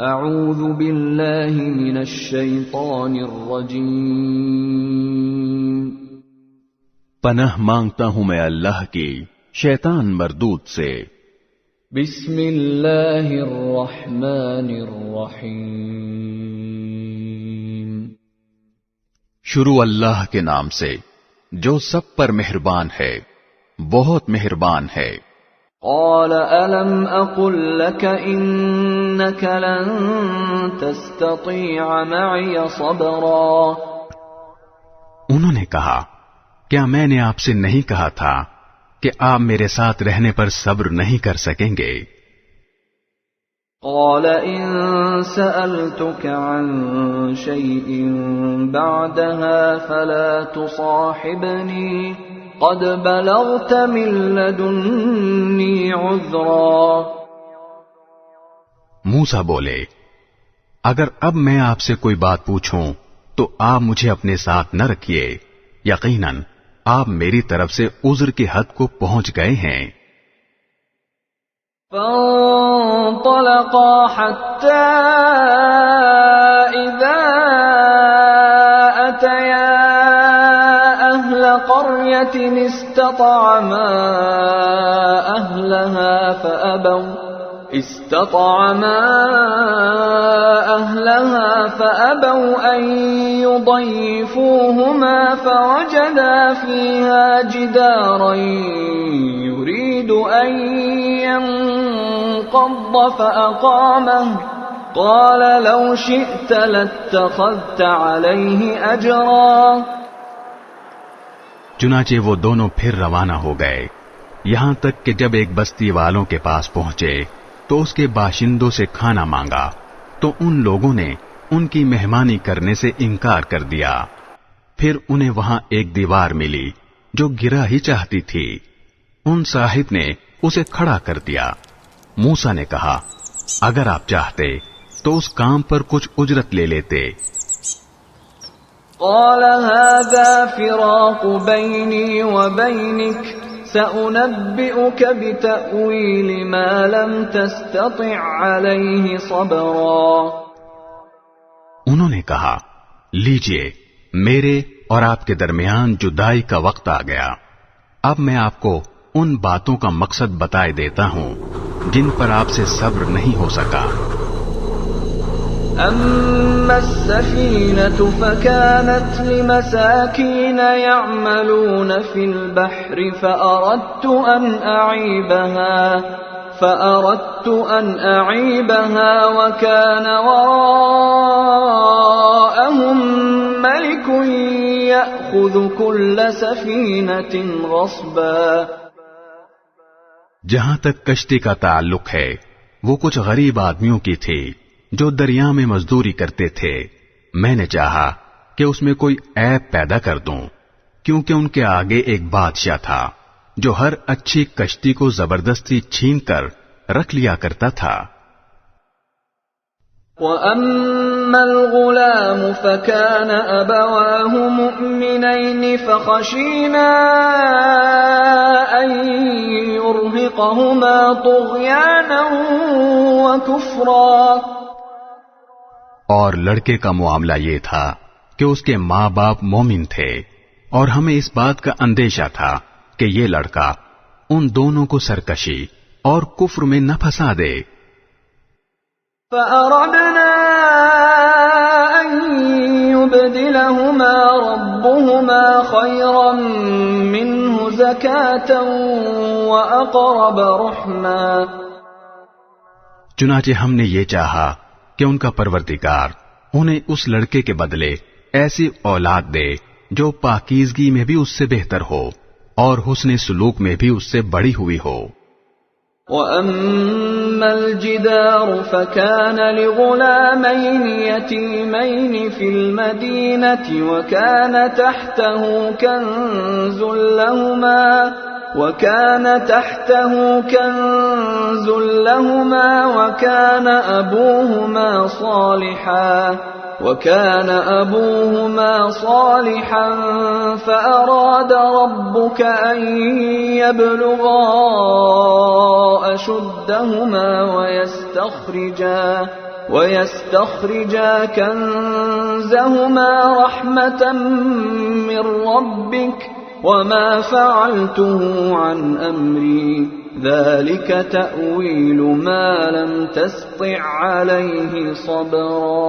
اعوذ باللہ من الشیطان الرجیم، پناہ مانگتا ہوں میں اللہ کی شیطان مردود سے۔ بسم اللہ الرحمن الرحیم، شروع اللہ کے نام سے جو سب پر مہربان ہے، بہت مہربان ہے۔ قال الم اقل لك انك لن تستطيع معي صبرا، انہوں نے کہا کیا میں نے آپ سے نہیں کہا تھا کہ آپ میرے ساتھ رہنے پر صبر نہیں کر سکیں گے؟ قال ان سألتك عن شيء بعدها فلا تصاحبني قد بلغت من لدني عذرا۔ موسیٰ بولے اگر اب میں آپ سے کوئی بات پوچھوں تو آپ مجھے اپنے ساتھ نہ رکھیے، یقیناً آپ میری طرف سے عذر کی حد کو پہنچ گئے ہیں۔ فانطلقا حتى إذا أتيا أهل قرية استطعما أهلها فأبوا أن يضيفوهما فوجدا فيها جدارا يريد أن ينقض فأقامه قال لو شئت لاتخذت عليه أجرا۔ چنانچہ وہ دونوں پھر روانہ ہو گئے، یہاں تک کہ جب ایک بستی والوں کے پاس پہنچے تو اس کے باشندوں سے کھانا مانگا تو ان لوگوں نے ان کی مہمانی کرنے سے انکار کر دیا۔ پھر انہیں وہاں ایک دیوار ملی جو گرا ہی چاہتی تھی، ان صاحب نے اسے کھڑا کر دیا۔ موسیٰ نے کہا اگر آپ چاہتے تو اس کام پر کچھ اجرت لے لیتے۔ قال هذا فراق بيني وبينك سأنبئك بتأويل ما لم تستطع عليه صبرا۔ انہوں نے کہا لیجئے میرے اور آپ کے درمیان جدائی کا وقت آ گیا، اب میں آپ کو ان باتوں کا مقصد بتائے دیتا ہوں جن پر آپ سے صبر نہیں ہو سکا۔ أما السفينة فكانت لمساكين يعملون في البحر فأردت أن أعيبها وكان وراءهم ملك يأخذ كل سفينة غصبا۔ جہاں تک کشتی کا تعلق ہے وہ کچھ غریب آدمیوں کی تھی جو دریا میں مزدوری کرتے تھے، میں نے چاہا کہ اس میں کوئی عیب پیدا کر دوں، کیونکہ ان کے آگے ایک بادشاہ تھا جو ہر اچھی کشتی کو زبردستی چھین کر رکھ لیا کرتا تھا۔ وَأَمَّا الْغُلَامُ فَكَانَ أَبَوَاهُ مُؤْمِنَيْنِ فَخَشِينَا أَن يُرْهِقَهُمَا طُغْيَانًا وَكُفْرًا۔ اور لڑکے کا معاملہ یہ تھا کہ اس کے ماں باپ مومن تھے، اور ہمیں اس بات کا اندیشہ تھا کہ یہ لڑکا ان دونوں کو سرکشی اور کفر میں نہ پھنسا دے۔ فَأَرَدْنَا أَن يُبْدِلَهُمَا رَبُّهُمَا خَيْرًا مِّنْهُ زَكَاةً وَأَقْرَبَ رُحْمًا۔ چنانچہ ہم نے یہ چاہا کہ ان کا پروردگار انہیں اس لڑکے کے بدلے ایسی اولاد دے جو پاکیزگی میں بھی اس سے بہتر ہو اور حسن سلوک میں بھی اس سے بڑی ہوئی ہو۔ وَأَمَّا الْجِدَارُ فَكَانَ لِغُلَامَيْنِ يَتِيمَيْنِ فِي الْمَدِينَةِ وَكَانَ تَحْتَهُ كَنْزٌ لَهُمَا وَكَانَ أَبُوهُمَا صَالِحًا فَأَرَادَ رَبُّكَ أَن يَبْلُغَا أَشُدَّهُمَا وَيَسْتَخْرِجَا كَنزَهُمَا رَحْمَةً مِّن رَّبِّكَ وَمَا فَعَلْتُهُ عَنْ أَمْرِي ذَلِكَ تَأْوِيلُ مَا لَمْ تَسْطِع عَلَيْهِ صَبْرًا۔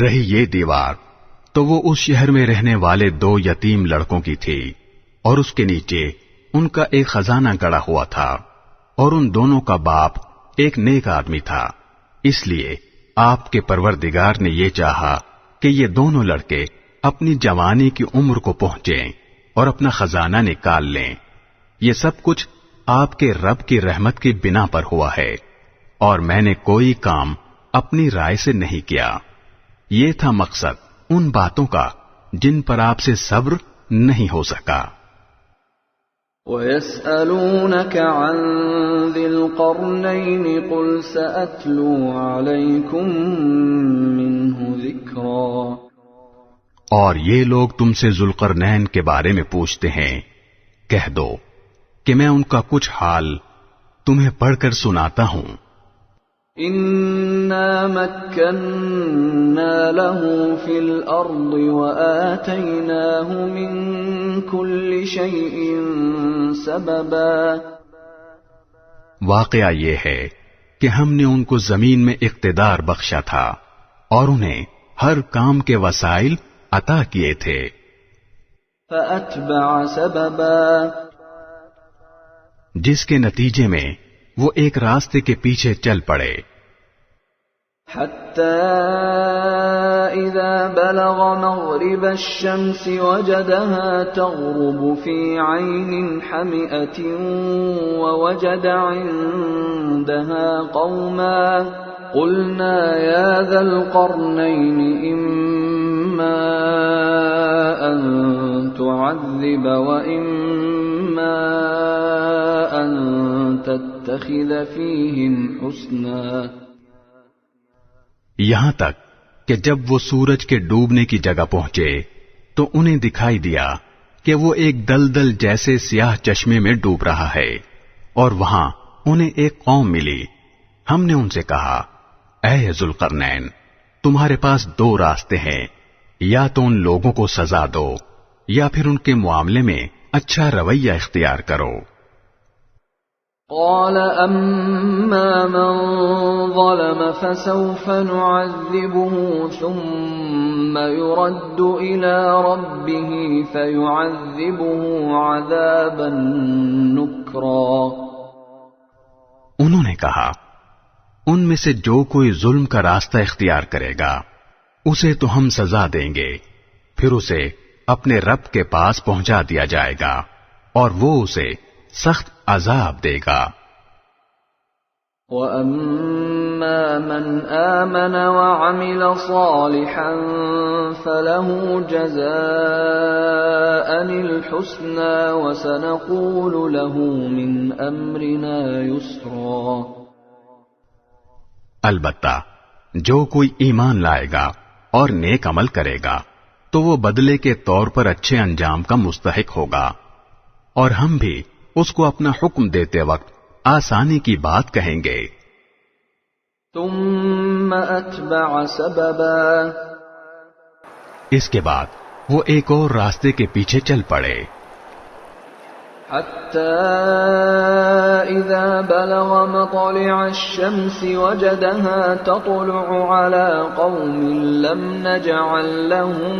رہی یہ دیوار تو وہ اس شہر میں رہنے والے 2 یتیم لڑکوں کی تھی، اور اس کے نیچے ان کا ایک خزانہ گڑا ہوا تھا، اور ان دونوں کا باپ ایک نیک آدمی تھا۔ اس لیے آپ کے پروردگار نے یہ چاہا کہ یہ دونوں لڑکے اپنی جوانی کی عمر کو پہنچیں اور اپنا خزانہ نکال لیں۔ یہ سب کچھ آپ کے رب کی رحمت کی بنا پر ہوا ہے، اور میں نے کوئی کام اپنی رائے سے نہیں کیا۔ یہ تھا مقصد ان باتوں کا جن پر آپ سے صبر نہیں ہو سکا۔ وَيَسْأَلُونَكَ عَنْ ذِي الْقَرْنَيْنِ قُلْ سَأَتْلُو عَلَيْكُمْ مِنْهُ ذِكْرًا۔ اور یہ لوگ تم سے ذوالقرنین کے بارے میں پوچھتے ہیں، کہہ دو کہ میں ان کا کچھ حال تمہیں پڑھ کر سناتا ہوں۔ إِنَّا مَكَّنَّا لَهُ فِي الْأَرْضِ وَآتَيْنَاهُ مِنْ كُلِّ شَيْءٍ سَبَبًا۔ واقعہ یہ ہے کہ ہم نے ان کو زمین میں اقتدار بخشا تھا اور انہیں ہر کام کے وسائل عطا کیے تھے۔ فَأَتْبَعَ سَبَبًا۔ جس کے نتیجے میں وہ ایک راستے کے پیچھے چل پڑے۔ حَتَّى إِذَا بَلَغَ مَغْرِبَ الشَّمْسِ وَجَدَهَا تَغْرُبُ فِي عَيْنٍ حَمِئَةٍ وَوَجَدَ عِندَهَا قَوْمًا قُلْنَا يَا ذَا الْقَرْنَيْنِ إِمَّا أَن تُعَذِّبَ وَإِمَّا أَن تَتَّخِذَ فِيهِمْ حُسْنًا۔ یہاں تک کہ جب وہ سورج کے ڈوبنے کی جگہ پہنچے تو انہیں دکھائی دیا کہ وہ ایک دلدل جیسے سیاہ چشمے میں ڈوب رہا ہے، اور وہاں انہیں ایک قوم ملی۔ ہم نے ان سے کہا، اے ذوالقرنین، تمہارے پاس 2 راستے ہیں، یا تو ان لوگوں کو سزا دو یا پھر ان کے معاملے میں اچھا رویہ اختیار کرو۔ قال أما من ظلم فسوف نعذبه ثم يرد إلى ربه فيعذبه عذابا نكرا۔ انہوں نے کہا، ان میں سے جو کوئی ظلم کا راستہ اختیار کرے گا اسے تو ہم سزا دیں گے، پھر اسے اپنے رب کے پاس پہنچا دیا جائے گا اور وہ اسے سخت عذاب دے گا۔ وَأَمَّا مَنْ آمَنَ وَعَمِلَ صَالِحًا فَلَهُ جَزَاءً الْحُسْنَى وَسَنَقُولُ لَهُ مِنْ أَمْرِنَا يُسْرًا۔ البتہ جو کوئی ایمان لائے گا اور نیک عمل کرے گا تو وہ بدلے کے طور پر اچھے انجام کا مستحق ہوگا، اور ہم بھی اس کو اپنا حکم دیتے وقت آسانی کی بات کہیں گے۔ ثم اتبع سببا۔ اس کے بعد وہ ایک اور راستے کے پیچھے چل پڑے۔ حتى إذا بلغ مطلع الشمس وجدها تطلع على قوم لم نجعل لهم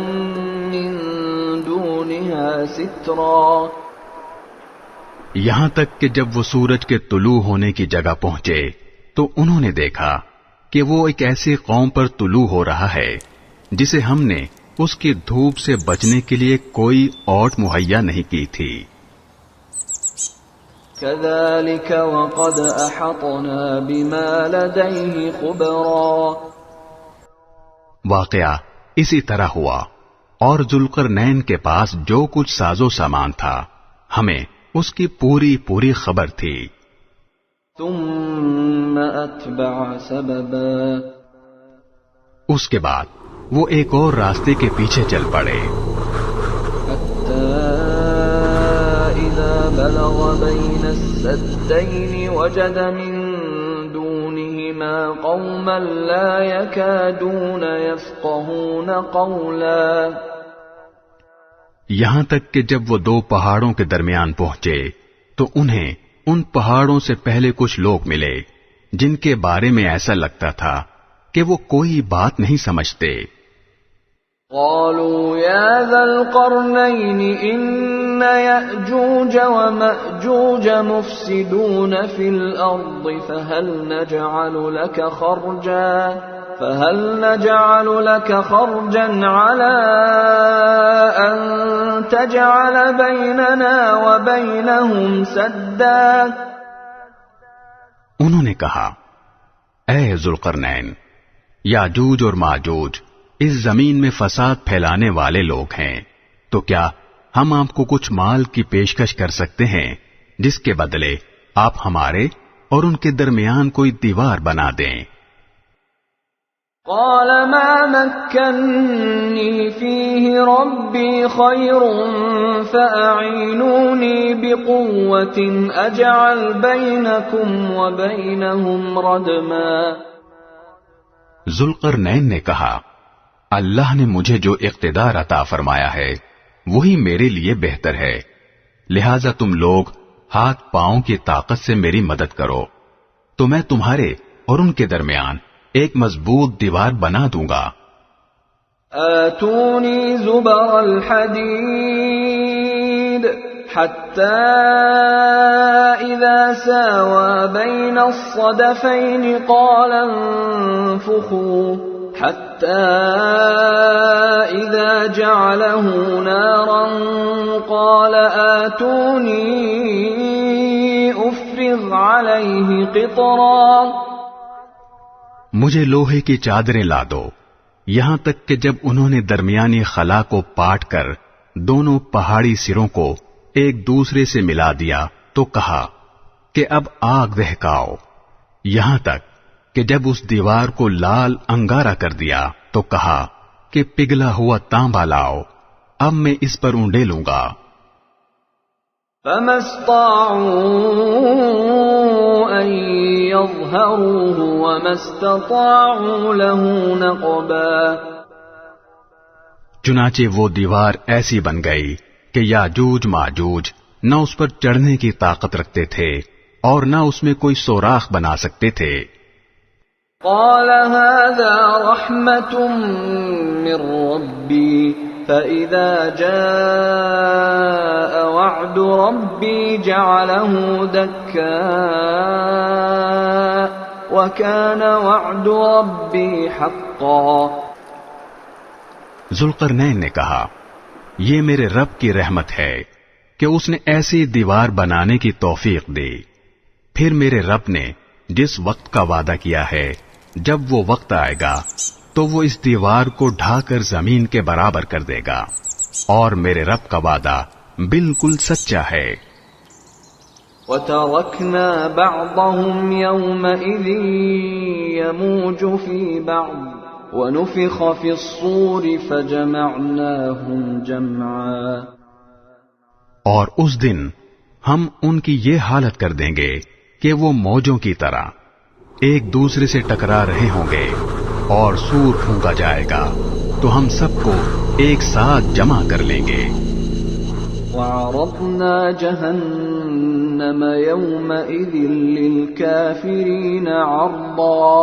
من دونها سترا۔ یہاں تک کہ جب وہ سورج کے طلوع ہونے کی جگہ پہنچے تو انہوں نے دیکھا کہ وہ ایک ایسی قوم پر طلوع ہو رہا ہے جسے ہم نے اس کی دھوپ سے بچنے کے لیے کوئی اوٹ مہیا نہیں کی تھی۔ كذلك وقد احطنا بما لديه خبرا۔ واقعہ اسی طرح ہوا، اور ذوالقرنین کے پاس جو کچھ ساز و سامان تھا ہمیں اس کی پوری خبر تھی۔ ثم اتبع سببا۔ اس کے بعد وہ ایک اور راستے کے پیچھے چل پڑے۔ بلغ بين السدين وجد من دونهما فيهما قوما لا يكادون يفقهون قولا. یہاں تک کہ جب وہ دو پہاڑوں کے درمیان پہنچے تو انہیں ان پہاڑوں سے پہلے کچھ لوگ ملے جن کے بارے میں ایسا لگتا تھا کہ وہ کوئی بات نہیں سمجھتے. قالوا يا ذا القرنين إن يأجوج ومأجوج مفسدون في الأرض فهل نجعل لك خرجا على أن تجعل بيننا وبينهم سدا. انہوں نے کہا اے ذوالقرنین، یاجوج اور ماجوج اس زمین میں فساد پھیلانے والے لوگ ہیں، تو کیا ہم آپ کو کچھ مال کی پیشکش کر سکتے ہیں جس کے بدلے آپ ہمارے اور ان کے درمیان کوئی دیوار بنا دیں؟ قال ما مكنني فيه ربي خير فأعينوني بقوة أجعل بينكم وبينهم ردما. ذوالقرنین نے کہا اللہ نے مجھے جو اقتدار عطا فرمایا ہے وہی میرے لیے بہتر ہے، لہذا تم لوگ ہاتھ پاؤں کی طاقت سے میری مدد کرو تو میں تمہارے اور ان کے درمیان ایک مضبوط دیوار بنا دوں گا. آتونی زبر الحدید حتى إذا ساوى بين الصدفين قال انفخوا حتى إذا جعله نارا قال آتوني أفرغ عليه قطرا. مجھے لوہے کی چادریں لا دو، یہاں تک کہ جب انہوں نے درمیانی خلا کو پاٹ کر دونوں پہاڑی سروں کو ایک دوسرے سے ملا دیا تو کہا کہ اب آگ دہکاؤ، یہاں تک کہ جب اس دیوار کو لال انگارہ کر دیا تو کہا کہ پگھلا ہوا تانبا لاؤ، اب میں اس پر اونڈیلوں گا. فما استطاعوا أن يظهروه وما استطاعوا له نقبا. چنانچہ وہ دیوار ایسی بن گئی کہ یاجوج ماجوج نہ اس پر چڑھنے کی طاقت رکھتے تھے اور نہ اس میں کوئی سوراخ بنا سکتے تھے. قال هذا رحمة من ربي فإذا جاء وعد ربي جعله دكاء وكان وعد ربي حقا. ذوالقرنین نے کہا یہ میرے رب کی رحمت ہے کہ اس نے ایسی دیوار بنانے کی توفیق دی، پھر میرے رب نے جس وقت کا وعدہ کیا ہے جب وہ وقت آئے گا تو وہ اس دیوار کو ڈھا کر زمین کے برابر کر دے گا، اور میرے رب کا وعدہ بالکل سچا ہے. وَتَرَكْنَا بَعْضَهُمْ يَوْمَئِذٍ يَمُوجُ فِي بَعْضٍ وَنُفِخَ فِي الصُّورِ فَجَمَعْنَاهُمْ جَمْعًا. اور اس دن ہم ان کی یہ حالت کر دیں گے کہ وہ موجوں کی طرح ایک دوسرے سے ٹکرا رہے ہوں گے، اور سور پھونکا جائے گا تو ہم سب کو ایک ساتھ جمع کر لیں گے. وَعَرَضْنَا جَهَنَّمَ يَوْمَئِذٍ لِلْكَافِرِينَ عَرْضًا.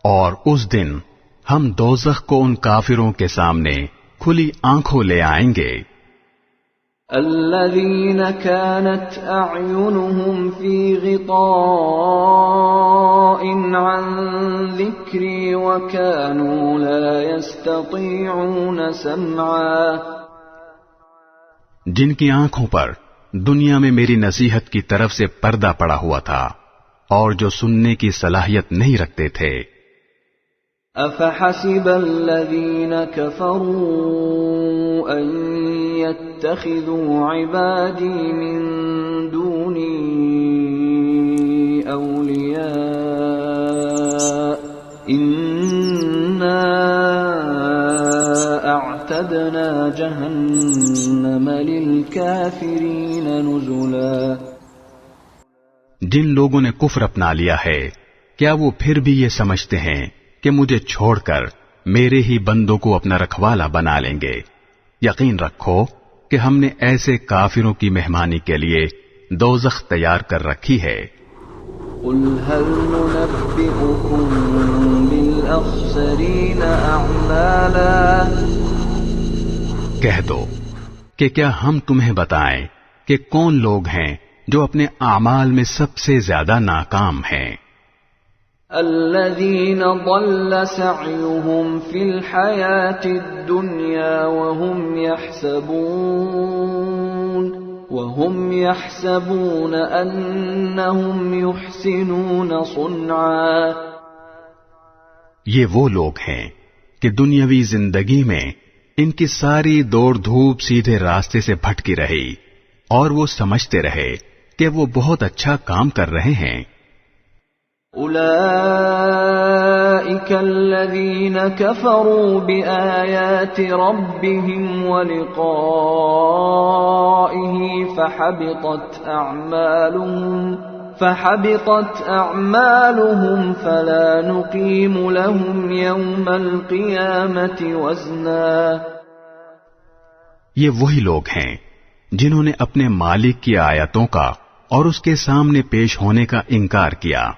اور اس دن ہم دوزخ کو ان کافروں کے سامنے کھلی آنکھوں لے آئیں گے. الذين كانت أعينهم في غطاء عن ذكري وكانوا لا يستطيعون سمعا. جن کی آنکھوں پر دنیا میں میری نصیحت کی طرف سے پردہ پڑا ہوا تھا اور جو سننے کی صلاحیت نہیں رکھتے تھے. أفحسب الذين كفروا أن يتخذوا عبادي من دوني أولياء إنا أعتدنا جهنم للكافرين نزلا. جن لوگوں نے کفر اپنا لیا ہے کیا وہ پھر بھی یہ سمجھتے ہیں کہ مجھے چھوڑ کر میرے ہی بندوں کو اپنا رکھوالا بنا لیں گے؟ یقین رکھو کہ ہم نے ایسے کافروں کی مہمانی کے لیے دوزخ تیار کر رکھی ہے۔ قل هل ننبئكم بالأخسرين أعمالا، کہہ دو کہ کیا ہم تمہیں بتائیں کہ کون لوگ ہیں جو اپنے اعمال میں سب سے زیادہ ناکام ہیں؟ الذين ضل سعيهم في الحياة الدنيا وهم يحسبون أنهم يحسنون صنعا، یہ وہ لوگ ہیں کہ دنیاوی زندگی میں ان کی ساری دوڑ دھوپ سیدھے راستے سے بھٹکی رہی اور وہ سمجھتے رہے کہ وہ بہت اچھا کام کر رہے ہیں۔ أولئك الذين كفروا بآيات ربهم ولقائه فحبطت أعمالهم فلا نقيم لهم يوم القيامة وزنا۔ یہ وہی لوگ ہیں جنہوں نے اپنے مالک کی آیتوں کا اور اس کے سامنے پیش ہونے کا انکار کیا،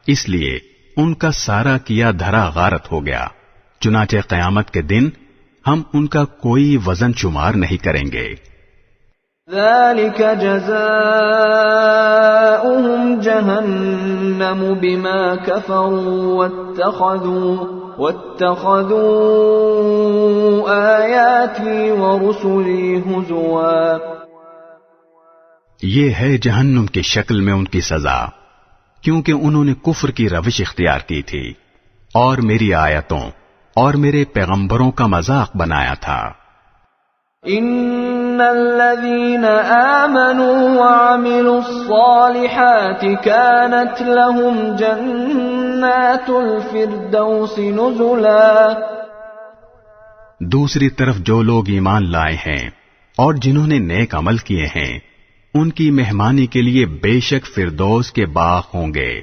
اس لیے ان کا سارا کیا دھرا غارت ہو گیا، چنانچہ قیامت کے دن ہم ان کا کوئی وزن شمار نہیں کریں گے۔ ذلك جزاؤهم جهنم بما كفروا واتخذوا آياتي ورسلي هزوا، یہ ہے جہنم کی شکل میں ان کی سزا، کیونکہ انہوں نے کفر کی روش اختیار کی تھی اور میری آیتوں اور میرے پیغمبروں کا مذاق بنایا تھا۔ ان الذين آمنوا وعملوا الصالحات كانت لهم جنات الفردوس نزلا، دوسری طرف جو لوگ ایمان لائے ہیں اور جنہوں نے نیک عمل کیے ہیں ان کی مہمانی کے لیے بے شک فردوس کے باغ ہوں گے،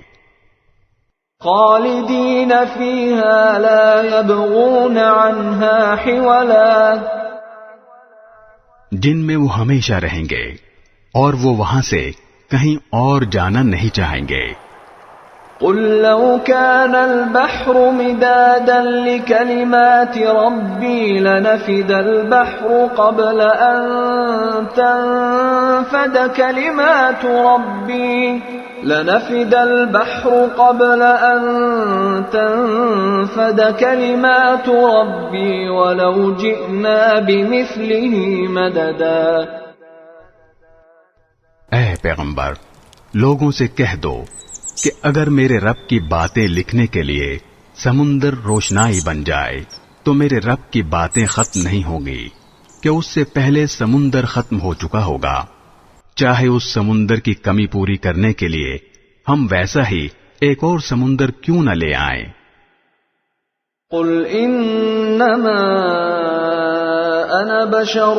خالدین فیہا لا یبغون عنہا حولا، جن میں وہ ہمیشہ رہیں گے اور وہ وہاں سے کہیں اور جانا نہیں چاہیں گے۔ قل لو كان البحر مدادا لكلمات ربي لنفد البحر قبل أن تنفد كلمات ربي ولو جئنا بمثله مددا۔ اے پیغمبر، لوگوں سے کہہ دو کہ اگر میرے رب کی باتیں لکھنے کے لیے سمندر روشنائی بن جائے تو میرے رب کی باتیں ختم نہیں ہوں گی کہ اس سے پہلے سمندر ختم ہو چکا ہوگا، چاہے اس سمندر کی کمی پوری کرنے کے لیے ہم ویسا ہی ایک اور سمندر کیوں نہ لے آئیں۔ قل انما انا بشر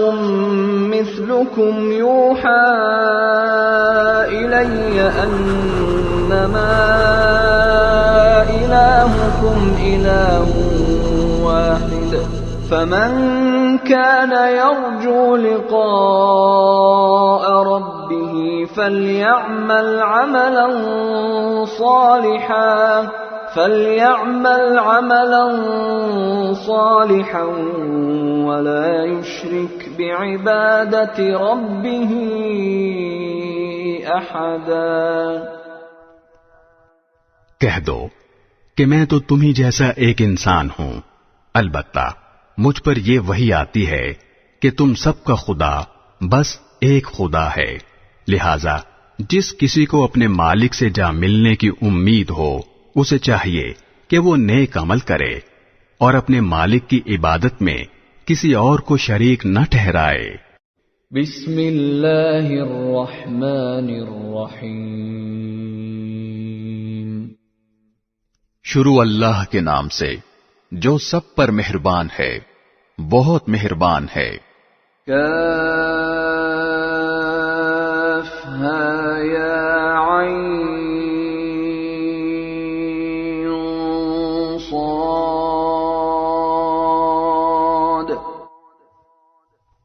مثلكم يوحى الي انما الهكم اله واحد فمن كان يرجو لقاء ربه فليعمل عملا صالحا ولا يشرك بعبادة ربه أحدا۔ کہہ دو کہ میں تو تمہیں جیسا ایک انسان ہوں، البتہ مجھ پر یہ وحی آتی ہے کہ تم سب کا خدا بس ایک خدا ہے، لہذا جس کسی کو اپنے مالک سے جا ملنے کی امید ہو اسے چاہیے کہ وہ نیک عمل کرے اور اپنے مالک کی عبادت میں کسی اور کو شریک نہ ٹھہرائے۔ بسم اللہ الرحمن الرحیم، شروع اللہ کے نام سے جو سب پر مہربان ہے، بہت مہربان ہے۔ کاف ہا یا عین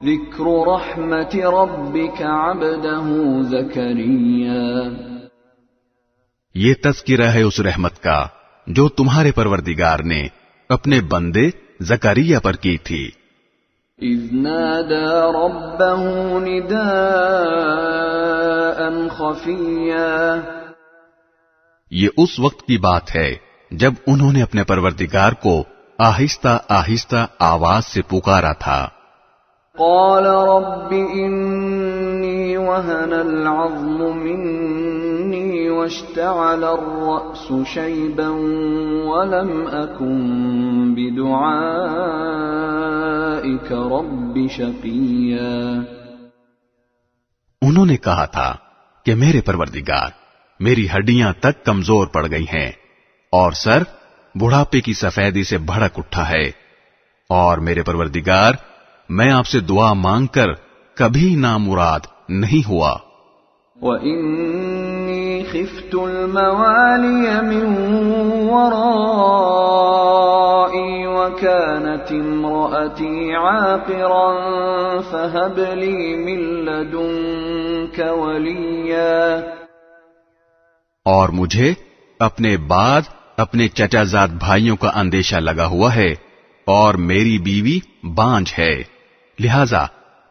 ذكر رحمة ربك عبده زكريا یہ تذکرہ ہے اس رحمت کا جو تمہارے پروردگار نے اپنے بندے زکریا پر کی تھی۔ إذ نادى ربه نداء خفيا یہ اس وقت کی بات ہے جب انہوں نے اپنے پروردگار کو آہستہ آہستہ آواز سے پکارا تھا۔ قال رب إني وهن العظم مني واشتعل الرأس شيبا ولم أكن بدعائك رب شقيا انہوں نے کہا تھا کہ میرے پروردگار میری ہڈیاں تک کمزور پڑ گئی ہیں اور سر بڑھاپے کی سفیدی سے بھڑک اٹھا ہے، اور میرے پروردگار میں آپ سے دعا مانگ کر کبھی نامراد نہیں ہوا۔ وَإِنِّي خِفْتُ الْمَوَالِيَ مِنْ وَرَائِي وَكَانَتِ امْرَأَتِي عَاقِرًا فَهَبْ لِي مِنْ لَدُنْكَ وَلِيًّا اور مجھے اپنے بعد اپنے چچا زاد بھائیوں کا اندیشہ لگا ہوا ہے اور میری بیوی بانجھ ہے، لہذا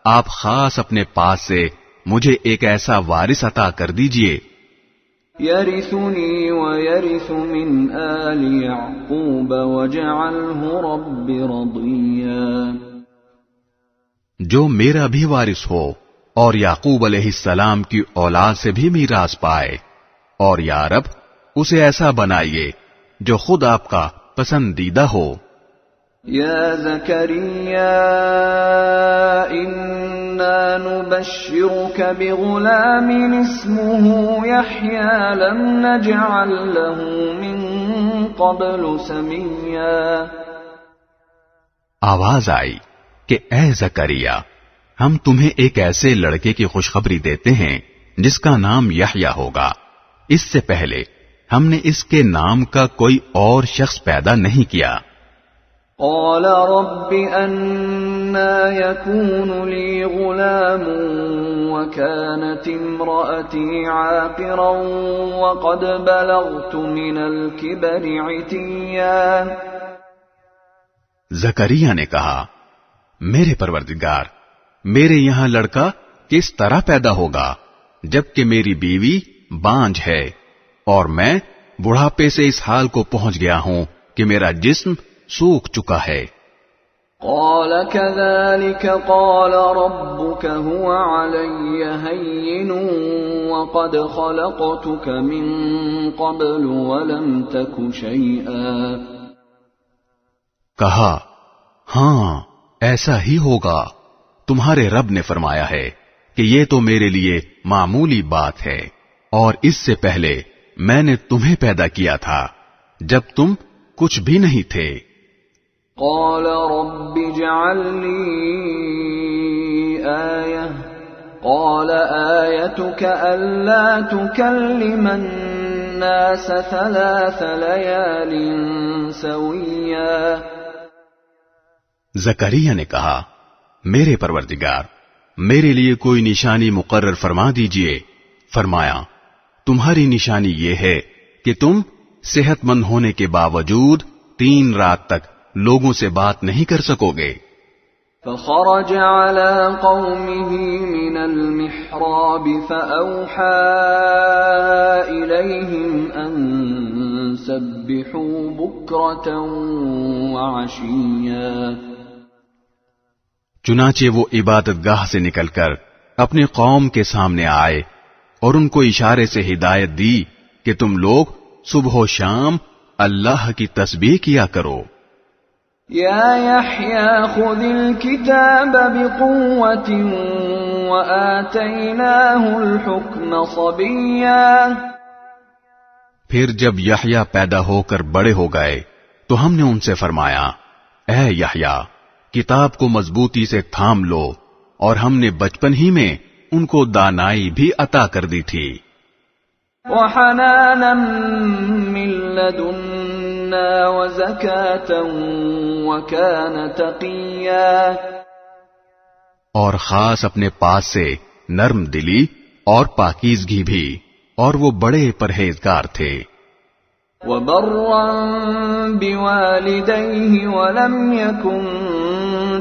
آپ خاص اپنے پاس سے مجھے ایک ایسا وارث عطا کر دیجئے يَرِثُنِي وَيَرِثُ مِنْ آلِ يَعْقُوبَ وَاجْعَلْهُ رَبِّ رَضِيًّا جو میرا بھی وارث ہو اور یعقوب علیہ السلام کی اولاد سے بھی میراث پائے، اور یا رب اسے ایسا بنائیے جو خود آپ کا پسندیدہ ہو۔ یا زکریا انا نبشرک بغلام اسمه یحیی لم نجعل له من قبل سمیا۔ آواز آئی کہ اے زکریا، ہم تمہیں ایک ایسے لڑکے کی خوشخبری دیتے ہیں جس کا نام یحییٰ ہوگا، اس سے پہلے ہم نے اس کے نام کا کوئی اور شخص پیدا نہیں کیا۔ قال رب أنا يكون لي غلام وكانت امرأتي عاقرا وقد بلغت من الكبر عتيا۔ زکریا نے کہا، میرے پروردگار، میرے یہاں لڑکا کس طرح پیدا ہوگا جبکہ میری بیوی بانجھ ہے اور میں بڑھاپے سے اس حال کو پہنچ گیا ہوں کہ میرا جسم سوکھ چکا ہے۔ قال كذلك قال ربك هو علي هين وقد خلقتك من قبل ولم تك شيئا۔ کہا، ہاں ایسا ہی ہوگا، تمہارے رب نے فرمایا ہے کہ یہ تو میرے لیے معمولی بات ہے، اور اس سے پہلے میں نے تمہیں پیدا کیا تھا جب تم کچھ بھی نہیں تھے۔ قال رب اجعل لي آية قال آيتك ألا تكلم الناس 3 ليال سويا۔ زکریا نے کہا، میرے پروردگار، میرے لیے کوئی نشانی مقرر فرما دیجئے۔ فرمایا، تمہاری نشانی یہ ہے کہ تم صحت مند ہونے کے باوجود 3 رات تک لوگوں سے بات نہیں کر سکو گے۔ فخرج على قومه من المحراب فأوحى إليهم أن سبحوا بكرة وعشيا۔ چنانچہ وہ عبادت گاہ سے نکل کر اپنے قوم کے سامنے آئے اور ان کو اشارے سے ہدایت دی کہ تم لوگ صبح و شام اللہ کی تسبیح کیا کرو۔ یا یحییٰ خذ الکتاب بقوة وآتیناہ الحکم صبیا۔ پھر جب یحییٰ پیدا ہو کر بڑے ہو گئے تو ہم نے ان سے فرمایا، اے یحییٰ، کتاب کو مضبوطی سے تھام لو، اور ہم نے بچپن ہی میں ان کو دانائی بھی عطا کر دی تھی۔ وحنانا من لدنا وزكاة وكان تقيا، اور خاص اپنے پاس سے نرم دلی اور پاکیزگی بھی، اور وہ بڑے پرہیزگار تھے۔ وبرا بوالديه ولم يكن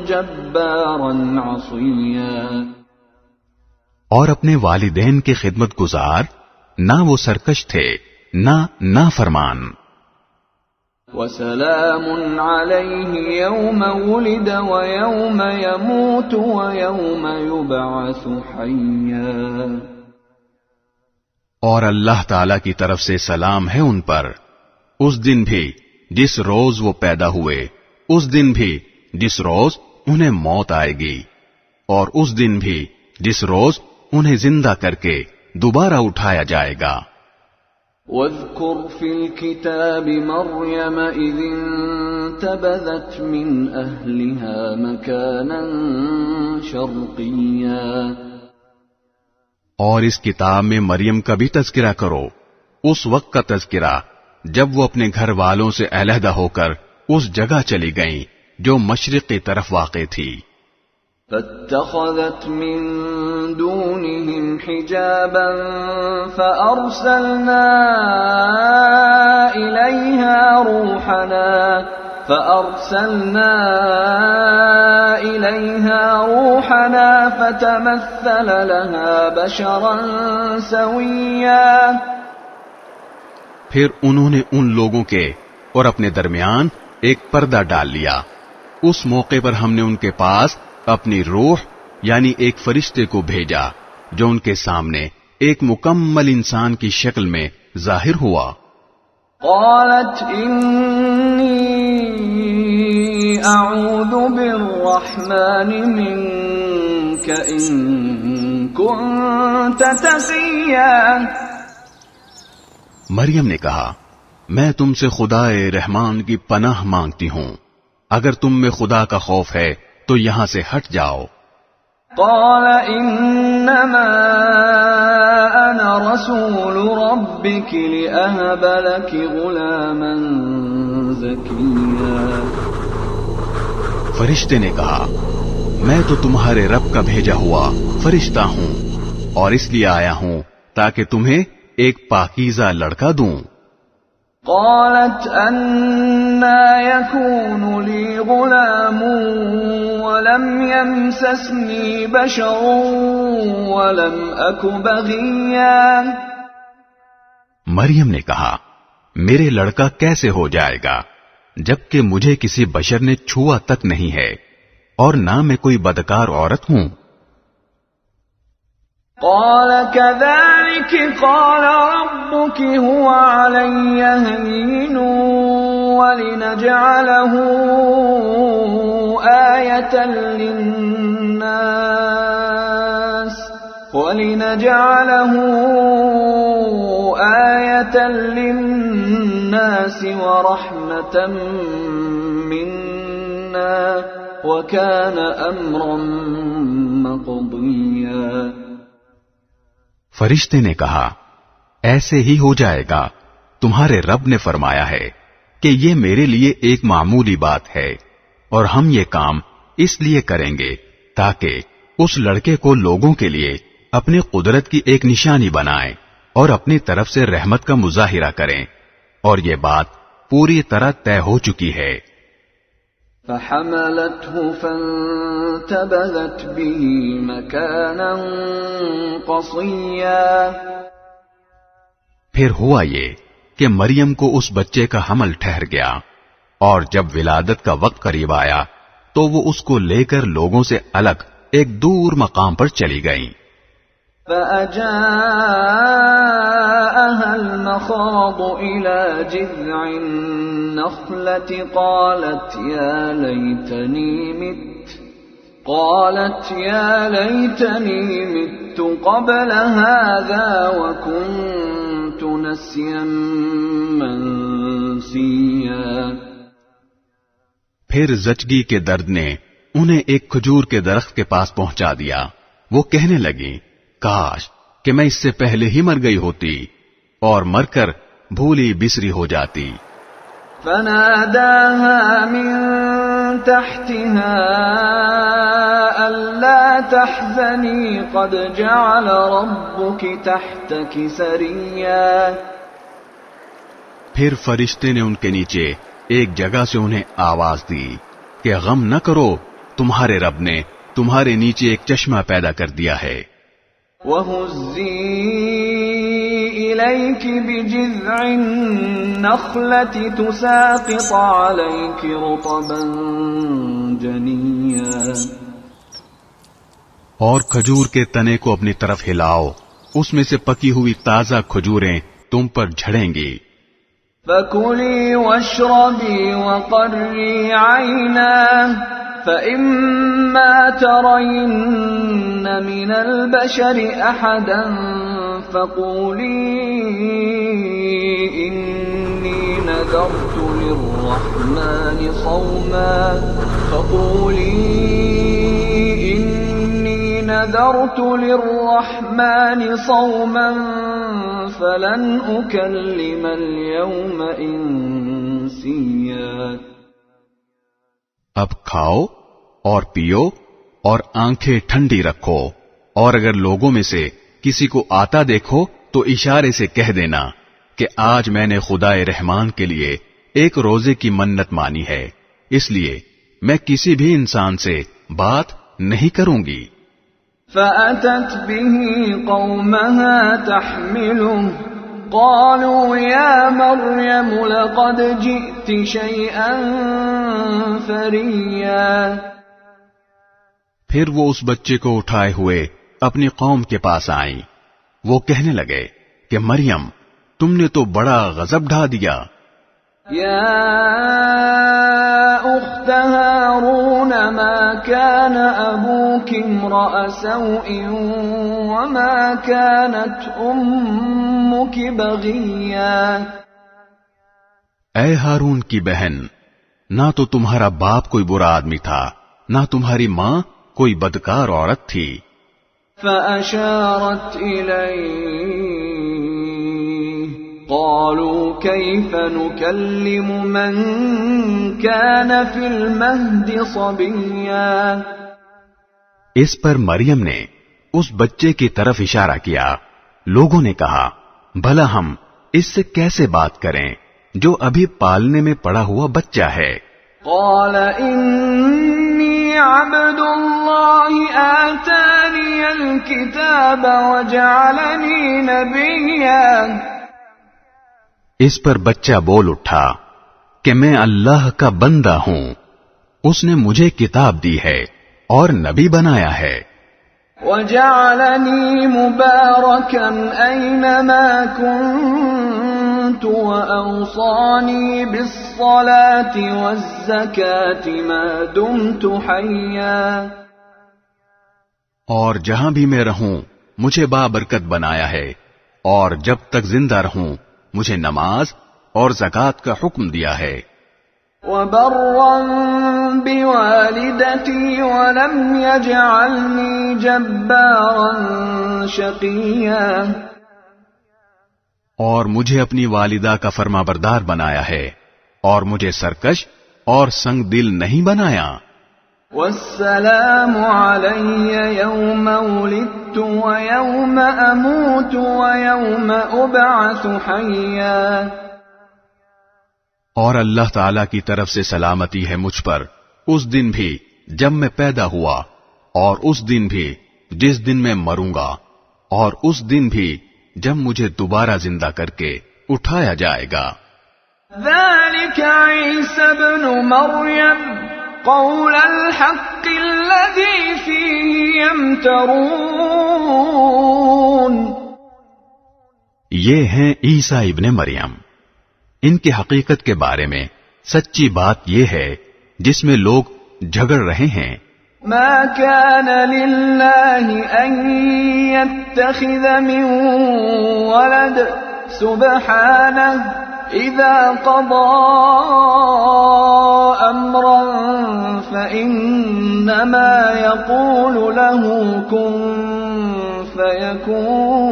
جبارا عصيا، اور اپنے والدین کے خدمت گزار، نہ وہ سرکش تھے نہ نافرمان۔ وسلام عليه يوم ولد ويوم يموت ويوم يبعث حيا، اور اللہ تعالی کی طرف سے سلام ہے ان پر، اس دن بھی جس روز وہ پیدا ہوئے، اس دن بھی جس روز انہیں موت آئے گی، اور اس دن بھی جس روز انہیں زندہ کر کے دوبارہ اٹھایا جائے گا۔ واذكر في الكتاب مريم إذ انتبذت من أهلها مكانا شرقيا، اور اس کتاب میں مریم کا بھی تذکرہ کرو، اس وقت کا تذکرہ جب وہ اپنے گھر والوں سے علیحدہ ہو کر اس جگہ چلی گئیں جو مشرق کی طرف واقع تھی۔ فاتخذت من دونهم حجابا فأرسلنا إليها روحنا فتمثل لها بشرا سويا، پھر انہوں نے ان لوگوں کے اور اپنے درمیان ایک پردہ ڈال لیا۔ اس موقع پر ہم نے ان کے پاس اپنی روح یعنی ایک فرشتے کو بھیجا جو ان کے سامنے ایک مکمل انسان کی شکل میں ظاہر ہوا۔ قالت انی اعوذ بالرحمن منک ان کنت تقیا، مریم نے کہا، میں تم سے خدائے رحمان کی پناہ مانگتی ہوں، اگر تم میں خدا کا خوف ہے تو یہاں سے ہٹ جاؤ۔ قال انما انا رسول ربك لأهب لك غلاما زكيا، فرشتے نے کہا، میں تو تمہارے رب کا بھیجا ہوا فرشتہ ہوں، اور اس لیے آیا ہوں تاکہ تمہیں ایک پاکیزہ لڑکا دوں۔ قالت أنى يكون لي غلام ولم يمسسني بشر ولم أك بغيا، مریم نے کہا، میرے لڑکا کیسے ہو جائے گا جبکہ مجھے کسی بشر نے چھوا تک نہیں ہے اور نہ میں کوئی بدکار عورت ہوں۔ قال كذلك قال ربك هو علي هين ولنجعله آية للناس ورحمة منا وكان أمرا مقضيا۔ فرشتے نے کہا، ایسے ہی ہو جائے گا، تمہارے رب نے فرمایا ہے کہ یہ میرے لیے ایک معمولی بات ہے، اور ہم یہ کام اس لیے کریں گے تاکہ اس لڑکے کو لوگوں کے لیے اپنی قدرت کی ایک نشانی بنائیں اور اپنی طرف سے رحمت کا مظاہرہ کریں، اور یہ بات پوری طرح طے ہو چکی ہے۔ فحملته فانتبذت به مكانا قصيا، پھر ہوا یہ کہ مریم کو اس بچے کا حمل ٹھہر گیا، اور جب ولادت کا وقت قریب آیا تو وہ اس کو لے کر لوگوں سے الگ ایک دور مقام پر چلی گئیں۔ فأجاءها المخاض إلى جذع النخلة قالت يا ليتني مت قبل هذا وكنت نسيا منسيا، پھر زچگی کے درد نے انہیں ایک کھجور کے درخت کے پاس پہنچا دیا۔ وہ کہنے لگی، کاش کہ میں اس سے پہلے ہی مر گئی ہوتی اور مر کر بھولی بسری ہو جاتی۔ فناداها من تحتها ألا تحزني قد جعل ربك تحتك سريا. پھر فرشتے نے ان کے نیچے ایک جگہ سے انہیں آواز دی کہ غم نہ کرو، تمہارے رب نے تمہارے نیچے ایک چشمہ پیدا کر دیا ہے. وَهُزِّي إِلَيْكِ بِجِذْعِ النَّخْلَةِ تُسَاقِطْ عَلَيْكِ رُطَبًا جَنِيًّا. اور کھجور کے تنے کو اپنی طرف ہلاؤ، اس میں سے پکی ہوئی تازہ کھجوریں تم پر جھڑیں گی. فَكُلِي وَاشْرَبِي وَقَرِّي عَيْنًا فَإِمَّا تَرَيِنَّ مِنَ الْبَشَرِ أَحَدًا فَقُولِي إِنِّي نَذَرْتُ لِلرَّحْمَنِ صَوْمًا فَلَنْ أُكَلِّمَ الْيَوْمَ إِنسِيًّا. اب کھاؤ اور پیو اور آنکھیں ٹھنڈی رکھو، اور اگر لوگوں میں سے کسی کو آتا دیکھو تو اشارے سے کہہ دینا کہ آج میں نے خدائے رحمان کے لیے ایک روزے کی منت مانی ہے، اس لیے میں کسی بھی انسان سے بات نہیں کروں گی. فَأَتَتْ بِهِ قَوْمَهَا تَحْمِلُهُ قَالُوا يَا مَرْيَمُ لَقَدْ جِئْتِ شَيْئًا فَرِيًّا. پھر وہ اس بچے کو اٹھائے ہوئے اپنی قوم کے پاس آئیں. وہ کہنے لگے کہ مریم، تم نے تو بڑا غضب ڈھا دیا. يَا أُخْتَ هَارُونَ مَا كَانَ أَبُوكِ امْرَأَ سَوْءٍ وَمَا كَانَتْ أُمُّكِ بَغِيًّا. اے ہارون کی بہن، نہ تو تمہارا باپ کوئی برا آدمی تھا، نہ تمہاری ماں کوئی بدکار عورت تھی. فَأَشَارَتْ إِلَيْهِ قَالُوا كَيْفَ نُكَلِّمُ مَنْ كَانَ فِي الْمَهْدِ صَبِيًّا. اس پر مریم نے اس بچے کی طرف اشارہ کیا. لوگوں نے کہا، بھلا ہم اس سے کیسے بات کریں جو ابھی پالنے میں پڑا ہوا بچہ ہے. قال إني عبد الله آتاني الكتاب وجعلني نبيا. اس پر بچہ بول اٹھا کہ میں اللہ کا بندہ ہوں، اس نے مجھے کتاب دی ہے اور نبی بنایا ہے. وجعلني مباركا أينما كنت وأوصاني بالصلاة والزكاة ما دمت حيا. اور جہاں بھی میں رہوں مجھے بابرکت بنایا ہے، اور جب تک زندہ رہوں مجھے نماز اور زکوٰۃ کا حکم دیا ہے. وبرا بوالدتي ولم يجعلني جبارا شقيا. اور مجھے اپنی والدہ کا فرما بردار بنایا ہے اور مجھے سرکش اور سنگ دل نہیں بنایا. والسلام علي يوم ولدت ويوم أموت ويوم أبعث حيا. اور اللہ تعالی کی طرف سے سلامتی ہے مجھ پر اس دن بھی جب میں پیدا ہوا، اور اس دن بھی جس دن میں مروں گا، اور اس دن بھی جب مجھے دوبارہ زندہ کر کے اٹھایا جائے گا. ذلك عيسى ابن مريم قول الحق الذي فيه يمترون. یہ ہیں عیسیٰ ابن مریم، ان کی حقیقت کے بارے میں سچی بات یہ ہے جس میں لوگ جھگڑ رہے ہیں. ما كان لله أن يتخذ من ولد سبحانه إذا قضى أمرا فإنما يقول له كن فيكون.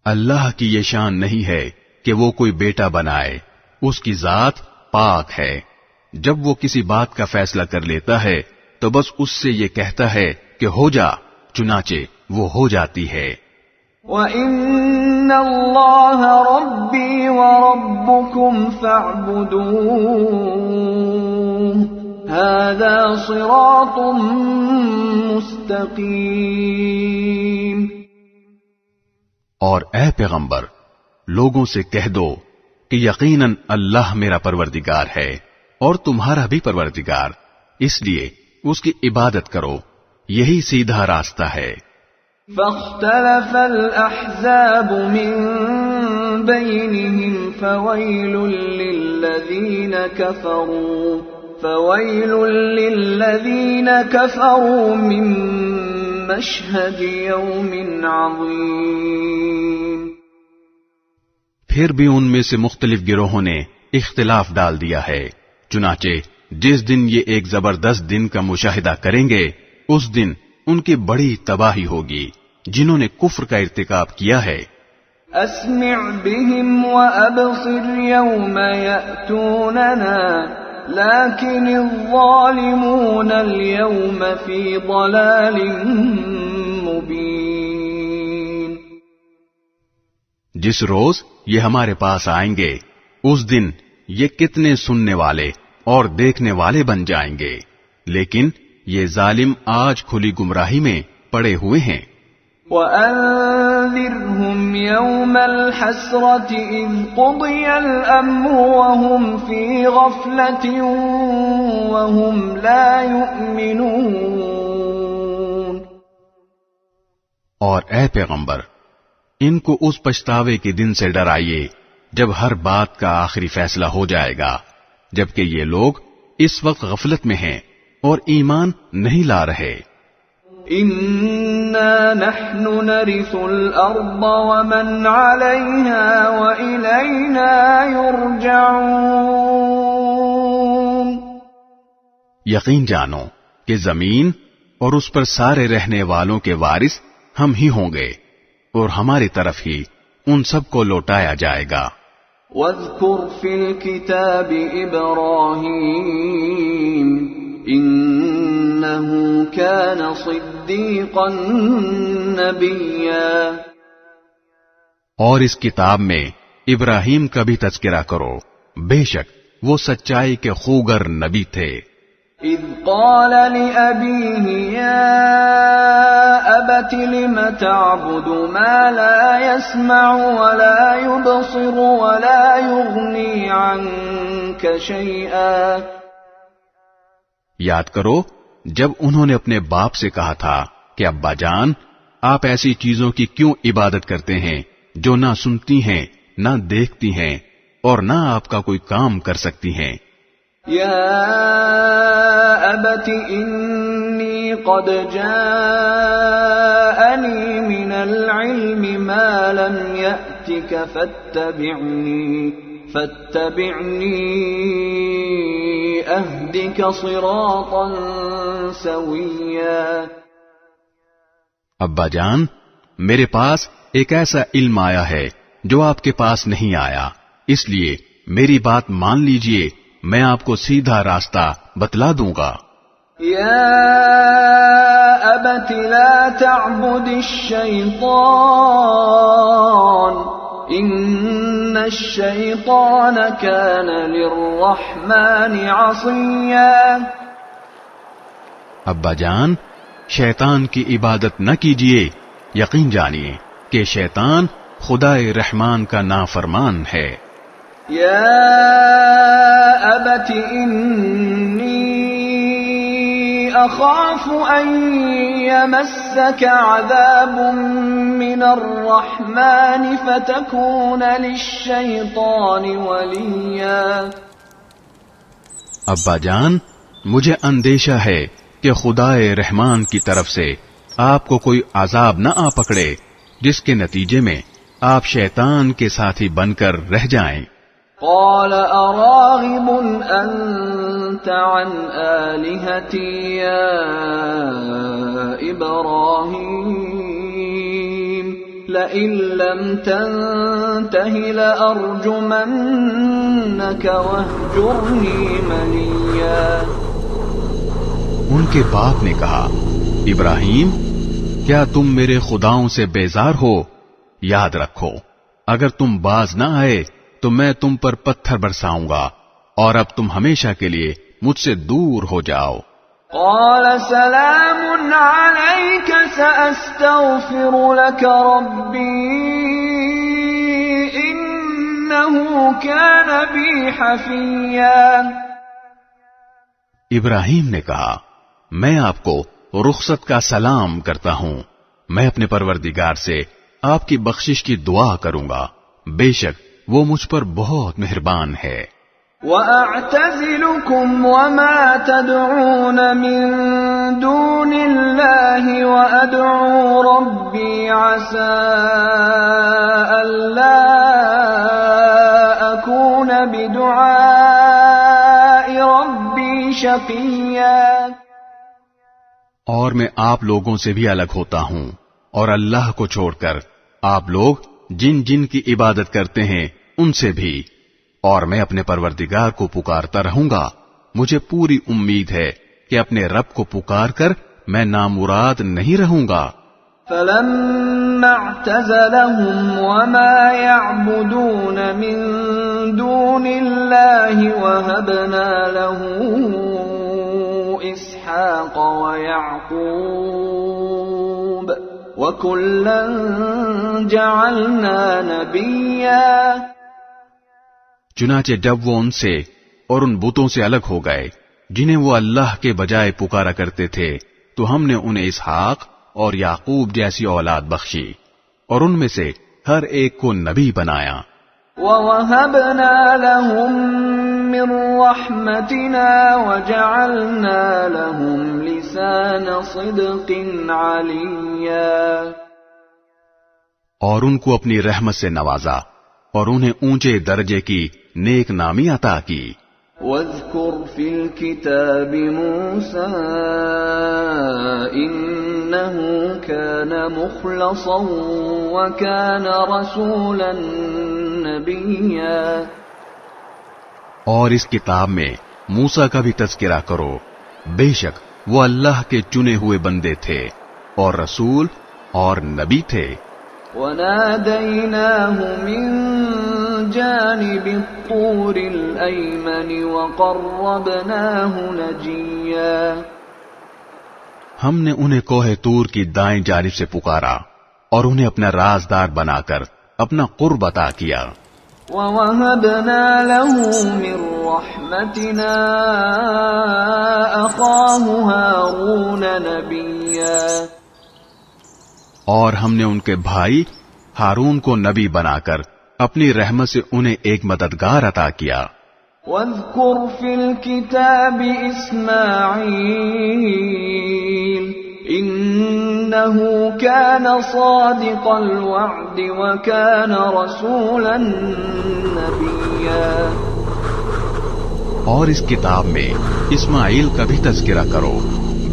اللہ کی یہ شان نہیں ہے کہ وہ کوئی بیٹا بنائے، اس کی ذات پاک ہے۔ جب وہ کسی بات کا فیصلہ کر لیتا ہے تو بس اس سے یہ کہتا ہے کہ ہو جا، چنانچہ وہ ہو جاتی ہے۔ وَإِنَّ اللَّهَ رَبِّي وَرَبُّكُمْ فَاعْبُدُوهُ هَذَا صِرَاطٌ مُسْتَقِيمٌ۔ اور اے پیغمبر، لوگوں سے کہہ دو کہ یقیناً اللہ میرا پروردگار ہے اور تمہارا بھی پروردگار، اس لیے اس کی عبادت کرو، یہی سیدھا راستہ ہے۔ فاختلف الأحزاب من بينهم فويل للذين كفروا من مشهد يوم عظيم۔ پھر بھی ان میں سے مختلف گروہوں نے اختلاف ڈال دیا ہے، چنانچہ جس دن یہ ایک زبردست دن کا مشاہدہ کریں گے اس دن ان کی بڑی تباہی ہوگی جنہوں نے کفر کا ارتکاب کیا ہے۔ اسمع بهم وابصر يوم يأتوننا لكن الظالمون اليوم في ضلال مبين۔ جس روز یہ ہمارے پاس آئیں گے اس دن یہ کتنے سننے والے اور دیکھنے والے بن جائیں گے، لیکن یہ ظالم آج کھلی گمراہی میں پڑے ہوئے ہیں۔ وَأَنذِرْهُمْ يَوْمَ الْحَسْرَةِ إِذْ قُضِيَ الْأَمْرُ وَهُمْ فِي غَفْلَةٍ وَهُمْ لَا يُؤْمِنُونَ۔ اور اے پیغمبر، ان کو اس پچھتاوے کے دن سے ڈرائیے جب ہر بات کا آخری فیصلہ ہو جائے گا، جبکہ یہ لوگ اس وقت غفلت میں ہیں اور ایمان نہیں لا رہے۔ إِنَّا نَحْنُ نَرِثُ الْأَرْضَ وَمَنْ عَلَيْهَا وَإِلَيْنَا يُرْجَعُونَ۔ یقین جانو کہ زمین اور اس پر سارے رہنے والوں کے وارث ہم ہی ہوں گے اور ہماری طرف ہی ان سب کو لوٹایا جائے گا۔ وَاذْكُرْ فِي الْكِتَابِ إِبْرَاهِيمَ إِنَّهُ كَانَ صِدِّيقًا نَبِيًّا۔ اور اس کتاب میں ابراہیم کا بھی تذکرہ کرو، بے شک وہ سچائی کے خوگر نبی تھے۔ اذ قال لأبيه يا أبت لم تعبد ما لا يسمع ولا يبصر ولا يغني عنك شيئا۔ یاد کرو جب انہوں نے اپنے باپ سے کہا تھا کہ ابا جان، آپ ایسی چیزوں کی کیوں عبادت کرتے ہیں جو نہ سنتی ہیں نہ دیکھتی ہیں اور نہ آپ کا کوئی کام کر سکتی ہیں۔ یا ابت انی قد جاءنی من العلم ما لم یأتک فاتبعنی اہدک صراطا سویا۔ ابا جان، میرے پاس ایک ایسا علم آیا ہے جو آپ کے پاس نہیں آیا، اس لیے میری بات مان لیجئے، میں آپ کو سیدھا راستہ بتلا دوں گا۔ یا ابت لا تعبد الشیطان ان الشیطان کان للرحمن عصیا۔ ابا جان، شیطان کی عبادت نہ کیجیے، یقین جانیے کہ شیطان خدا رحمان کا نافرمان ہے۔ یا ابت انی اخاف ان یمسک عذاب من الرحمن فتکون للشیطان ولیا۔ ابا جان، مجھے اندیشہ ہے کہ خدا رحمان کی طرف سے آپ کو کوئی عذاب نہ آ پکڑے جس کے نتیجے میں آپ شیطان کے ساتھی بن کر رہ جائیں۔ قال اراغب انت عن آلهتی یا ابراہیم لئن لم تنته لأرجمنك واهجرني مليا۔ ان کے باپ نے کہا، ابراہیم کیا تم میرے خداؤں سے بیزار ہو؟ یاد رکھو اگر تم باز نہ آئے تو میں تم پر پتھر برساؤں گا اور اب تم ہمیشہ کے لیے مجھ سے دور ہو جاؤ۔ قال سلام عليك سأستغفر لك ربي إنه كان بي حفيا۔ ابراہیم نے کہا، میں آپ کو رخصت کا سلام کرتا ہوں، میں اپنے پروردگار سے آپ کی بخشش کی دعا کروں گا، بے شک وہ مجھ پر بہت مہربان ہے۔ وَأَعْتَزِلُكُمْ وَمَا تَدْعُونَ مِن دُونِ اللَّهِ وَأَدْعُو رَبِّي عَسَىٰ أَلَّا أَكُونَ بِدُعَاءِ رَبِّي شَقِيًّا۔ اور میں آپ لوگوں سے بھی الگ ہوتا ہوں اور اللہ کو چھوڑ کر آپ لوگ جن جن کی عبادت کرتے ہیں ان سے بھی، اور میں اپنے پروردگار کو پکارتا رہوں گا، مجھے پوری امید ہے کہ اپنے رب کو پکار کر میں نامراد نہیں رہوں گا۔ فَلَمَّا اعْتَزَلَهُمْ وَمَا يَعْبُدُونَ مِن دُونِ اللَّهِ وَهَبْنَا لَهُ إِسْحَاقَ وَيَعْقُوبَ وَكُلًّا جَعَلْنَا نَبِيًّا۔ چنانچہ جب وہ ان سے اور ان بتوں سے الگ ہو گئے جنہیں وہ اللہ کے بجائے پکارا کرتے تھے تو ہم نے انہیں اسحاق اور یعقوب جیسی اولاد بخشی اور ان میں سے ہر ایک کو نبی بنایا۔ وَوَهَبْنَا لَهُم مِّن رَّحْمَتِنَا وَجَعَلْنَا لَهُمْ لِسَانَ صِدْقٍ عَلِيًّا۔ اور ان کو اپنی رحمت سے نوازا اور انہیں اونچے درجے کی نیک نامی عطا کی۔ وَاذْكُرْ فِي الْكِتَابِ مُوسَىٰ إِنَّهُ كَانَ مُخْلَصًا وَكَانَ رَسُولًا نَبِيًّا۔ اور اس کتاب میں موسیٰ کا بھی تذکرہ کرو، بے شک وہ اللہ کے چنے ہوئے بندے تھے اور رسول اور نبی تھے۔ وَنَادَيْنَاهُ مِن جَانِبِ الطُّورِ الْأَيْمَنِ وَقَرَّبْنَاهُ نَجِيًّا۔ ہم نے انہیں کوہ طور کی دائیں جانب سے پکارا اور انہیں اپنا رازدار بنا کر اپنا قرب عطا کیا۔ وَوَهَبْنَا لَهُ مِن رَّحْمَتِنَا أَخَاهُ هَارُونَ نَبِيًّا۔ اور ہم نے ان کے بھائی ہارون کو نبی بنا کر اپنی رحمت سے انہیں ایک مددگار عطا کیا۔ وَاذْكُرْ فِي الْكِتَابِ إِسْمَاعِيلَ إِنَّهُ كَانَ صَادِقَ الْوَعْدِ وَكَانَ رَسُولًا نَبِيًّا۔ اور اس کتاب میں اسماعیل کا بھی تذکرہ کرو،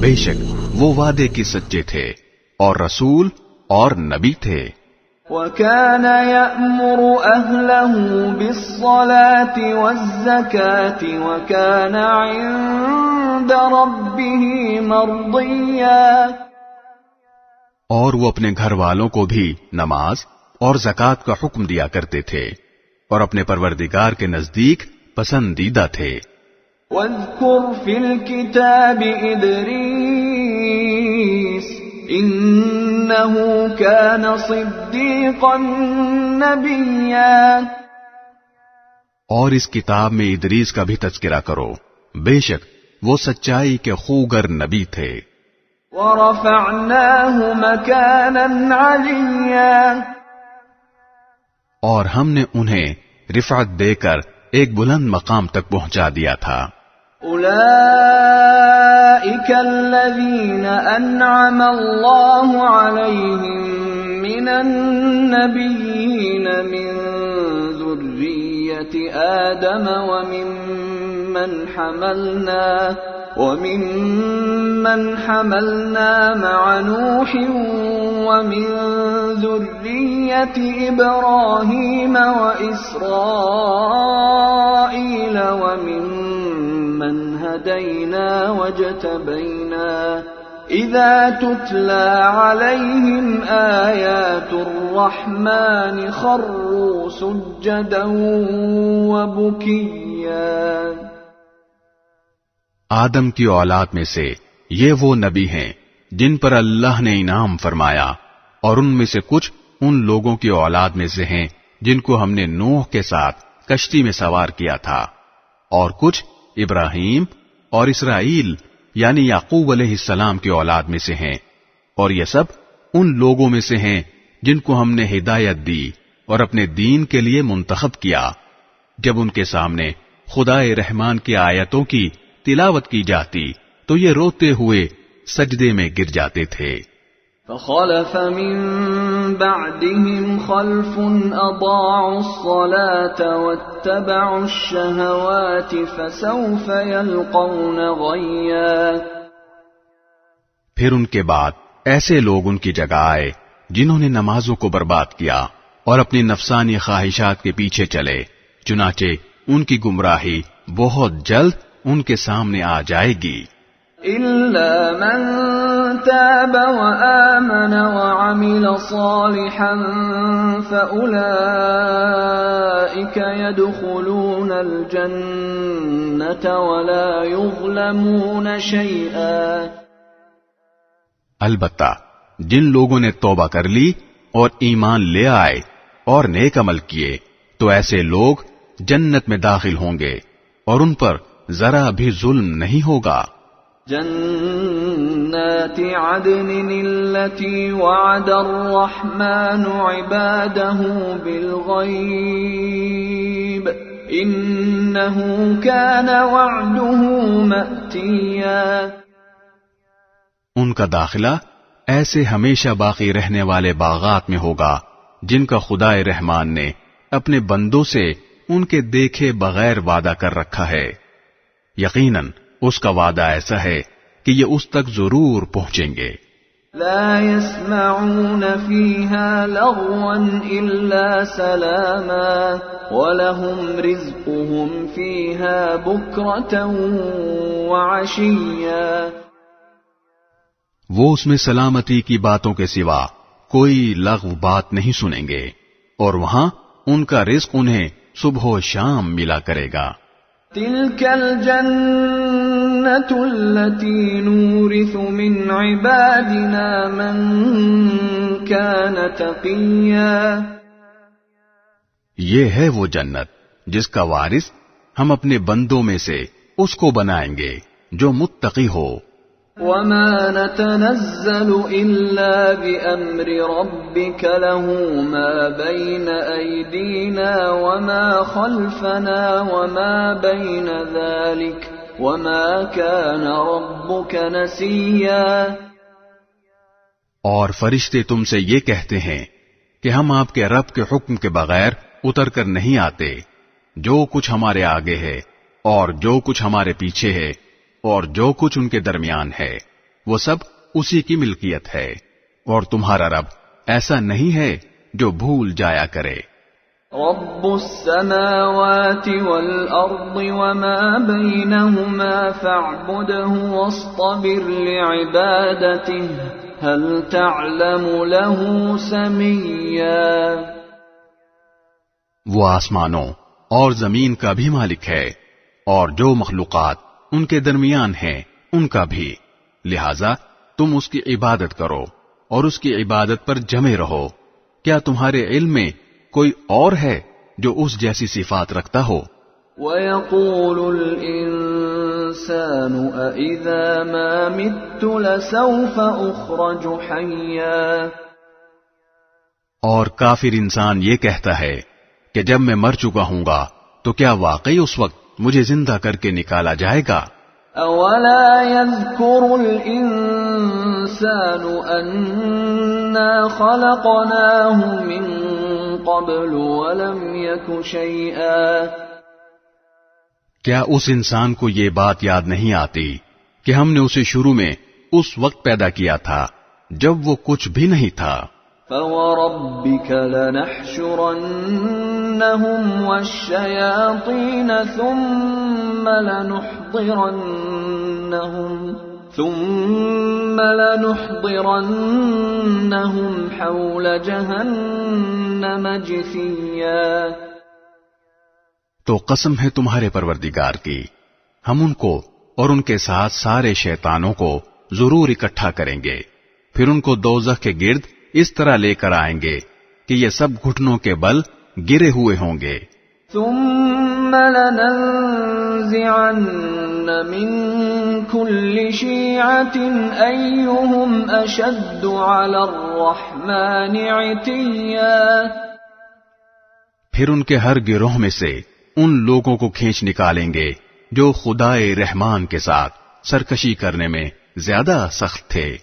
بے شک وہ وعدے کی سچے تھے اور رسول اور نبی تھے۔ وَكَانَ يَأْمُرُ أَهْلَهُ بِالصَّلَاةِ وَالزَّكَاةِ وَكَانَ عِندَ رَبِّهِ مَرْضِيًّا۔ اور وہ اپنے گھر والوں کو بھی نماز اور زکوٰۃ کا حکم دیا کرتے تھے اور اپنے پروردگار کے نزدیک پسندیدہ تھے۔ وَاذْكُرْ فِي الْكِتَابِ إِدْرِيسَ إِنَّهُ كَانَ صِدِّيقًا نَبِيًّا۔ اور اس کتاب میں ادریس کا بھی تذکرہ کرو، بے شک وہ سچائی کے خوگر نبی تھے۔ وَرَفَعْنَاهُ مَكَانًا عَلِيًّا۔ اور ہم نے انہیں رفعت دے کر ایک بلند مقام تک پہنچا دیا تھا۔ أولئك الذين أنعم الله عليهم من النبيين من ذرية آدم وممن حملنا مع نوح ومن ذرية إبراهيم وإسرائيل وممن هدينا واجتبينا إذا تتلى عليهم آيات الرحمن خروا سجدا وبكيا۔ آدم کی اولاد میں سے یہ وہ نبی ہیں جن پر اللہ نے انعام فرمایا، اور ان میں سے کچھ ان لوگوں کی اولاد میں سے ہیں جن کو ہم نے نوح کے ساتھ کشتی میں سوار کیا تھا، اور کچھ ابراہیم اور اسرائیل یعنی یعقوب علیہ السلام کی اولاد میں سے ہیں، اور یہ سب ان لوگوں میں سے ہیں جن کو ہم نے ہدایت دی اور اپنے دین کے لیے منتخب کیا۔ جب ان کے سامنے خدائے رحمان کی آیتوں کی تلاوت کی جاتی تو یہ روتے ہوئے سجدے میں گر جاتے تھے۔ فخلف من بعدهم خلف اضاعوا الصلاة واتبعوا الشهوات فسوف يلقون غيا۔ پھر ان کے بعد ایسے لوگ ان کی جگہ آئے جنہوں نے نمازوں کو برباد کیا اور اپنی نفسانی خواہشات کے پیچھے چلے، چنانچہ ان کی گمراہی بہت جلد ان کے سامنے آ جائے گی۔ إلا من تاب وآمن وعمل صالحا فأولئك يدخلون الجنة ولا يظلمون شيئا۔ البتہ جن لوگوں نے توبہ کر لی اور ایمان لے آئے اور نیک عمل کیے تو ایسے لوگ جنت میں داخل ہوں گے اور ان پر ذرا بھی ظلم نہیں ہوگا۔ جنات عدن التي وعد الرحمن عباده بالغيب إنه كان وعده مأتيا۔ ان کا داخلہ ایسے ہمیشہ باقی رہنے والے باغات میں ہوگا جن کا خدائے رحمان نے اپنے بندوں سے ان کے دیکھے بغیر وعدہ کر رکھا ہے۔ یقیناً اس کا وعدہ ایسا ہے کہ یہ اس تک ضرور پہنچیں گے۔ لا يسمعون فيها لغوا إلا سلاما ولهم رزقهم فيها بكرة وعشيا۔ وہ اس میں سلامتی کی باتوں کے سوا کوئی لغو بات نہیں سنیں گے، اور وہاں ان کا رزق انہیں صبح و شام ملا کرے گا۔ تلك الجنة التي نورث من عبادنا من كان تقيا۔ یہ ہے وہ جنت جس کا وارث ہم اپنے بندوں میں سے اس کو بنائیں گے جو متقی ہو۔ وما نتنزل إلا بأمر ربك له ما بين أيدينا وما خلفنا وما بين ذلك وما كان ربك نسيا۔ اور فرشتے تم سے یہ کہتے ہیں کہ ہم آپ کے رب کے حکم کے بغیر اتر کر نہیں آتے، جو کچھ ہمارے آگے ہے اور جو کچھ ہمارے پیچھے ہے اور جو کچھ ان کے درمیان ہے وہ سب اسی کی ملکیت ہے، اور تمہارا رب ایسا نہیں ہے جو بھول جایا کرے۔ رب السماوات والأرض وما بينهما فاعبده واصطبر لعبادته هل تعلم له سميا۔ وہ آسمانوں اور زمین کا بھی مالک ہے اور جو مخلوقات ان کے درمیان ہیں ان کا بھی، لہذا تم اس کی عبادت کرو اور اس کی عبادت پر جمے رہو۔ کیا تمہارے علم میں کوئی اور ہے جو اس جیسی صفات رکھتا ہو؟ وَيَقُولُ الْإِنسَانُ أَإِذَا مَا مِتُّ لَسَوْفَ أُخْرَجُ حَيًّا۔ اور کافر انسان یہ کہتا ہے کہ جب میں مر چکا ہوں گا تو کیا واقعی اس وقت مجھے زندہ کر کے نکالا جائے گا؟ أَوَلَا يَذْكُرُ الْإِنسَانُ أَنَّا خَلَقْنَاهُ مِن قَبْلُ وَلَمْ يَكُ شَيْئًا۔ کیا اس انسان کو یہ بات یاد نہیں آتی کہ ہم نے اسے شروع میں اس وقت پیدا کیا تھا جب وہ کچھ بھی نہیں تھا۔ فَوَرَبِّكَ لَنَحْشُرَنَّهُمْ وَالشَّيَاطِينَ ثُمَّ لَنُحْضِرَنَّهُمْ حَوْلَ جَهَنَّمَ جِثِيًّا۔ تو قسم ہے تمہارے پروردگار کی، ہم ان کو اور ان کے ساتھ سارے شیطانوں کو ضرور اکٹھا کریں گے، پھر ان کو دوزخ کے گرد اس طرح لے کر آئیں گے کہ یہ سب گھٹنوں کے بل گرے ہوئے ہوں گے۔ ثم لننزعن من كل شيعة أيهم أشد على الرحمن عتيا۔ پھر ان کے ہر گروہ میں سے ان لوگوں کو کھینچ نکالیں گے جو خدائے رحمان کے ساتھ سرکشی کرنے میں زیادہ سخت تھے۔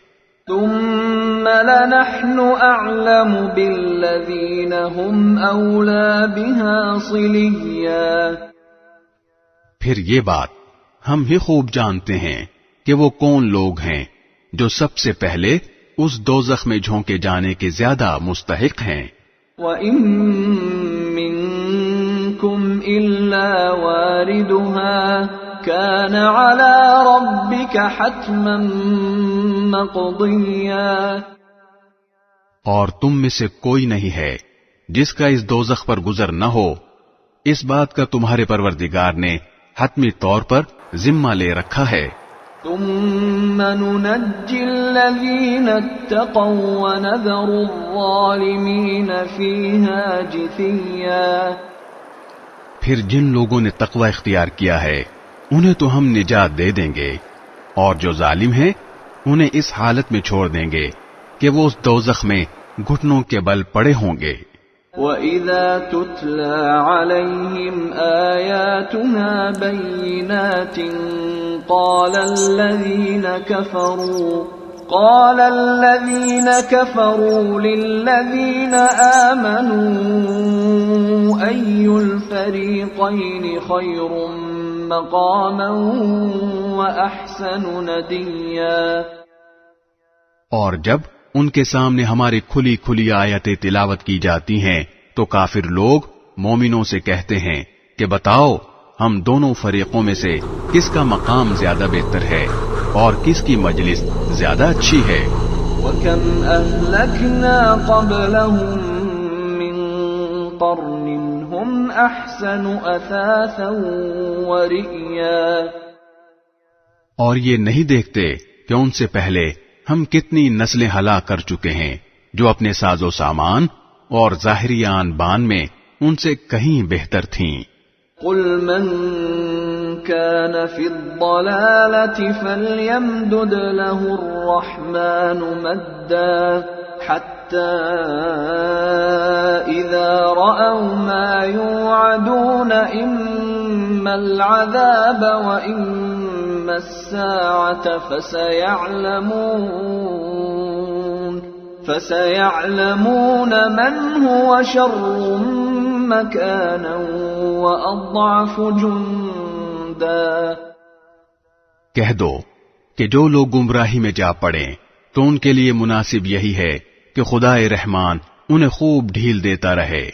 ثم لنحن أعلم بالذين هم أولى بها صليا۔ پھر یہ بات ہم ہی خوب جانتے ہیں کہ وہ کون لوگ ہیں جو سب سے پہلے اس دوزخ میں جھونکے جانے کے زیادہ مستحق ہیں۔ وَإِن مِّنكُمْ إِلَّا وَارِدُهَا كَانَ عَلَى رَبِّكَ حَتْمًا مَّقْضِيًّا۔ اور تم میں سے کوئی نہیں ہے جس کا اس دوزخ پر گزر نہ ہو، اس بات کا تمہارے پروردگار نے حتمی طور پر ذمہ لے رکھا ہے۔ ثُمَّ نُنَجِّي الَّذِينَ اتَّقَوْا وَنَذَرُ الظَّالِمِينَ فِيهَا جِثِيًّا۔ پھر جن لوگوں نے تقوی اختیار کیا ہے انہیں تو ہم نجات دے دیں گے، اور جو ظالم ہیں انہیں اس حالت میں چھوڑ دیں گے کہ وہ اس دوزخ میں گھٹنوں کے بل پڑے ہوں گے۔ وَإِذَا تُتْلَى عَلَيْهِمْ آيَاتُنَا بَيِّنَاتٍ قَالَ الَّذِينَ كَفَرُوا لِلَّذِينَ آمَنُوا أَيُّ الْفَرِيقَيْنِ خَيْرٌ مَّقَامًا وَأَحْسَنُ نَدِيًّا۔ اور جب ان کے سامنے ہماری کھلی کھلی آیتیں تلاوت کی جاتی ہیں تو کافر لوگ مومنوں سے کہتے ہیں کہ بتاؤ ہم دونوں فریقوں میں سے کس کا مقام زیادہ بہتر ہے اور کس کی مجلس زیادہ اچھی ہے۔ وَكَمْ أَهْلَكْنَا قَبْلَهُمْ مِنْ قَرْنٍ هُمْ أَحْسَنُ أَثَاثًا وَرِئْيًا۔ اور یہ نہیں دیکھتے کہ ان سے پہلے ہم کتنی نسلیں ہلاک کر چکے ہیں جو اپنے ساز و سامان اور ظاہری آن بان میں ان سے کہیں بہتر تھیں۔ قُلْ مَنْ كَانَ فِي الضَّلَالَةِ فَلْيَمْدُدْ لَهُ الرَّحْمَنُ مَدًّا حَتَّى إِذَا رَأَوْا مَا يُوعَدُونَ إِمَّا الْعَذَابَ وَإِمَّا السَّاعَةَ فَسَيَعْلَمُونَ مَنْ هُوَ شَرٌّ مَّكَانًا وَأَضْعَفُ جُنْدًا۔ کہہ دو کہ جو لوگ گمراہی میں جا پڑیں تو ان کے لیے مناسب یہی ہے کہ خدائے رحمان انہیں خوب ڈھیل دیتا رہے،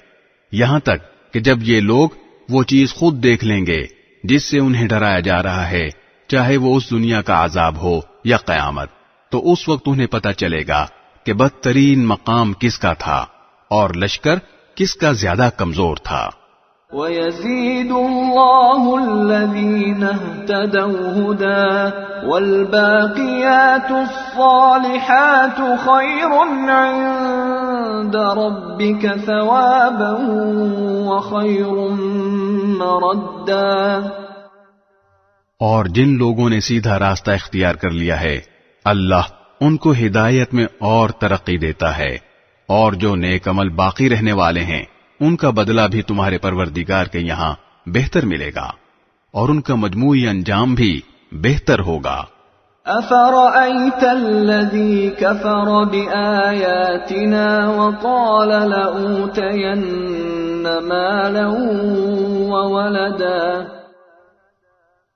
یہاں تک کہ جب یہ لوگ وہ چیز خود دیکھ لیں گے جس سے انہیں ڈرایا جا رہا ہے، چاہے وہ اس دنیا کا عذاب ہو یا قیامت، تو اس وقت انہیں پتہ چلے گا کہ بدترین مقام کس کا تھا اور لشکر کس کا زیادہ کمزور تھا۔ وَيَزِيدُ اللَّهُ الَّذِينَ اهْتَدَوْا هُدًى وَالْبَاقِيَاتُ الصَّالِحَاتُ خَيْرٌ عِندَ رَبِّكَ ثَوَابًا وَخَيْرٌ مَّرَدًّا۔ اور جن لوگوں نے سیدھا راستہ اختیار کر لیا ہے اللہ ان کو ہدایت میں اور ترقی دیتا ہے، اور جو نیک عمل باقی رہنے والے ہیں ان کا بدلہ بھی تمہارے پروردگار کے یہاں بہتر ملے گا، اور ان کا مجموعی انجام بھی بہتر ہوگا۔ أَفَرَأَيْتَ الَّذِي كَفَرَ بِآيَاتِنَا وَقَالَ لَأُوتَيَنَّ مَالًا وَوَلَدًا۔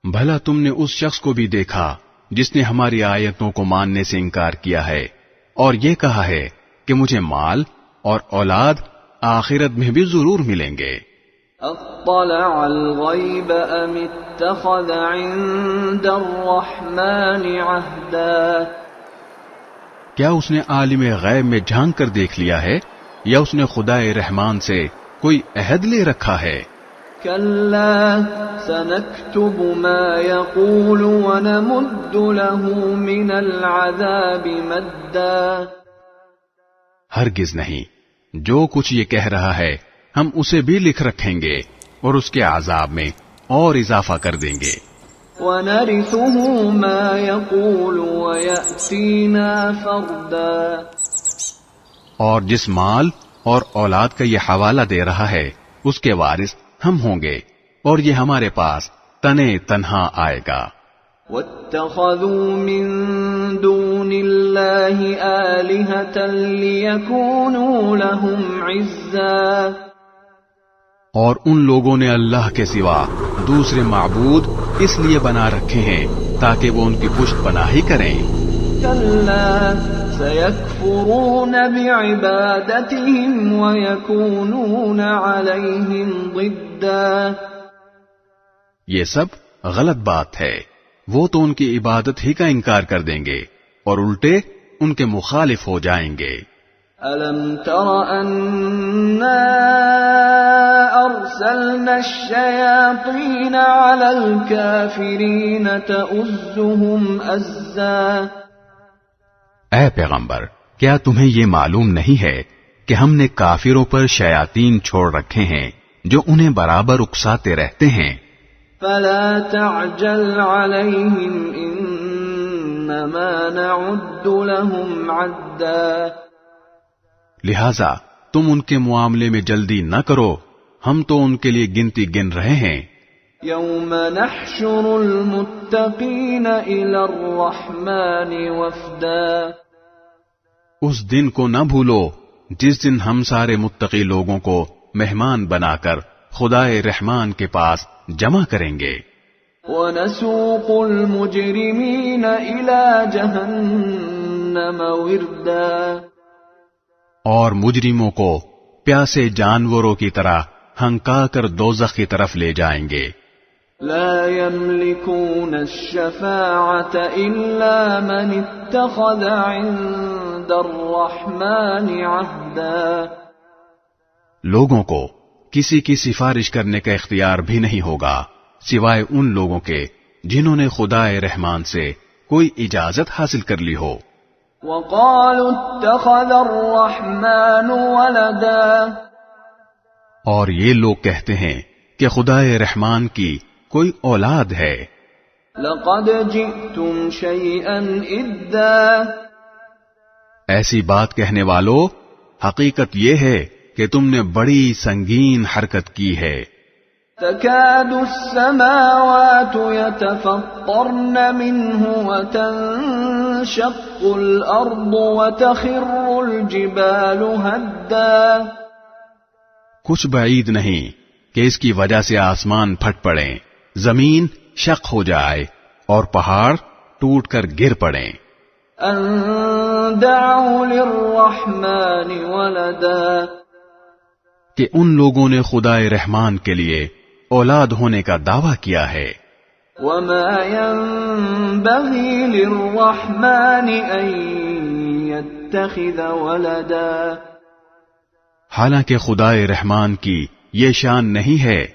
بھلا تم نے اس شخص کو بھی دیکھا جس نے ہماری آیتوں کو ماننے سے انکار کیا ہے اور یہ کہا ہے کہ مجھے مال اور اولاد آخرت میں بھی ضرور ملیں گے. اطلع الغیب ام اتخذ عند الرحمن عہدا. کیا اس نے عالم غیب میں جھانک کر دیکھ لیا ہے یا اس نے خدائے رحمان سے کوئی عہد لے رکھا ہے؟ کلا سنکتب ما یقول ونمد له من العذاب مدا. ہرگز نہیں، جو کچھ یہ کہہ رہا ہے ہم اسے بھی لکھ رکھیں گے اور اس کے عذاب میں اور اضافہ کر دیں گے. وَنَرِثُهُ مَا يَقُولُ وَيَأْتِينَا فَرْدًا. اور جس مال اور اولاد کا یہ حوالہ دے رہا ہے اس کے وارث ہم ہوں گے اور یہ ہمارے پاس تنے تنہا آئے گا. وَاتَّخَذُوا مِن دُونِ اللَّهِ آلِهَةً لِيَكُونُوا لَهُمْ عِزًّا. اور ان لوگوں نے اللہ کے سوا دوسرے معبود اس لیے بنا رکھے ہیں تاکہ وہ ان کی پشت پناہی کریں. كلا سيكفرون بعبادتهم ويكونون عليهم ضدا. یہ سب غلط بات ہے، وہ تو ان کی عبادت ہی کا انکار کر دیں گے اور الٹے ان کے مخالف ہو جائیں گے. أَلَمْ تَرَ أَنَّا أَرْسَلْنَا الشَّيَاطِينَ عَلَى الْكَافِرِينَ تَؤُزُّهُمْ أَزًّا. اے پیغمبر، کیا تمہیں یہ معلوم نہیں ہے کہ ہم نے کافروں پر شیاطین چھوڑ رکھے ہیں جو انہیں برابر اکساتے رہتے ہیں؟ فَلَا تَعْجَلْ عَلَيْهِمْ إِنَّمَا نَعُدُّ لَهُمْ عَدًّا. لہذا تم ان کے معاملے میں جلدی نہ کرو، ہم تو ان کے لیے گنتی گن رہے ہیں. يَوْمَ نَحْشُرُ الْمُتَّقِينَ إِلَى الرَّحْمَنِ وَفْدًا. اس دن کو نہ بھولو جس دن ہم سارے متقی لوگوں کو مہمان بنا کر خدائے رحمان کے پاس جمع کریں گے. وَنَسُوقُ الْمُجْرِمِينَ إِلَى جَهَنَّمَ وِرْدًا. اور مجرموں کو پیاسے جانوروں کی طرح ہنکا کر دوزخ کی طرف لے جائیں گے. لا يملكون الشفاعة إلا من اتخذ عند الرحمن عهدا. لوگوں کو کسی کی سفارش کرنے کا اختیار بھی نہیں ہوگا سوائے ان لوگوں کے جنہوں نے خدائے رحمان سے کوئی اجازت حاصل کر لی ہو. وقالوا اتخذ الرحمن ولدا. اور یہ لوگ کہتے ہیں کہ خدائے رحمان کی کوئی اولاد ہے. لقد جئتم شيئا إدا. ایسی بات کہنے والو، حقیقت یہ ہے کہ تم نے بڑی سنگین حرکت کی ہے. تكاد السماوات يتفطرن منه وتنشق الأرض وتخر الجبال هدا. کچھ بعید نہیں کہ اس کی وجہ سے آسمان پھٹ پڑیں، زمین شق ہو جائے اور پہاڑ ٹوٹ کر گر پڑیں. ان دعوا للرحمن ولدا. کہ ان لوگوں نے خدائے رحمان کے لیے اولاد ہونے کا دعویٰ کیا ہے. وما ينبغي للرحمن ان يتخذ ولدا. حالانکہ خدائے رحمان کی یہ شان نہیں ہے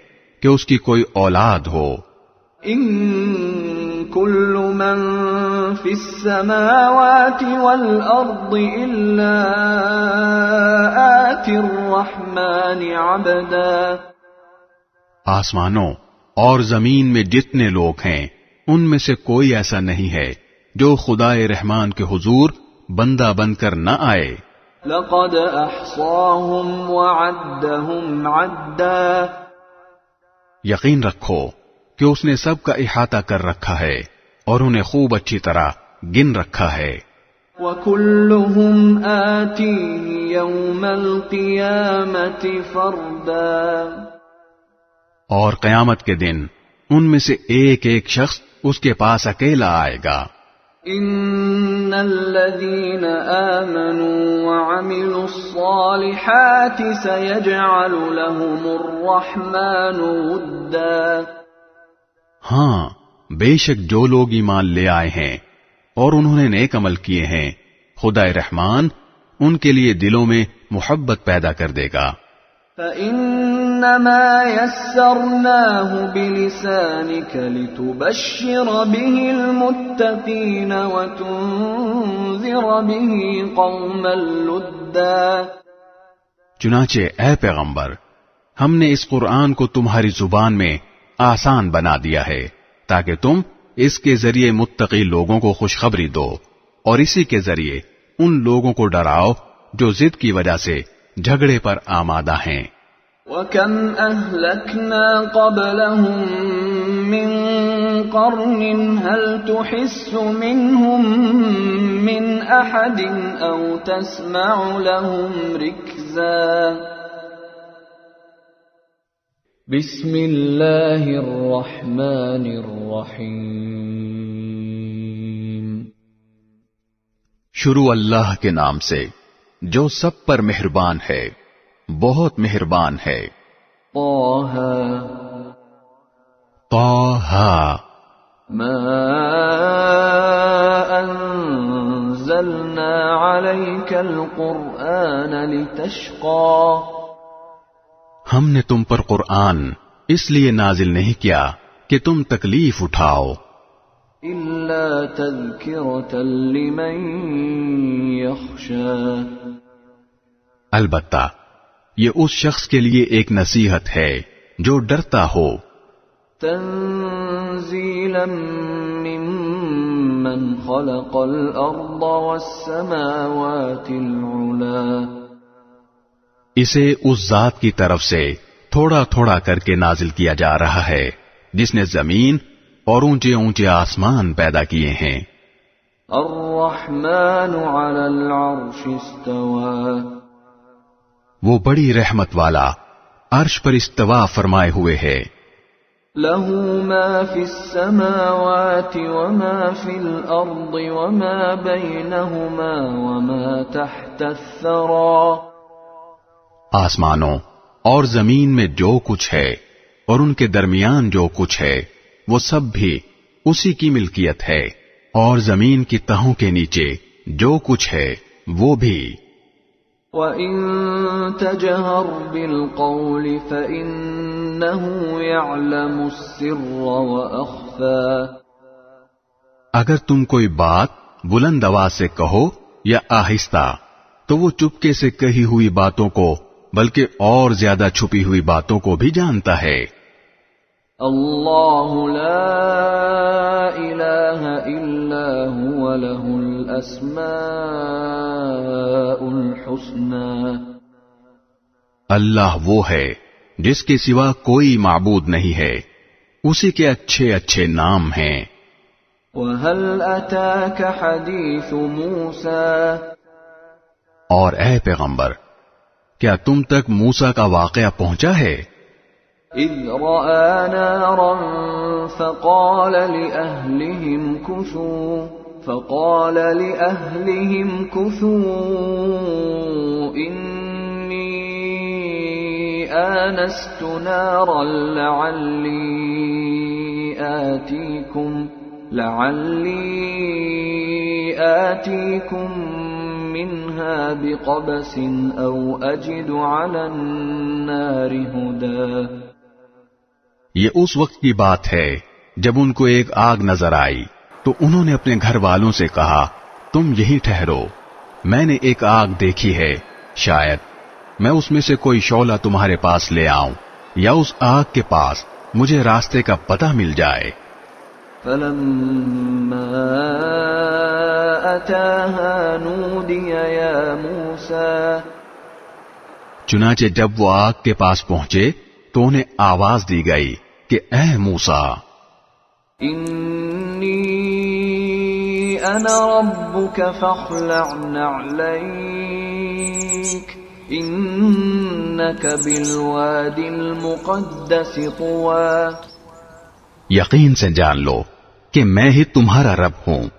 کہ اس کی کوئی اولاد ہو. ان كل من في السماوات والارض الا آتي الرحمن عبدا. آسمانوں اور زمین میں جتنے لوگ ہیں ان میں سے کوئی ایسا نہیں ہے جو خدائے رحمان کے حضور بندہ بن کر نہ آئے. لقد احصاهم وعدهم عدا. یقین رکھو کہ اس نے سب کا احاطہ کر رکھا ہے اور انہیں خوب اچھی طرح گن رکھا ہے. وَكُلُّهُمْ آتِيهِ يَوْمَ الْقِيَامَةِ فَرْدًا. اور قیامت کے دن ان میں سے ایک ایک شخص اس کے پاس اکیلا آئے گا. ان الذين آمنوا وعملوا الصالحات سيجعل لهم الرحمن ودا. ہاں بے شک جو لوگ ایمان لے آئے ہیں اور انہوں نے نیک عمل کیے ہیں، خدا رحمان ان کے لیے دلوں میں محبت پیدا کر دے گا. فَإِنَّمَا يَسَّرْنَاهُ بِلِسَانِكَ لِتُبَشِّرَ بِهِ الْمُتَّقِينَ وَتُنذِرَ بِهِ قَوْمًا لُدًّا. چنانچہ اے پیغمبر، ہم نے اس قرآن کو تمہاری زبان میں آسان بنا دیا ہے تاکہ تم اس کے ذریعے متقی لوگوں کو خوشخبری دو اور اسی کے ذریعے ان لوگوں کو ڈراؤ جو ضد کی وجہ سے جھگڑے پر آمادہ ہیں. وَكَمْ أَهْلَكْنَا قَبْلَهُمْ مِنْ قَرْنٍ هَلْ تُحِسُّ مِنْهُمْ مِنْ أَحَدٍ أَوْ تَسْمَعُ لَهُمْ رِكْزًا. بسم اللہ الرحمن الرحیم. شروع اللہ کے نام سے جو سب پر مہربان ہے، بہت مہربان ہے. طه طه ما انزلنا عليك القرآن لتشقى. ہم نے تم پر قرآن اس لیے نازل نہیں کیا کہ تم تکلیف اٹھاؤ، إلا تذكرة لمن يخشى. البتہ یہ اس شخص کے لیے ایک نصیحت ہے جو ڈرتا ہو. تنزيلا ممن خلق الأرض والسماوات العلا. اسے اس ذات کی طرف سے تھوڑا تھوڑا کر کے نازل کیا جا رہا ہے جس نے زمین اور اونچے اونچے آسمان پیدا کیے ہیں. الرحمن على العرش استوى. وہ بڑی رحمت والا عرش پر استوا فرمائے ہوئے ہے. له ما في السماوات وما في الأرض وما بينهما وما تحت الثرى. آسمانوں اور زمین میں جو کچھ ہے اور ان کے درمیان جو کچھ ہے وہ سب بھی اسی کی ملکیت ہے، اور زمین کی تہوں کے نیچے جو کچھ ہے وہ بھی. وَإِن تَجْهَرْ بِالْقَوْلِ فَإِنَّهُ يَعْلَمُ السِّرَّ وَأَخْفَى. اگر تم کوئی بات بلند آواز سے کہو یا آہستہ تو وہ چپکے سے کہی ہوئی باتوں کو بلکہ اور زیادہ چھپی ہوئی باتوں کو بھی جانتا ہے. اللہ لا الہ الا هو له الاسماء الحسنى. اللہ وہ ہے جس کے سوا کوئی معبود نہیں ہے، اسی کے اچھے اچھے نام ہیں. وَهَلْ أَتَاكَ حَدِيثُ مُوسَى. اور اے پیغمبر، کیا تم تک موسیٰ کا واقعہ پہنچا ہے؟ اذ رأى نارا فقال لأهلهم كثوا إني آنست نارا لعلي آتيكم منها بقبس أو أجد على النار هدى. یہ اس وقت کی بات ہے جب ان کو ایک آگ نظر آئی تو انہوں نے اپنے گھر والوں سے کہا تم یہی ٹھہرو، میں نے ایک آگ دیکھی ہے، شاید میں اس میں سے کوئی شعلہ تمہارے پاس لے آؤں یا اس آگ کے پاس مجھے راستے کا پتہ مل جائے. فلما أتاها نودي يا موسى. چنانچہ جب وہ آگ کے پاس پہنچے تو انہیں آواز دی گئی کہ اے موسیٰ، انی انا ربک فاخلع نعلیک انک بالوادی المقدس طوی. یقین سے جان لو کہ میں ہی تمہارا رب ہوں،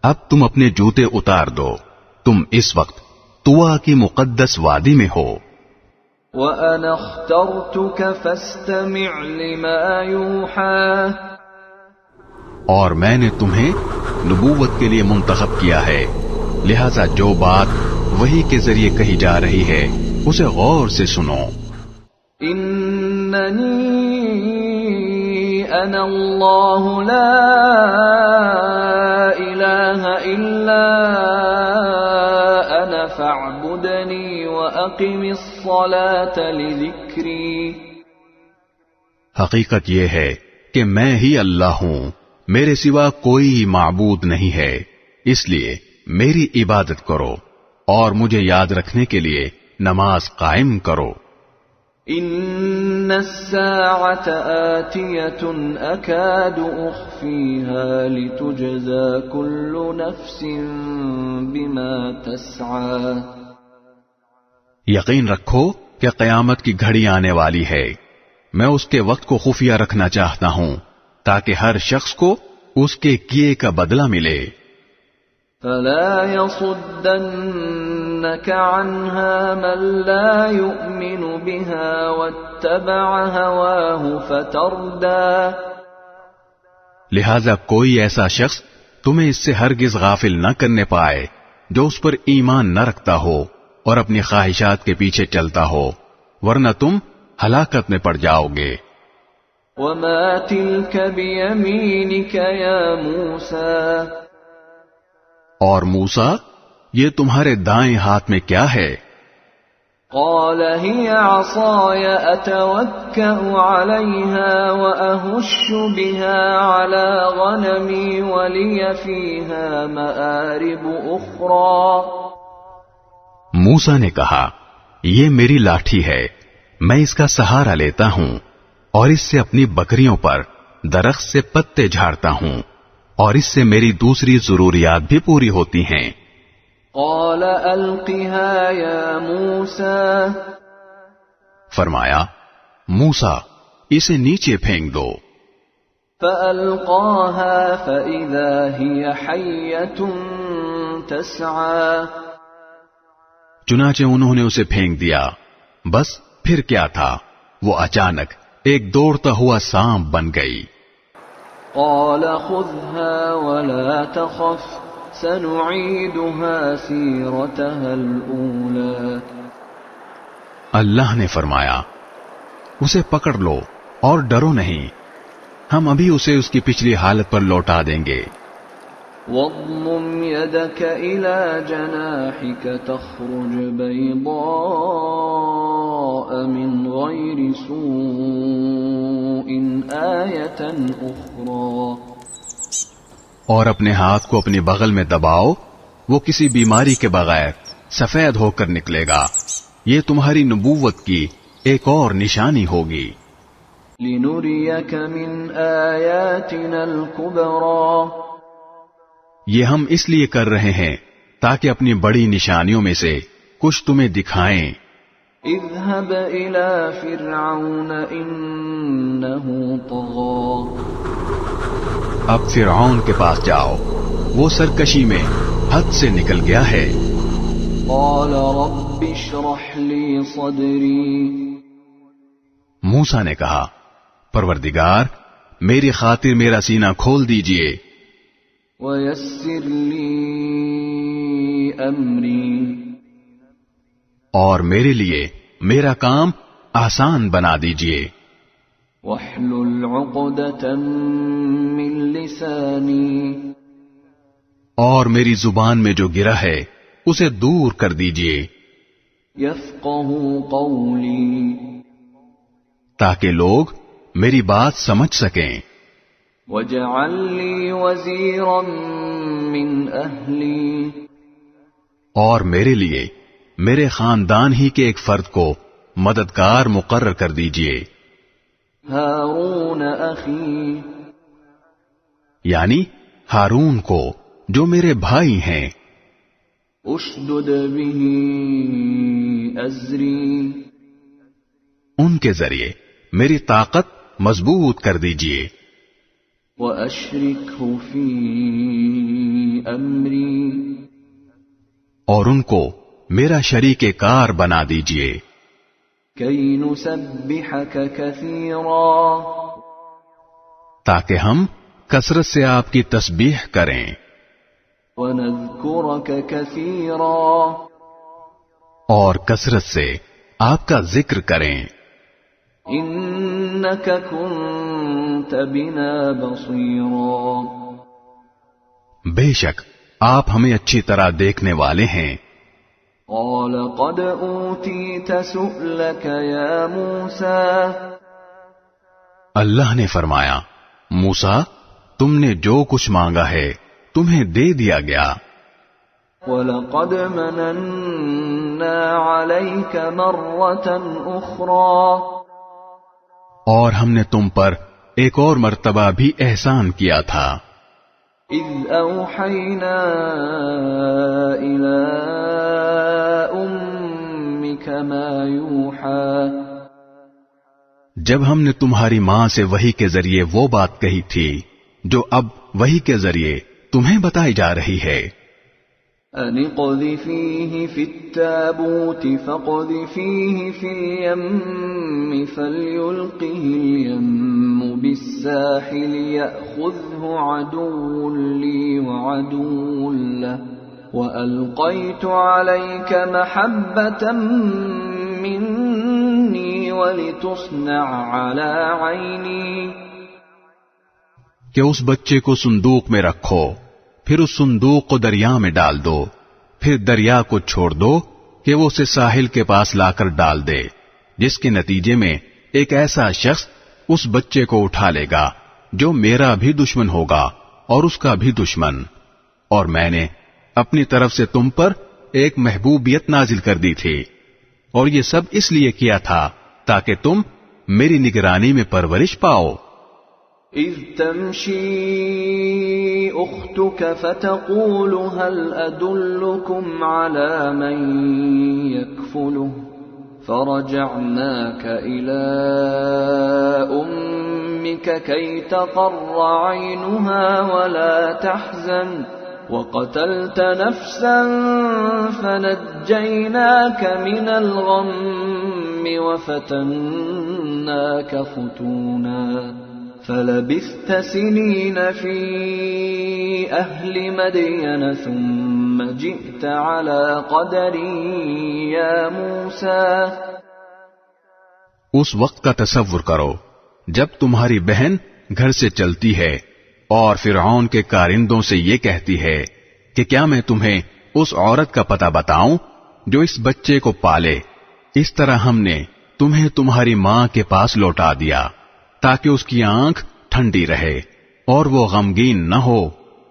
اب تم اپنے جوتے اتار دو، تم اس وقت طوا کی مقدس وادی میں ہو۔ وَأَنَا اخْتَرْتُكَ فَاسْتَمِعْ لِمَا يُوحَىٰ، اور میں نے تمہیں نبوت کے لیے منتخب کیا ہے، لہذا جو بات وحی کے ذریعے کہی جا رہی ہے اسے غور سے سنو۔ إِنَّنِي أَنَا اللَّهُ لَا إِلَٰهَ إِلَّا أَنَا فَاعْبُدْنِي وَأَقِمِ الصَّلَاةَ لِذِكْرِي۔ حقیقت یہ ہے کہ میں ہی اللہ ہوں، میرے سوا کوئی معبود نہیں ہے، اس لیے میری عبادت کرو اور مجھے یاد رکھنے کے لیے نماز قائم کرو۔ إِنَّ السَّاعَةَ آتِيَةٌ أَكَادُ أُخْفِيهَا لِتُجْزَى كُلُّ نَفْسٍ بِمَا تَسْعَىٰ۔ یقین رکھو کہ قیامت کی گھڑی آنے والی ہے، میں اس کے وقت کو خفیہ رکھنا چاہتا ہوں تاکہ ہر شخص کو اس کے کیے کا بدلہ ملے۔ فَلَا يَصُدَّنَّكَ عَنْهَا مَن لَّا يُؤْمِنُ بِهَا وَاتَّبَعَ هَوَاهُ فَتَرْدَىٰ۔ لہذا کوئی ایسا شخص تمہیں اس سے ہرگز غافل نہ کرنے پائے جو اس پر ایمان نہ رکھتا ہو اور اپنی خواہشات کے پیچھے چلتا ہو، ورنہ تم ہلاکت میں پڑ جاؤ گے۔ وَمَا تِلْكَ بِيَمِينِكَ يَا مُوسَىٰ، اور موسیٰ، یہ تمہارے دائیں ہاتھ میں کیا ہے؟ قَالَ هِيَ عَصَايَ أَتَوَكَّأُ عَلَيْهَا وَأَهُشُّ بِهَا عَلَىٰ غَنَمِي وَلِيَ فِيهَا مَآرِبُ أُخْرَىٰ۔ موسیٰ نے کہا، یہ میری لاٹھی ہے، میں اس کا سہارا لیتا ہوں اور اس سے اپنی بکریوں پر درخت سے پتے جھاڑتا ہوں، اور اس سے میری دوسری ضروریات بھی پوری ہوتی ہیں۔ قال القها يا موسى، فرمایا، موسیٰ اسے نیچے پھینک دو۔ فألقاها فإذا هي حية تسعى۔ چنانچہ انہوں نے اسے پھینک دیا، بس پھر کیا تھا، وہ اچانک ایک دوڑتا ہوا سانپ بن گئی۔ قال خذها ولا تخف سنعيدها سيرتها الأولى۔ اللہ نے فرمایا، اسے پکڑ لو اور ڈرو نہیں، ہم ابھی اسے اس کی پچھلی حالت پر لوٹا دیں گے۔ واضمم يدك إلى جناحك تخرج بيضاء من غير سوء آية أخرى۔ اور اپنے ہاتھ کو اپنی بغل میں دباؤ، وہ کسی بیماری کے بغیر سفید ہو کر نکلے گا، یہ تمہاری نبوت کی ایک اور نشانی ہوگی۔ لنريك من آياتنا الكبرى۔ یہ ہم اس لیے کر رہے ہیں تاکہ اپنی بڑی نشانیوں میں سے کچھ تمہیں دکھائیں۔ اذهب إلى فرعون إنه طغى۔ اب فرعون کے پاس جاؤ، وہ سرکشی میں حد سے نکل گیا ہے۔ قال رب اشرح لي صدري۔ موسیٰ نے کہا، پروردگار میری خاطر میرا سینہ کھول دیجئے، ويسر لي أمري۔ اور میرے لیے میرا کام آسان بنا دیجئے۔ واحلل عقدة من لساني۔ اور میری زبان میں جو گرہ ہے اسے دور کر دیجئے، يفقهوا قولي۔ تاکہ لوگ میری بات سمجھ سکیں۔ واجعل لي وزيرا من أهلي۔ اور میرے لیے میرے خاندان ہی کے ایک فرد کو مددگار مقرر کر دیجئے، هارون أخي۔ یعنی ہارون کو جو میرے بھائی ہیں۔ اشدد به أزري۔ ان کے ذریعے میری طاقت مضبوط کر دیجئے۔ وأشركه في أمري اور ان کو میرا شریک کار بنا دیجئے كي نسبحك كثيرا تاکہ ہم کثرت سے آپ کی تسبیح کریں ونذكرك كثيرا اور کثرت سے آپ کا ذکر کریں إنك كنت بنا بصيرا بے شک آپ ہمیں اچھی طرح دیکھنے والے ہیں قال قد أوتيت سؤلك يا موسى اللہ نے فرمایا موسیٰ تم نے جو کچھ مانگا ہے تمہیں دے دیا گیا وَلَقَدْ مَنَنَّا عَلَيْكَ مَرَّةً أُخْرَى اور ہم نے تم پر ایک اور مرتبہ بھی احسان کیا تھا إِذْ أَوْحَيْنَا إِلَىٰ أُمِّكَ مَا يُوحَىٰ جب ہم نے تمہاری ماں سے وحی کے ذریعے وہ بات کہی تھی جو اب وحی کے ذریعے تمہیں بتائی جا رہی ہے أَنِ اقْذِفِيهِ فِي التَّابُوتِ فَاقْذِفِيهِ فِي الْيَمِّ فَلْيُلْقِهِ الْيَمُّ بِالسَّاحِلِ يَأْخُذْهُ عَدُوٌّ لِّي وَعَدُوٌّ لَّهُ وَأَلْقَيْتُ عَلَيْكَ مَحَبَّةً مِّنِّي وَلِتُصْنَعَ عَلَىٰ عَيْنِي کہ اس بچے کو صندوق میں رکھو پھر اس صندوق کو دریا میں ڈال دو پھر دریا کو چھوڑ دو کہ وہ اسے ساحل کے پاس لا کر ڈال دے جس کے نتیجے میں ایک ایسا شخص اس بچے کو اٹھا لے گا جو میرا بھی دشمن ہوگا اور اس کا بھی دشمن اور میں نے اپنی طرف سے تم پر ایک محبوبیت نازل کر دی تھی اور یہ سب اس لیے کیا تھا تاکہ تم میری نگرانی میں پرورش پاؤ إذ تمشي أختك فتقول هل أدلكم على من يكفله فرجعناك إلى أمك كي تقر عينها ولا تحزن وقتلت نفسا فنجيناك من الغم وفتناك فتونا فلبثت سنين في أهل مدين ثم جئت على قدر يا موسى اس وقت کا تصور کرو جب تمہاری بہن گھر سے چلتی ہے اور فرعون کے کارندوں سے یہ کہتی ہے کہ کیا میں تمہیں اس عورت کا پتہ بتاؤں جو اس بچے کو پالے اس طرح ہم نے تمہیں تمہاری ماں کے پاس لوٹا دیا تاکہ اس کی آنکھ ٹھنڈی رہے اور وہ غمگین نہ ہو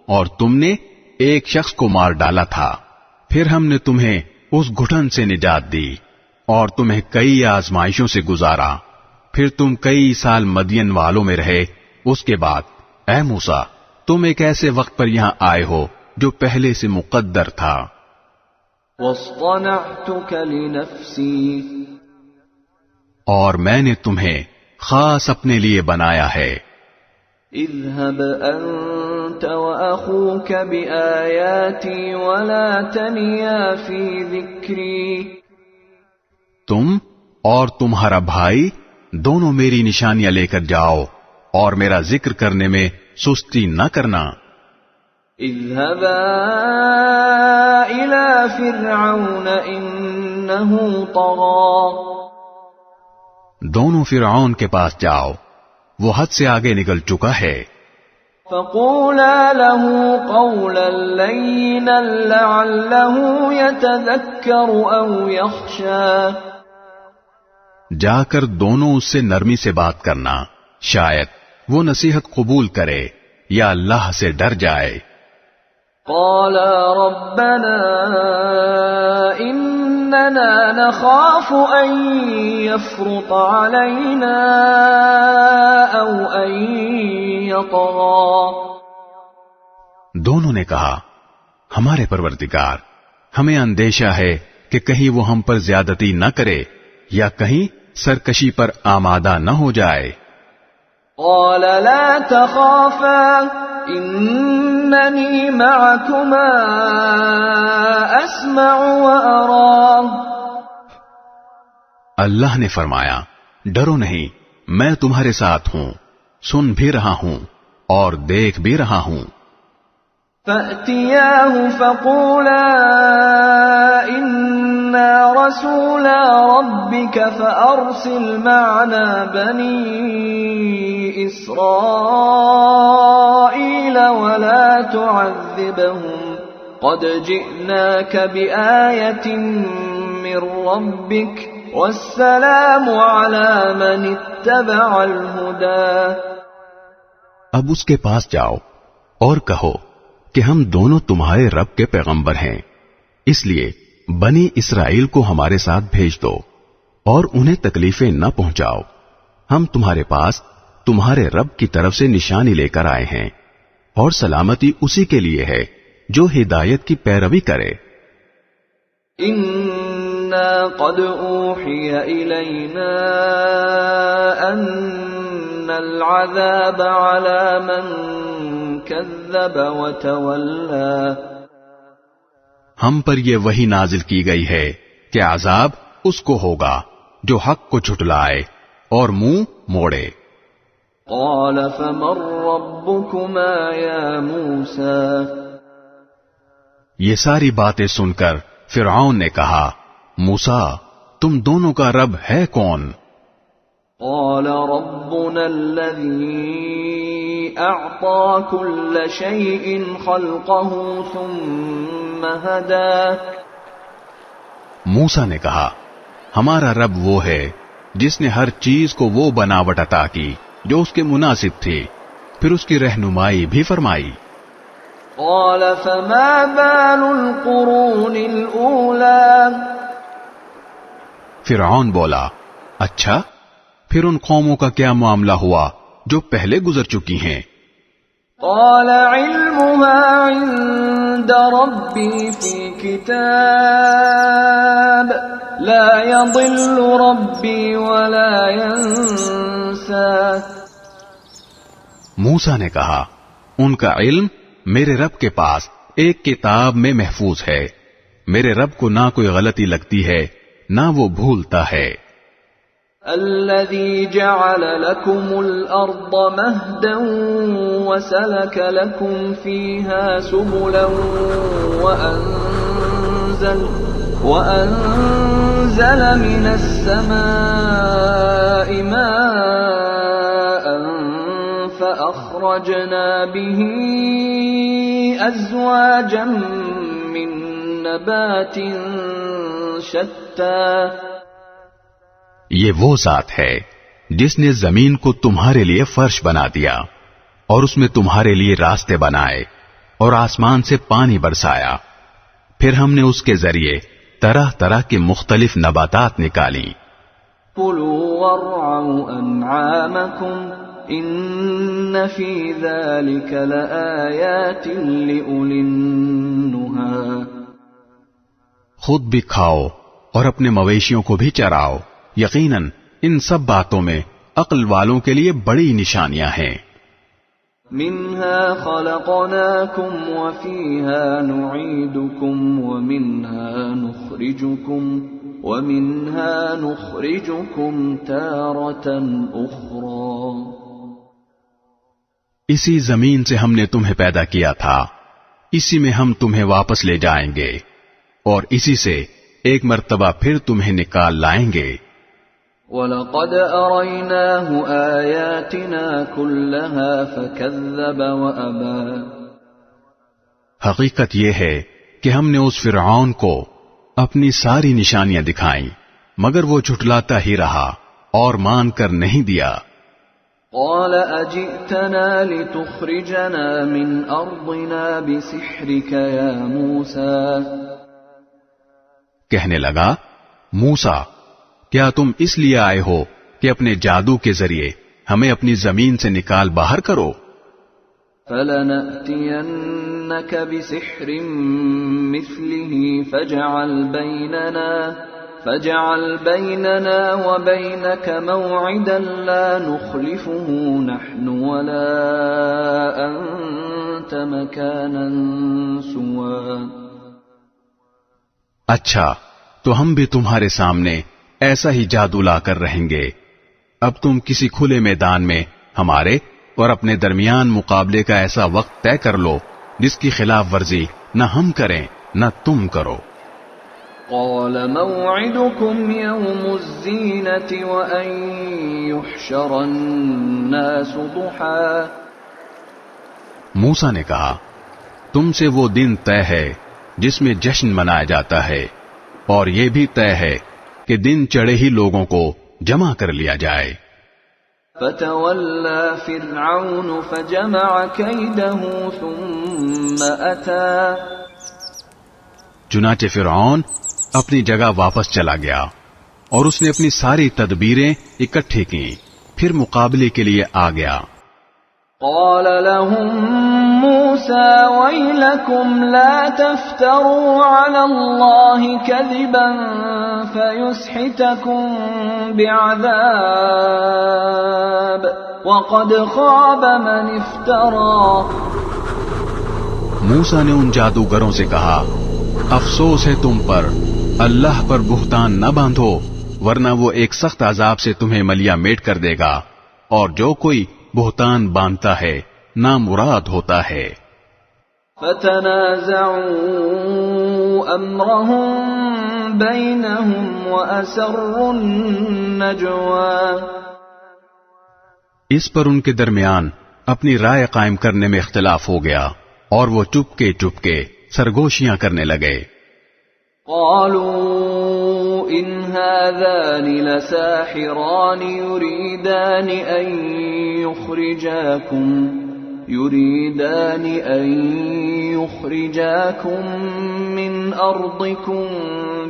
اور تم نے ایک شخص کو مار ڈالا تھا پھر ہم نے تمہیں اس گھٹن سے نجات دی اور تمہیں کئی آزمائشوں سے گزارا پھر تم کئی سال مدین والوں میں رہے اس کے بعد اے موسیٰ تم ایک ایسے وقت پر یہاں آئے ہو جو پہلے سے مقدر تھا واصطنعتك لنفسي اور میں نے تمہیں خاص اپنے لیے بنایا ہے اذهب أنت وأخوك بآياتي ولا تنيا في ذكري تم اور تمہارا بھائی دونوں میری نشانیاں لے کر جاؤ اور میرا ذکر کرنے میں سستی نہ کرنا اذهبا إلى فرعون إنه طغى دونوں فرعون کے پاس جاؤ وہ حد سے آگے نکل چکا ہے فقولا له قولا لينا لعله يتذكر أو يخشى جا کر دونوں اس سے نرمی سے بات کرنا شاید وہ نصیحت قبول کرے یا اللہ سے ڈر جائے قالا ربنا إننا نخاف أن يفرط علينا أو أن يطغى دونوں نے کہا ہمارے پروردگار ہمیں اندیشہ ہے کہ کہیں وہ ہم پر زیادتی نہ کرے یا کہیں سرکشی پر آمادہ نہ ہو جائے قال لا تخافا إنني معكما أسمع وأرى. اللہ نے فرمایا ڈرو نہیں، میں تمہارے ساتھ ہوں، سن بھی رہا ہوں اور دیکھ بھی رہا ہوں۔ فأتياه فقولا إنا رسولا ربك فأرسل معنا بني إسرائيل ولا تعذبهم قد جئناك بآية من ربك والسلام على من اتبع الهدى۔ اب اس کے پاس جاؤ اور کہو کہ ہم دونوں تمہارے رب کے پیغمبر ہیں، اس لیے بنی اسرائیل کو ہمارے ساتھ بھیج دو اور انہیں تکلیفیں نہ پہنچاؤ، ہم تمہارے پاس تمہارے رب کی طرف سے نشانی لے کر آئے ہیں، اور سلامتی اسی کے لیے ہے جو ہدایت کی پیروی کرے۔ اِنَّا قَدْ أُوحِيَ إِلَيْنَا أَنَّ الْعَذَابَ عَلَى مَنْ كَذَّبَ وَتَوَلَّى۔ ہم پر یہ وحی نازل کی گئی ہے کہ عذاب اس کو ہوگا جو حق کو جھٹلائے اور منہ موڑے۔ قَالَ فَمَن رَّبُّكُمَا يَا مُوسَىٰ۔ یہ ساری باتیں سن کر فرعون نے کہا موسیٰ تم دونوں کا رب ہے کون؟ قال ربنا الذي أعطى كل شيء خلقه ثم هدى۔ موسیٰ نے کہا ہمارا رب وہ ہے جس نے ہر چیز کو وہ بناوٹ عطا کی جو اس کے مناسب تھی، پھر اس کی رہنمائی بھی فرمائی۔ قال فما بال القرون الأولى۔ فرعون بولا اچھا پھر ان قوموں کا کیا معاملہ ہوا جو پہلے گزر چکی ہیں؟ قال علمها عند ربي في كتاب لا يضل ربي ولا ينسى۔ موسیٰ نے کہا ان کا علم میرے رب کے پاس ایک کتاب میں محفوظ ہے، میرے رب کو نہ کوئی غلطی لگتی ہے نہ وہ بھولتا ہے۔ الذي جعل لكم الأرض مهدا وسلك لكم فيها سبلا وأنزل من السماء ماء فأخرجنا به أزواجا من نبات شتى۔ یہ وہ ذات ہے جس نے زمین کو تمہارے لیے فرش بنا دیا اور اس میں تمہارے لیے راستے بنائے اور آسمان سے پانی برسایا، پھر ہم نے اس کے ذریعے طرح طرح کی مختلف نباتات نکالی۔ كلوا وارعوا أنعامكم إن في ذلك لآيات لأولي النهى۔ خود بھی کھاؤ اور اپنے مویشیوں کو بھی چراؤ، یقیناً ان سب باتوں میں عقل والوں کے لیے بڑی نشانیاں ہیں۔ منها خلقناكم وفيها نعيدكم ومنها نخرجكم تارة أخرى۔ اسی زمین سے ہم نے تمہیں پیدا کیا تھا، اسی میں ہم تمہیں واپس لے جائیں گے اور اسی سے ایک مرتبہ پھر تمہیں نکال لائیں گے۔ وَلَقَدْ أَرَيْنَاهُ آيَاتِنَا كُلَّهَا فَكَذَّبَ وَأَبَى۔ حقیقت یہ ہے کہ ہم نے اس فرعون کو اپنی ساری نشانیاں دکھائیں مگر وہ جھٹلاتا ہی رہا اور مان کر نہیں دیا۔ قال أجئتنا لتخرجنا من أرضنا بسحرك يا موسى۔ کہنے لگا موسیٰ کیا تم اس لیے آئے ہو کہ اپنے جادو کے ذریعے ہمیں اپنی زمین سے نکال باہر کرو؟ فَلَنَأْتِيَنَّكَ بِسِحْرٍ مِثْلِهِ فاجعل بيننا وبينك موعدا لا نخلفه نحن ولا أنت مكانا سوا. اچھا تو ہم بھی تمہارے سامنے ایسا ہی جادو لا کر رہیں گے. اب تم کسی کھلے میدان میں ہمارے اور اپنے درمیان مقابلے کا ایسا وقت طے کر لو جس کی خلاف ورزی نہ ہم کریں نہ تم کرو. قال موعدكم يوم الزينة وأن يحشر الناس ضحى. موسیٰ نے کہا تم سے وہ دن طے ہے جس میں جشن منایا جاتا ہے، اور یہ بھی طے ہے کہ دن چڑھے ہی لوگوں کو جمع کر لیا جائے. فتولى فرعون فجمع كيده ثم أتى. چنانچہ فرعون اپنی جگہ واپس چلا گیا اور اس نے اپنی ساری تدبیریں اکٹھی کی، پھر مقابلے کے لیے آ گیا. قال لهم موسى ويلكم لا تفتروا على الله كذبا فيسحتكم بعذاب وقد خاب من افترى. موسیٰ نے ان جادوگروں سے کہا افسوس ہے تم پر، اللہ پر بہتان نہ باندھو ورنہ وہ ایک سخت عذاب سے تمہیں ملیا میٹ کر دے گا، اور جو کوئی بہتان باندھتا ہے نامراد ہوتا ہے. فتنازعوا امرهم بينهم واسروا النجوى. اس پر ان کے درمیان اپنی رائے قائم کرنے میں اختلاف ہو گیا اور وہ چپکے چپکے سرگوشیاں کرنے لگے. قالوا ان هذان لساحران يريدان ان يخرجاكم من ارضكم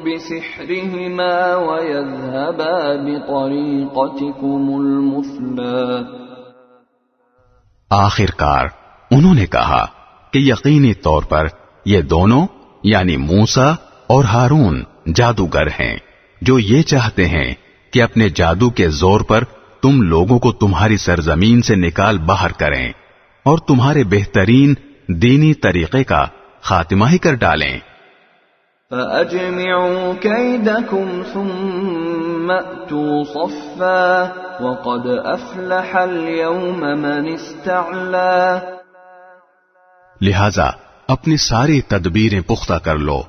بسحرهما ويذهبا بطريقتكم المثلى. آخر کار انہوں نے کہا کہ یقینی طور پر یہ دونوں یعنی موسیٰ اور ہارون جادوگر ہیں جو یہ چاہتے ہیں کہ اپنے جادو کے زور پر تم لوگوں کو تمہاری سرزمین سے نکال باہر کریں اور تمہارے بہترین دینی طریقے کا خاتمہ ہی کر ڈالیں. فَأَجْمِعُوا كَيْدَكُمْ ثُمَّ أْتُوا صَفًّا وَقَدْ أَفْلَحَ الْيَوْمَ مَنِ اسْتَعْلَى. لہذا اپنی ساری تدبیریں پختہ کر لو،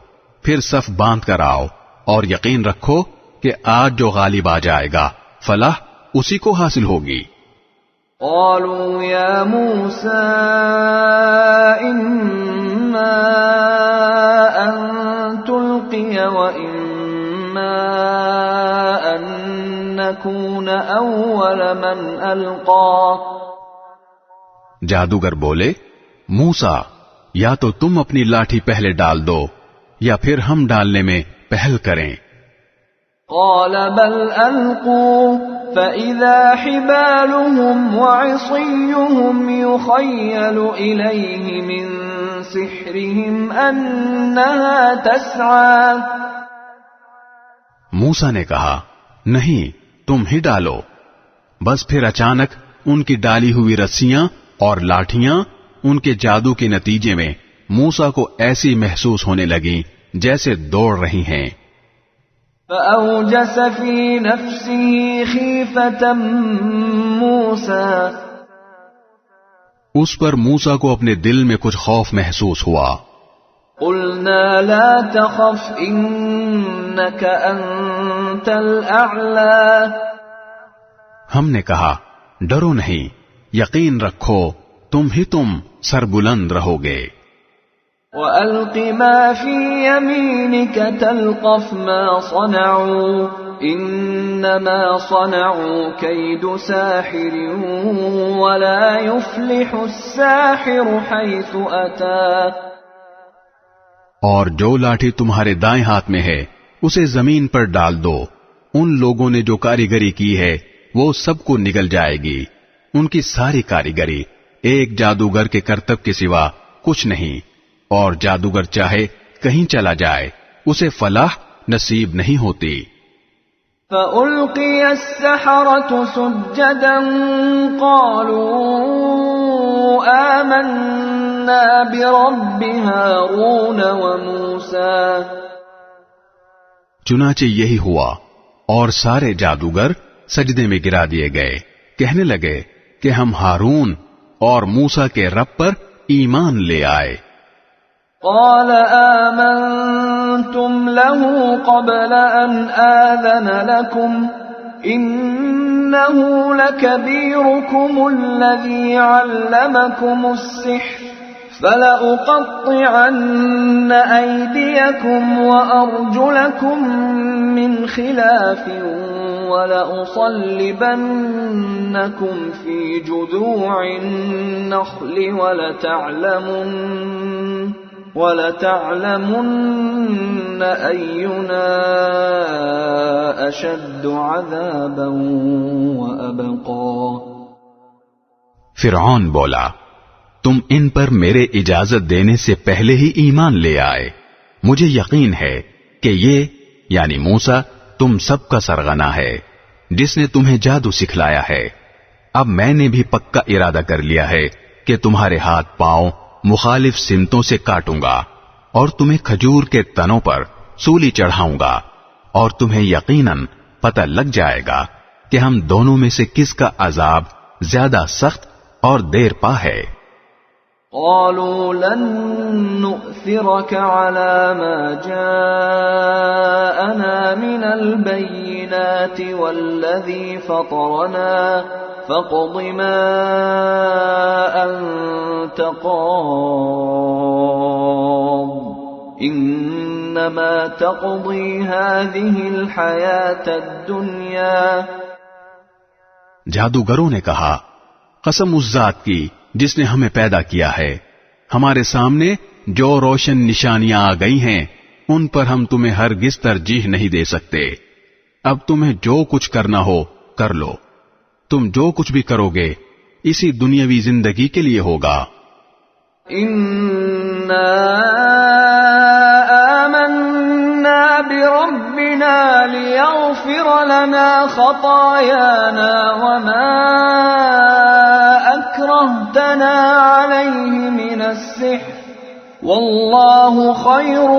پھر صف باندھ کر آؤ اور یقین رکھو کہ آج جو غالب آ جائے گا فلاح اسی کو حاصل ہوگی. قالوا يا موسى إما أن تلقي وإما أن نكون أول من ألقى. جادوگر بولے موسیٰ یا تو تم اپنی لاٹھی پہلے ڈال دو یا پھر ہم ڈالنے میں پہل کریں. قال بل ألقوا فإذا حبالهم وعصيهم يخيل إليه من سحرهم أنها تسعى. موسیٰ نے کہا نہیں تم ہی ڈالو. بس پھر اچانک ان کی ڈالی ہوئی رسیاں اور لاٹھیاں ان کے جادو کے نتیجے میں موسیٰ کو ایسی محسوس ہونے لگیں جیسے دوڑ رہی ہیں. فأوجس في نفسه خيفة موسى. اس پر موسیٰ کو اپنے دل میں کچھ خوف محسوس ہوا. قلنا لا تخف إنك أنت الأعلى. ہم نے کہا ڈرو نہیں، یقین رکھو تم سربلند رہو گے. وَأَلْقِ مَا فِي يَمِينِكَ تَلْقَفْ مَا صَنَعُوا إِنَّمَا صَنَعُوا كَيْدُ سَاحِرٍ وَلَا يُفْلِحُ السَّاحِرُ حَيْثُ أَتَى. اور جو لاٹھی تمہارے دائیں ہاتھ میں ہے اسے زمین پر ڈال دو. ان لوگوں نے جو کاریگری کی ہے وہ سب کو نگل جائے گی. ان کی ساری کاریگری ایک جادوگر کے کرتب کے سوا کچھ نہیں، اور جادوگر چاہے کہیں چلا جائے اسے فلاح نصیب نہیں ہوتی. فألقي السحرة سجدا قالوا آمنا برب هارون وموسى. چنانچہ یہی ہوا اور سارے جادوگر سجدے میں گرا دیے گئے، کہنے لگے کہ ہم ہارون اور موسیٰ کے رب پر ایمان لے آئے. قال آمنتم له قبل أن آذن لكم إنه لكبيركم الذي علمكم السحر فلأقطعن أيديكم وأرجلكم من خلاف ولأصلبنكم في جذوع النخل ولتعلمن أينا أشد عذابا وأبقى. فرعون بولا، تم ان پر میرے اجازت دینے سے پہلے ہی ایمان لے آئے. مجھے یقین ہے کہ یہ یعنی موسیٰ تم سب کا سرغنہ ہے جس نے تمہیں جادو سکھلایا ہے. اب میں نے بھی پکا ارادہ کر لیا ہے کہ تمہارے ہاتھ پاؤں مخالف سمتوں سے کاٹوں گا اور تمہیں کھجور کے تنوں پر سولی چڑھاؤں گا، اور تمہیں یقیناً پتہ لگ جائے گا کہ ہم دونوں میں سے کس کا عذاب زیادہ سخت اور دیر پا ہے. قالوا لن نؤثرك على ما جاءنا من البينات والذي فطرنا فاقض ما أنت قاض إنما تقضي هذه الحياة الدنيا. جادوگروں نے کہا، قسم اس ذات کی جس نے ہمیں پیدا کیا ہے، ہمارے سامنے جو روشن نشانیاں آ گئی ہیں ان پر ہم تمہیں ہرگز ترجیح نہیں دے سکتے. اب تمہیں جو کچھ کرنا ہو کر لو، تم جو کچھ بھی کرو گے اسی دنیاوی زندگی کے لیے ہوگا. اِنَّا آمَنَّا بِرَبِّنَا لِيَغْفِرَ لَنَا خَطَايَانَا وَمَا أَكْرَهْتَنَا عَلَيْهِ مِنَ السِّحْرِ وَاللَّهُ خَيْرٌ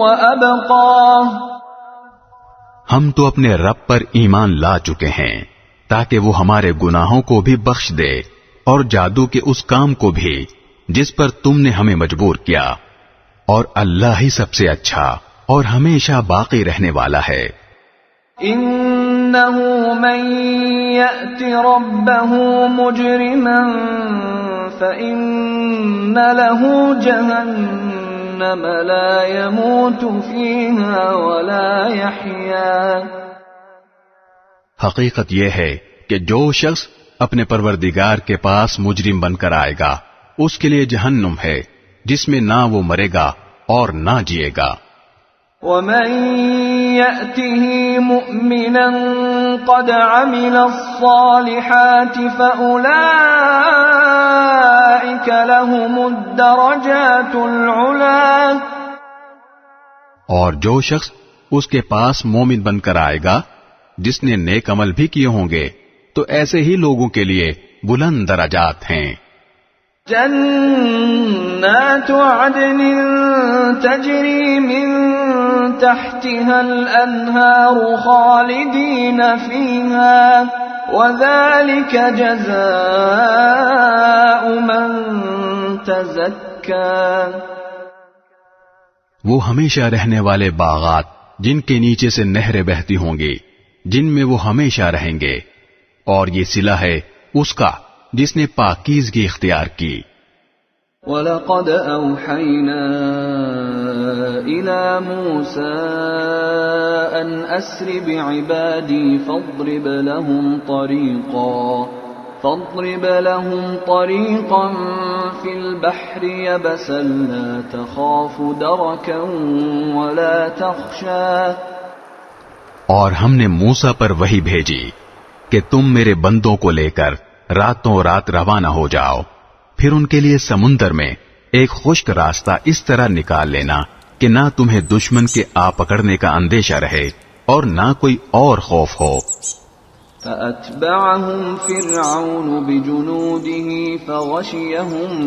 وَأَبْقَى. ہم تو اپنے رب پر ایمان لا چکے ہیں تاکہ وہ ہمارے گناہوں کو بھی بخش دے اور جادو کے اس کام کو بھی جس پر تم نے ہمیں مجبور کیا، اور اللہ ہی سب سے اچھا اور ہمیشہ باقی رہنے والا ہے. إِنَّهُ مَن يَأْتِ رَبَّهُ مُجْرِمًا فَإِنَّ لَهُ جَهَنَّمَ لَا يَمُوتُ فِيهَا وَلَا يَحْيَا. حقیقت یہ ہے کہ جو شخص اپنے پروردگار کے پاس مجرم بن کر آئے گا اس کے لیے جہنم ہے جس میں نہ وہ مرے گا اور نہ جیے گا. وَمَن يَأْتِهِ مُؤْمِنًا قَدْ عَمِلَ الصَّالِحَاتِ فَأُولَئِكَ لَهُمُ الدَّرَجَاتُ الْعُلَى. اور جو شخص اس کے پاس مومن بن کر آئے گا جس نے نیک عمل بھی کیے ہوں گے تو ایسے ہی لوگوں کے لیے بلند درجات ہیں. جنات عدن تجری من تحتها الانہار خالدین فیہا وذلك جزاء من تزکا. وہ ہمیشہ رہنے والے باغات جن کے نیچے سے نہریں بہتی ہوں گی جن میں وہ ہمیشہ رہیں گے، اور یہ صلہ ہے اس کا جس نے پاکیزگی اختیار کی. وَلَقَدْ أَوْحَيْنَا إِلَى مُوسَىٰ أَنْ أَسْرِ بِعِبَادِي فَاضْرِبْ لَهُمْ طَرِيقًا فِي الْبَحْرِ يَبَسًا لَا تَخَافُ دَرَكًا وَلَا تَخْشَىٰ. اور ہم نے موسیٰ پر وحی بھیجی کہ تم میرے بندوں کو لے کر راتوں رات روانہ ہو جاؤ، پھر ان کے لیے سمندر میں ایک خشک راستہ اس طرح نکال لینا کہ نہ تمہیں دشمن کے آ پکڑنے کا اندیشہ رہے اور نہ کوئی اور خوف ہو۔ فأتبعهم فرعون بجنوده فغشيهم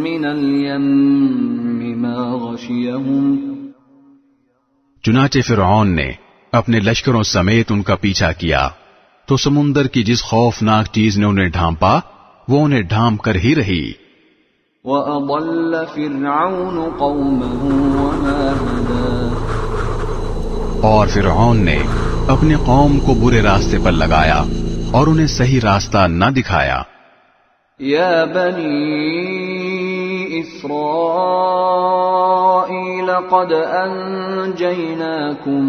من اليم ما غشيهم۔ چنانچہ فرعون نے اپنے لشکروں سمیت ان کا پیچھا کیا تو سمندر کی جس خوفناک چیز نے انہیں ڈھانپا وہ انہیں ڈھانپ کر ہی رہی۔ وَأَضَلَّ فِرْعَوْنُ قَوْمَهُ وَمَا هَدَىٰ۔ اور فرعون نے اپنے قوم کو برے راستے پر لگایا اور انہیں صحیح راستہ نہ دکھایا۔ یا بنی اسرائیل قد انجیناکم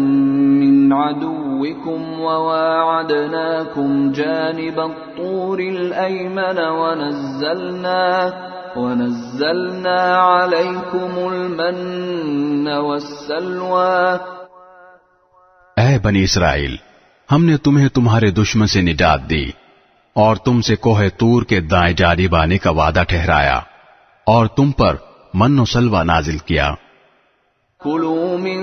من عدوکم وواعدناکم جانب الطور الایمن ونزلنا علیکم المن والسلوى۔ اے بنی اسرائیل، ہم نے تمہیں تمہارے دشمن سے نجات دی اور تم سے کوہ طور کے دائیں جانب آنے کا وعدہ ٹھہرایا اور تم پر من و سلوہ نازل کیا۔ کلوا من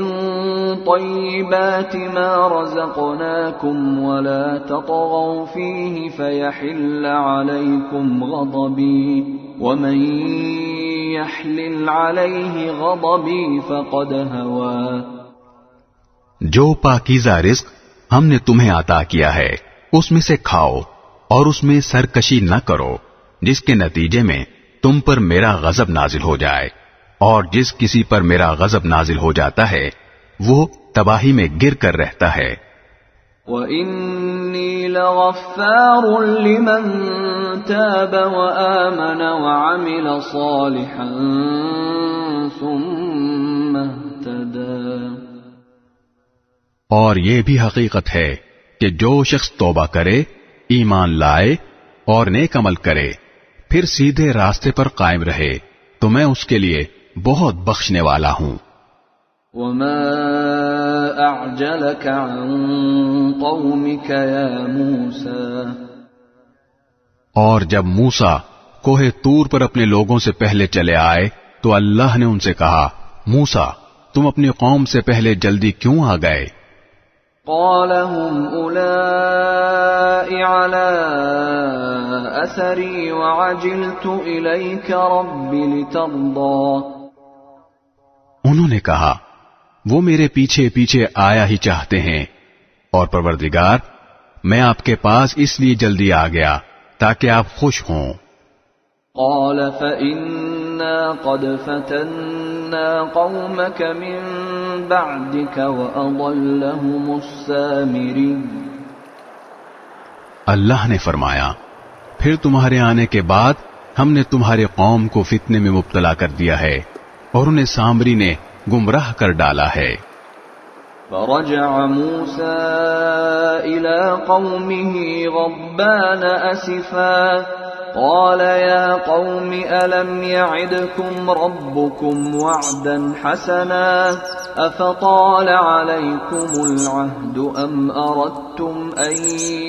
طیبات ما رزقناکم ولا تطغوا فیہ فیحل علیکم غضبی ومن یحلل علیہ غضبی فقد هوى۔ جو پاکیزہ رزق ہم نے تمہیں عطا کیا ہے اس میں سے کھاؤ اور اس میں سرکشی نہ کرو جس کے نتیجے میں تم پر میرا غضب نازل ہو جائے، اور جس کسی پر میرا غضب نازل ہو جاتا ہے وہ تباہی میں گر کر رہتا ہے۔ وَإِنِّي لَغَفَّارٌ لِمَن تَابَ وَآمَنَ وَعَمِلَ صَالِحًا ثُمَّ اهْتَدَىٰ۔ اور یہ بھی حقیقت ہے کہ جو شخص توبہ کرے، ایمان لائے اور نیک عمل کرے پھر سیدھے راستے پر قائم رہے تو میں اس کے لیے بہت بخشنے والا ہوں۔ وَمَا أَعْجَلَكَ عَن قَوْمِكَ يَا مُوسَىٰ۔ اور جب موسیٰ کوہ طور پر اپنے لوگوں سے پہلے چلے آئے تو اللہ نے ان سے کہا، موسیٰ تم اپنی قوم سے پہلے جلدی کیوں آ گئے؟ قال هم أولئك على أثري وعجلت إليك رب لترضى۔ انہوں نے کہا وہ میرے پیچھے پیچھے آیا ہی چاہتے ہیں، اور پروردگار میں آپ کے پاس اس لیے جلدی آ گیا تاکہ آپ خوش ہوں۔ قال فإنا قد فتنا قومك من بعدك وأضلهم السامري۔ اللہ نے فرمایا پھر تمہارے آنے کے بعد ہم نے تمہارے قوم کو فتنے میں مبتلا کر دیا ہے اور انہیں سامری نے گمراہ کر ڈالا ہے۔ فرجع موسى إلى قومه غضبان أسفا قال يا قوم ألم يعدكم ربكم وعدا حسنا أفطال عليكم العهد أم أردتم أن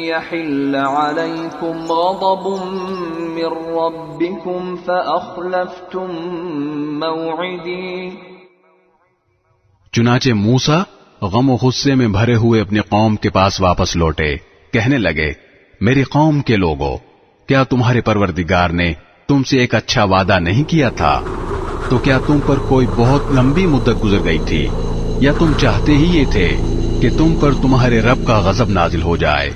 يحل عليكم غضب من ربكم فأخلفتم موعدي۔ چنانچہ موسیٰ غم و غصے میں بھرے ہوئے اپنی قوم کے پاس واپس لوٹے، کہنے لگے میری قوم کے لوگوں، کیا تمہارے پروردگار نے تم سے ایک اچھا وعدہ نہیں کیا تھا؟ تو کیا تم پر کوئی بہت لمبی مدت گزر گئی تھی، یا تم چاہتے ہی یہ تھے کہ تم پر تمہارے رب کا غضب نازل ہو جائے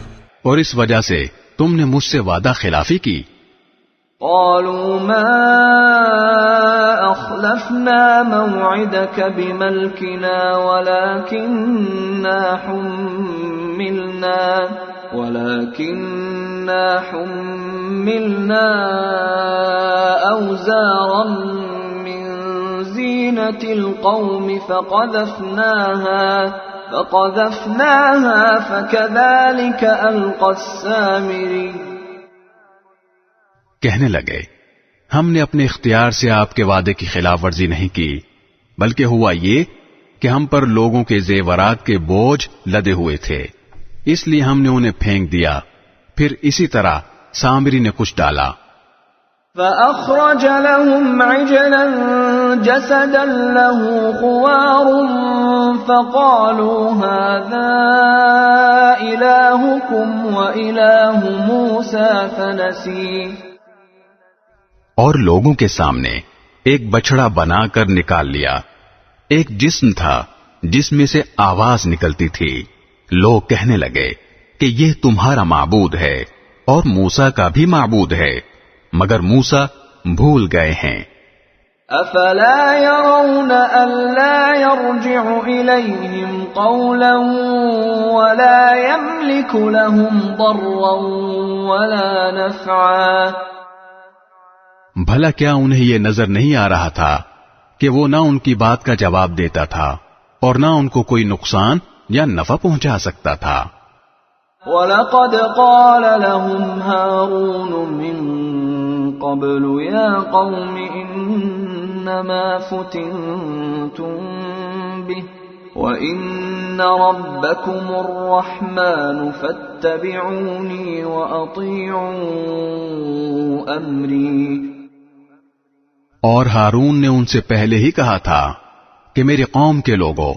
اور اس وجہ سے تم نے مجھ سے وعدہ خلافی کی؟ قالوا ما أخلفنا موعدك بملكنا ولكننا حملنا أوزارا من زينة القوم فقذفناها فكذلك ألقى السامري۔ کہنے لگے ہم نے اپنے اختیار سے آپ کے وعدے کی خلاف ورزی نہیں کی، بلکہ ہوا یہ کہ ہم پر لوگوں کے زیورات کے بوجھ لدے ہوئے تھے، اس لیے ہم نے انہیں پھینک دیا، پھر اسی طرح سامری نے کچھ ڈالا۔ فأخرج لهم عجلا جسدا له خوار فقالوا هذا إلهكم وإله موسى فنسي. اور لوگوں کے سامنے ایک بچڑا بنا کر نکال لیا. ایک جسم تھا جس میں سے آواز نکلتی تھی. لوگ کہنے لگے کہ یہ تمہارا معبود ہے اور موسیٰ کا بھی معبود ہے، مگر موسیٰ بھول گئے ہیں. افلا يرون الا يرجع اليهم قولا ولا يملك لهم ضرا ولا نفعا. بھلا کیا انہیں یہ نظر نہیں آ رہا تھا کہ وہ نہ ان کی بات کا جواب دیتا تھا اور نہ ان کو کوئی نقصان یا نفع پہنچا سکتا تھا. وَلَقَدْ قَالَ لَهُمْ هَارُونُ مِن قَبْلُ يَا قَوْمِ إِنَّمَا فُتِنْتُمْ بِهِ وَإِنَّ رَبَّكُمُ الرَّحْمَنُ فَاتَّبِعُونِي وَأَطِيعُوا أَمْرِي. اور ہارون نے ان سے پہلے ہی کہا تھا کہ میرے قوم کے لوگوں،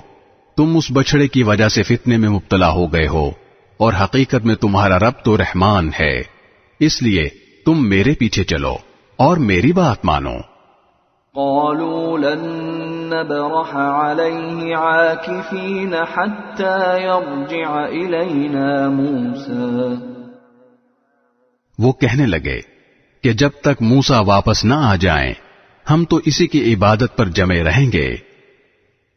تم اس بچڑے کی وجہ سے فتنے میں مبتلا ہو گئے ہو، اور حقیقت میں تمہارا رب تو رحمان ہے، اس لیے تم میرے پیچھے چلو اور میری بات مانو. قالوا لن نبرح عليه عاكفين حتى يرجع إلينا موسى. وہ کہنے لگے کہ جب تک موسیٰ واپس نہ آ جائیں ہم تو اسی کی عبادت پر جمے رہیں گے.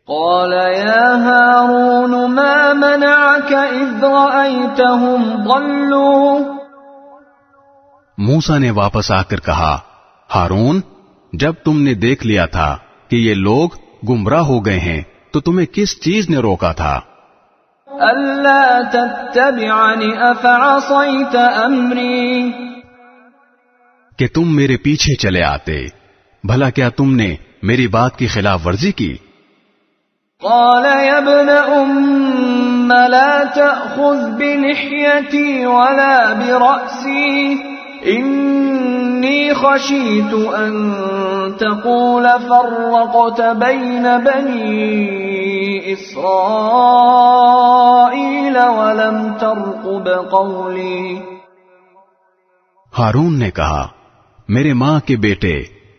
قال يا هارون ما منعك إذ رأيتهم ضلوا. موسیٰ نے واپس آ کر کہا، ہارون، جب تم نے دیکھ لیا تھا کہ یہ لوگ گمراہ ہو گئے ہیں تو تمہیں کس چیز نے روکا تھا؟ ألا تتبعني أفعصيت أمري. کہ تم میرے پیچھے چلے آتے، بھلا کیا تم نے میری بات کی خلاف ورزی کی؟ قال يا ابن أم لا تأخذ بلحيتي ولا برأسي إني خشيت أن تقول فرقت بين بني إسرائيل ولم ترقب قولي. ہارون نے کہا، میرے ماں کے بیٹے،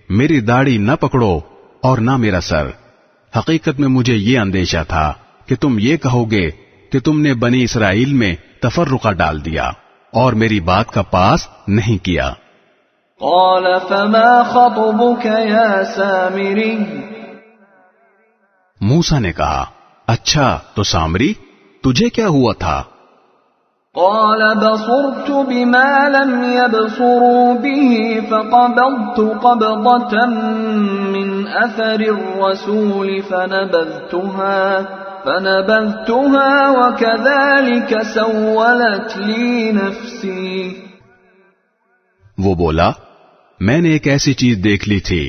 میری داڑھی نہ پکڑو اور نہ میرا سر. حقیقت میں مجھے یہ اندیشہ تھا کہ تم یہ کہو گے کہ تم نے بنی اسرائیل میں تفرقہ ڈال دیا اور میری بات کا پاس نہیں کیا. قال فما خطبك يا سامری. موسیٰ نے کہا، اچھا تو سامری، تجھے کیا ہوا تھا؟ قال بصرت بما لم يبصروا به فقبضت قبضة من أثر الرسول فنبذتها وكذلك سولت لي نفسي. وہ بولا، میں نے ایک ایسی چیز دیکھ لی تھی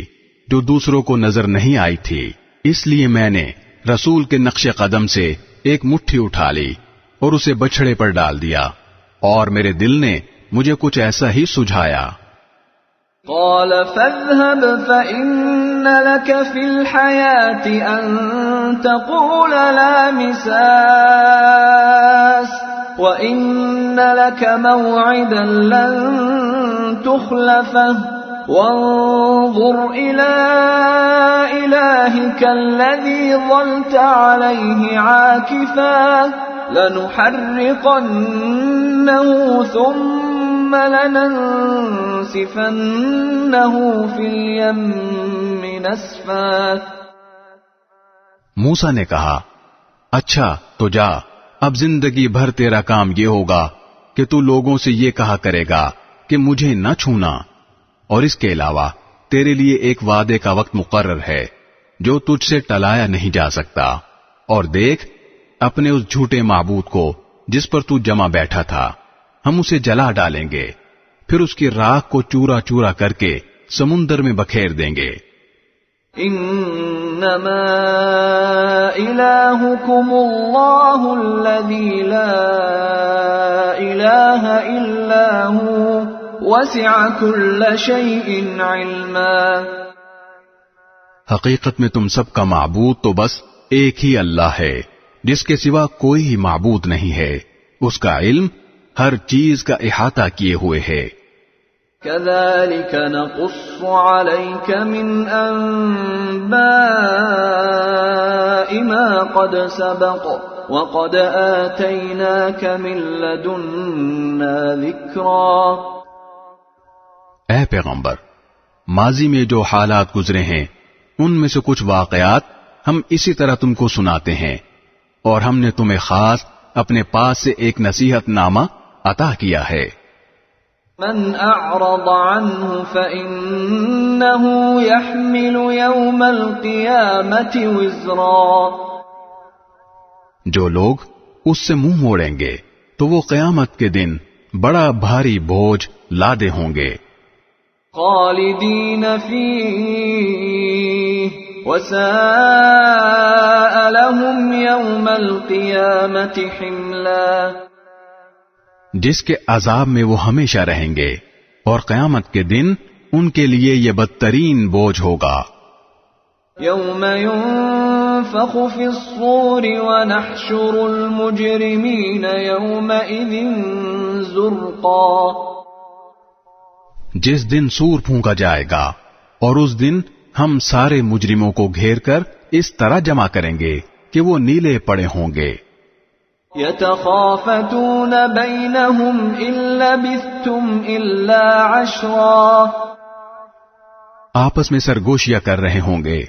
جو دوسروں کو نظر نہیں آئی تھی، اس لیے میں نے رسول کے نقش قدم سے ایک مٹھی اٹھا لی اور اسے بچھڑے پر ڈال دیا، اور میرے دل نے مجھے کچھ ایسا ہی سجھایا. قال فاذهب فإن لك في الحياة أن تقول لا مساس وإن لك موعدا لن تخلفه وانظر إلى إلهك الذي ظلت عليه عاكفا لنحرقنه ثم لننسفنه في اليم نسفا. موسیٰ نے کہا، اچھا تو جا، اب زندگی بھر تیرا کام یہ ہوگا کہ تو لوگوں سے یہ کہا کرے گا کہ مجھے نہ چھونا، اور اس کے علاوہ تیرے لیے ایک وعدے کا وقت مقرر ہے جو تجھ سے ٹلایا نہیں جا سکتا، اور دیکھ اپنے اس جھوٹے معبود کو جس پر تو جمع بیٹھا تھا، ہم اسے جلا ڈالیں گے، پھر اس کی راکھ کو چورا چورا کر کے سمندر میں بکھیر دیں گے. انما الہکم اللہ الذی لا الہ الا ہو وسع كل شيء علما. حقیقت میں تم سب کا معبود تو بس ایک ہی اللہ ہے، جس کے سوا کوئی معبود نہیں ہے، اس کا علم ہر چیز کا احاطہ کیے ہوئے ہے۔ كذلك نقص عليك من أنباء ما قد سبق وقد آتيناك من لدنا ذكرا۔ اے پیغمبر، ماضی میں جو حالات گزرے ہیں ان میں سے کچھ واقعات ہم اسی طرح تم کو سناتے ہیں، اور ہم نے تمہیں خاص اپنے پاس سے ایک نصیحت نامہ عطا کیا ہے۔ من اعرض عنه فإنه يحمل يوم القيامة وزرا۔ جو لوگ اس سے منہ موڑیں گے تو وہ قیامت کے دن بڑا بھاری بوجھ لادے ہوں گے۔ خالدین فیہ وساء لهم يوم القيامة حملا۔ جس کے عذاب میں وہ ہمیشہ رہیں گے، اور قیامت کے دن ان کے لیے یہ بدترین بوجھ ہوگا۔ یوم ينفخ في الصور ونحشر المجرمین یومئذ زرقا۔ جس دن سور پھونکا جائے گا اور اس دن ہم سارے مجرموں کو گھیر کر اس طرح جمع کریں گے کہ وہ نیلے پڑے ہوں گے۔ يتخافتون بينهم إن لبثتم إلا عشرا۔ آپس میں سرگوشیاں کر رہے ہوں گے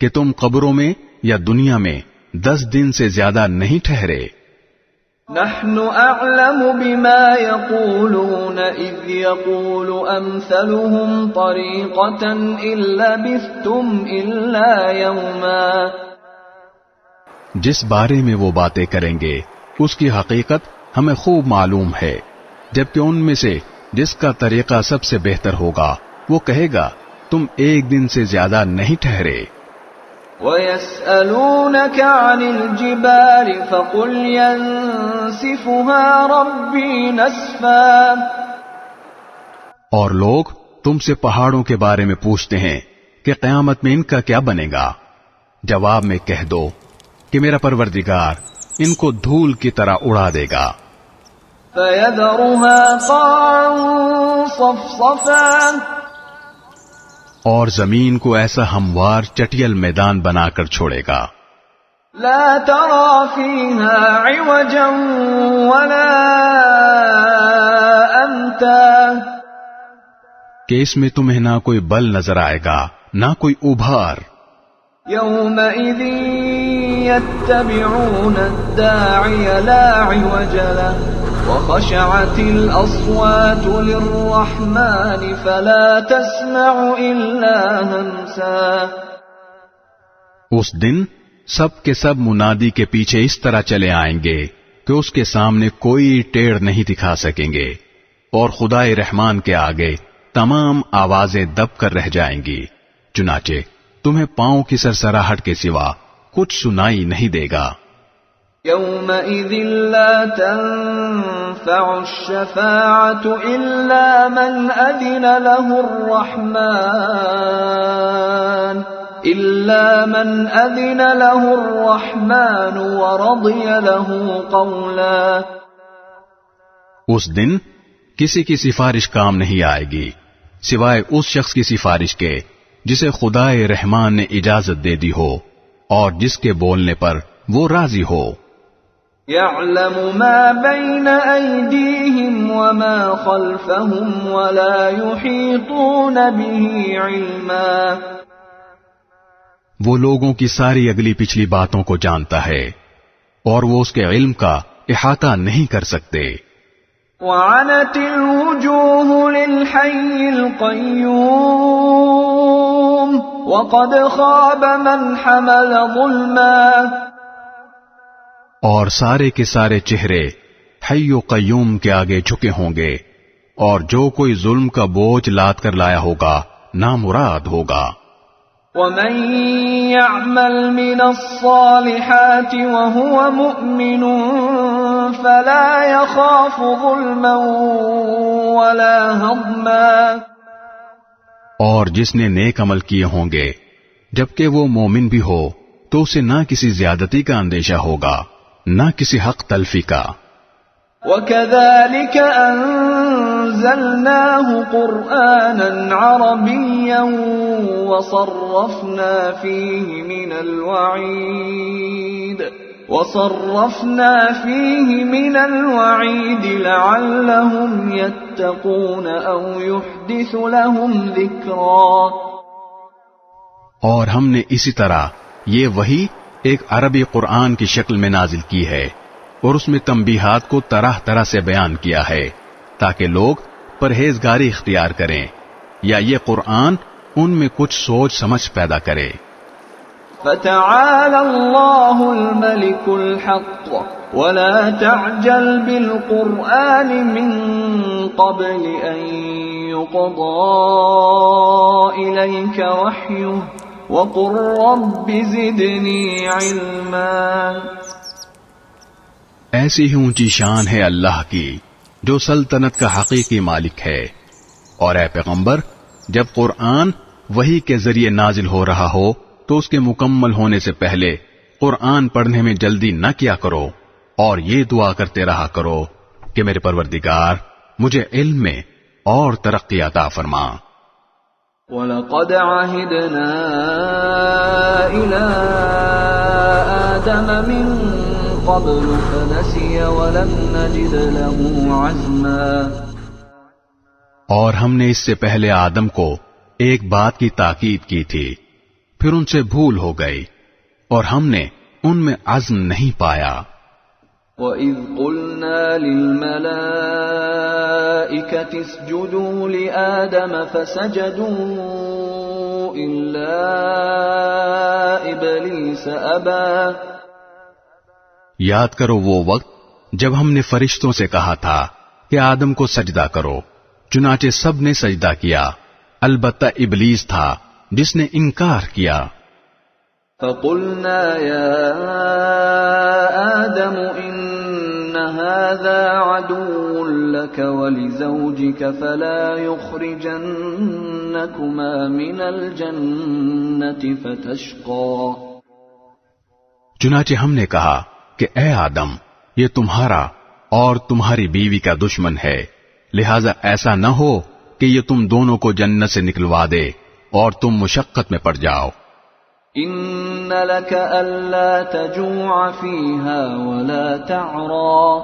کہ تم قبروں میں یا دنیا میں 10 دن سے زیادہ نہیں ٹھہرے۔ نحن أعلم بما يقولون إذ يقول أمثلهم طريقة إن لبثتم إلا يوما۔ جس بارے میں وہ باتیں کریں گے اس کی حقیقت ہمیں خوب معلوم ہے، جبکہ ان میں سے جس کا طریقہ سب سے بہتر ہوگا وہ کہے گا تم ایک دن سے زیادہ نہیں ٹھہرے۔ وَيَسْأَلُونَكَ عَنِ الْجِبَالِ فَقُلْ يَنسِفُهَا رَبِّي نَسْفًا۔ اور لوگ تم سے پہاڑوں کے بارے میں پوچھتے ہیں کہ قیامت میں ان کا کیا بنے گا۔ جواب میں کہہ دو کہ میرا پروردگار ان کو دھول کی طرح اڑا دے گا۔ فَيَذَرُهَا قَاعًا صَفْصَفًا۔ اور زمین کو ایسا ہموار چٹیل میدان بنا کر چھوڑے گا۔ لا ترى فيها عوجا ولا أمتا۔ کہ اس میں تمہیں نہ کوئی بل نظر آئے گا نہ کوئی ابھار۔ يومئذ يتبعون الداعي لا عوج له وخشعت الأصوات للرحمن فلا تسمع إلا همسا۔ اس دن سب کے سب منادی کے پیچھے اس طرح چلے آئیں گے کہ اس کے سامنے کوئی ٹیڑھ نہیں دکھا سکیں گے، اور خدائے رحمان کے آگے تمام آوازیں دب کر رہ جائیں گی، چنانچہ تمہیں پاؤں کی سرسراہٹ کے سوا کچھ سنائی نہیں دے گا۔ يومئذ لا تنفع الشفاعة إلا من أذن له الرحمن ورضي له قولا۔ اس دن کسی کی سفارش کام نہیں آئے گی سوائے اس شخص کی سفارش کے جسے خدائے رحمان نے اجازت دے دی ہو اور جس کے بولنے پر وہ راضی ہو۔ يعلم ما بين أيديهم وما خلفهم ولا يحيطون به علما۔ وہ لوگوں کی ساری اگلی پچھلی باتوں کو جانتا ہے اور وہ اس کے علم کا احاطہ نہیں کر سکتے۔ وعنت الوجوه للحي القيوم وقد خاب من حمل ظلما۔ اور سارے کے سارے چہرے حی و قیوم کے آگے جھکے ہوں گے، اور جو کوئی ظلم کا بوجھ لاد کر لایا ہوگا نامراد ہوگا۔ ومن يعمل من الصالحات وهو مؤمن فلا يخاف ظلما ولا هضما، اور جس نے نیک عمل کیے ہوں گے جبکہ وہ مومن بھی ہو تو اسے نہ کسی زیادتی کا اندیشہ ہوگا نہ کسی حق تلفی کا۔ وَكَذَلِكَ أَنزَلْنَاهُ قُرْآنًا عَرَبِيًّا وَصَرَّفْنَا فِيهِ مِنَ الْوَعِيدِ لَعَلَّهُمْ يَتَّقُونَ أَوْ يُحْدِثُ لَهُمْ ذِكْرًا۔ اور ہم نے اسی طرح یہ وحی ایک عربی قرآن کی شکل میں نازل کی ہے اور اس میں تنبیہات کو طرح طرح سے بیان کیا ہے تاکہ لوگ پرہیزگاری اختیار کریں یا یہ قرآن ان میں کچھ سوچ سمجھ پیدا کرے۔ فَتَعَالَى اللَّهُ الْمَلِكُ الْحَقُّ وَلَا تَعْجَلْ بِالْقُرْآنِ مِنْ قَبْلِ أَنْ يُقْضَى إِلَيْكَ وَحْيُهُ وَقُلْ رَبِّ زِدْنِي عِلْمًا۔ ایسی ہی اونچی شان ہے اللہ کی جو سلطنت کا حقیقی مالک ہے، اور اے پیغمبر جب قرآن وحی کے ذریعے نازل ہو رہا ہو تو اس کے مکمل ہونے سے پہلے قرآن پڑھنے میں جلدی نہ کیا کرو، اور یہ دعا کرتے رہا کرو کہ میرے پروردگار مجھے علم میں اور ترقی عطا فرما۔ وَلَقَدْ عَهِدْنَا إِلَىٰ آدَمَ مِن قَبْلُ فَنَسِيَ وَلَمْ نَجِدْ لَهُ عَزْمًا۔ اور ہم نے اس سے پہلے آدم کو ایک بات کی تاکید کی تھی، پھر ان سے بھول ہو گئی اور ہم نے ان میں عزم نہیں پایا۔ وَإِذْ قُلْنَا لِلْمَلَائِكَةِ اسْجُدُوا لِآدَمَ فَسَجَدُوا إِلَّا إِبْلِيسَ أَبَى۔ یاد کرو وہ وقت جب ہم نے فرشتوں سے کہا تھا کہ آدم کو سجدہ کرو، چنانچہ سب نے سجدہ کیا البتہ ابلیس تھا جس نے انکار کیا۔ فَقُلْنَا يَا آدَمُ إِنَّ هَذَا عَدُوٌّ لَكَ وَلِزَوْجِكَ فَلَا يُخْرِجَنَّكُمَا مِنَ الْجَنَّةِ فَتَشْقَى۔ چنانچہ ہم نے کہا کہ اے آدم یہ تمہارا اور تمہاری بیوی کا دشمن ہے، لہذا ایسا نہ ہو کہ یہ تم دونوں کو جنت سے نکلوا دے اور تم مشقت میں پڑ جاؤ۔ إِنَّ لَكَ أَلَّا تَجُوعَ فِيهَا وَلَا تَعْرَى۔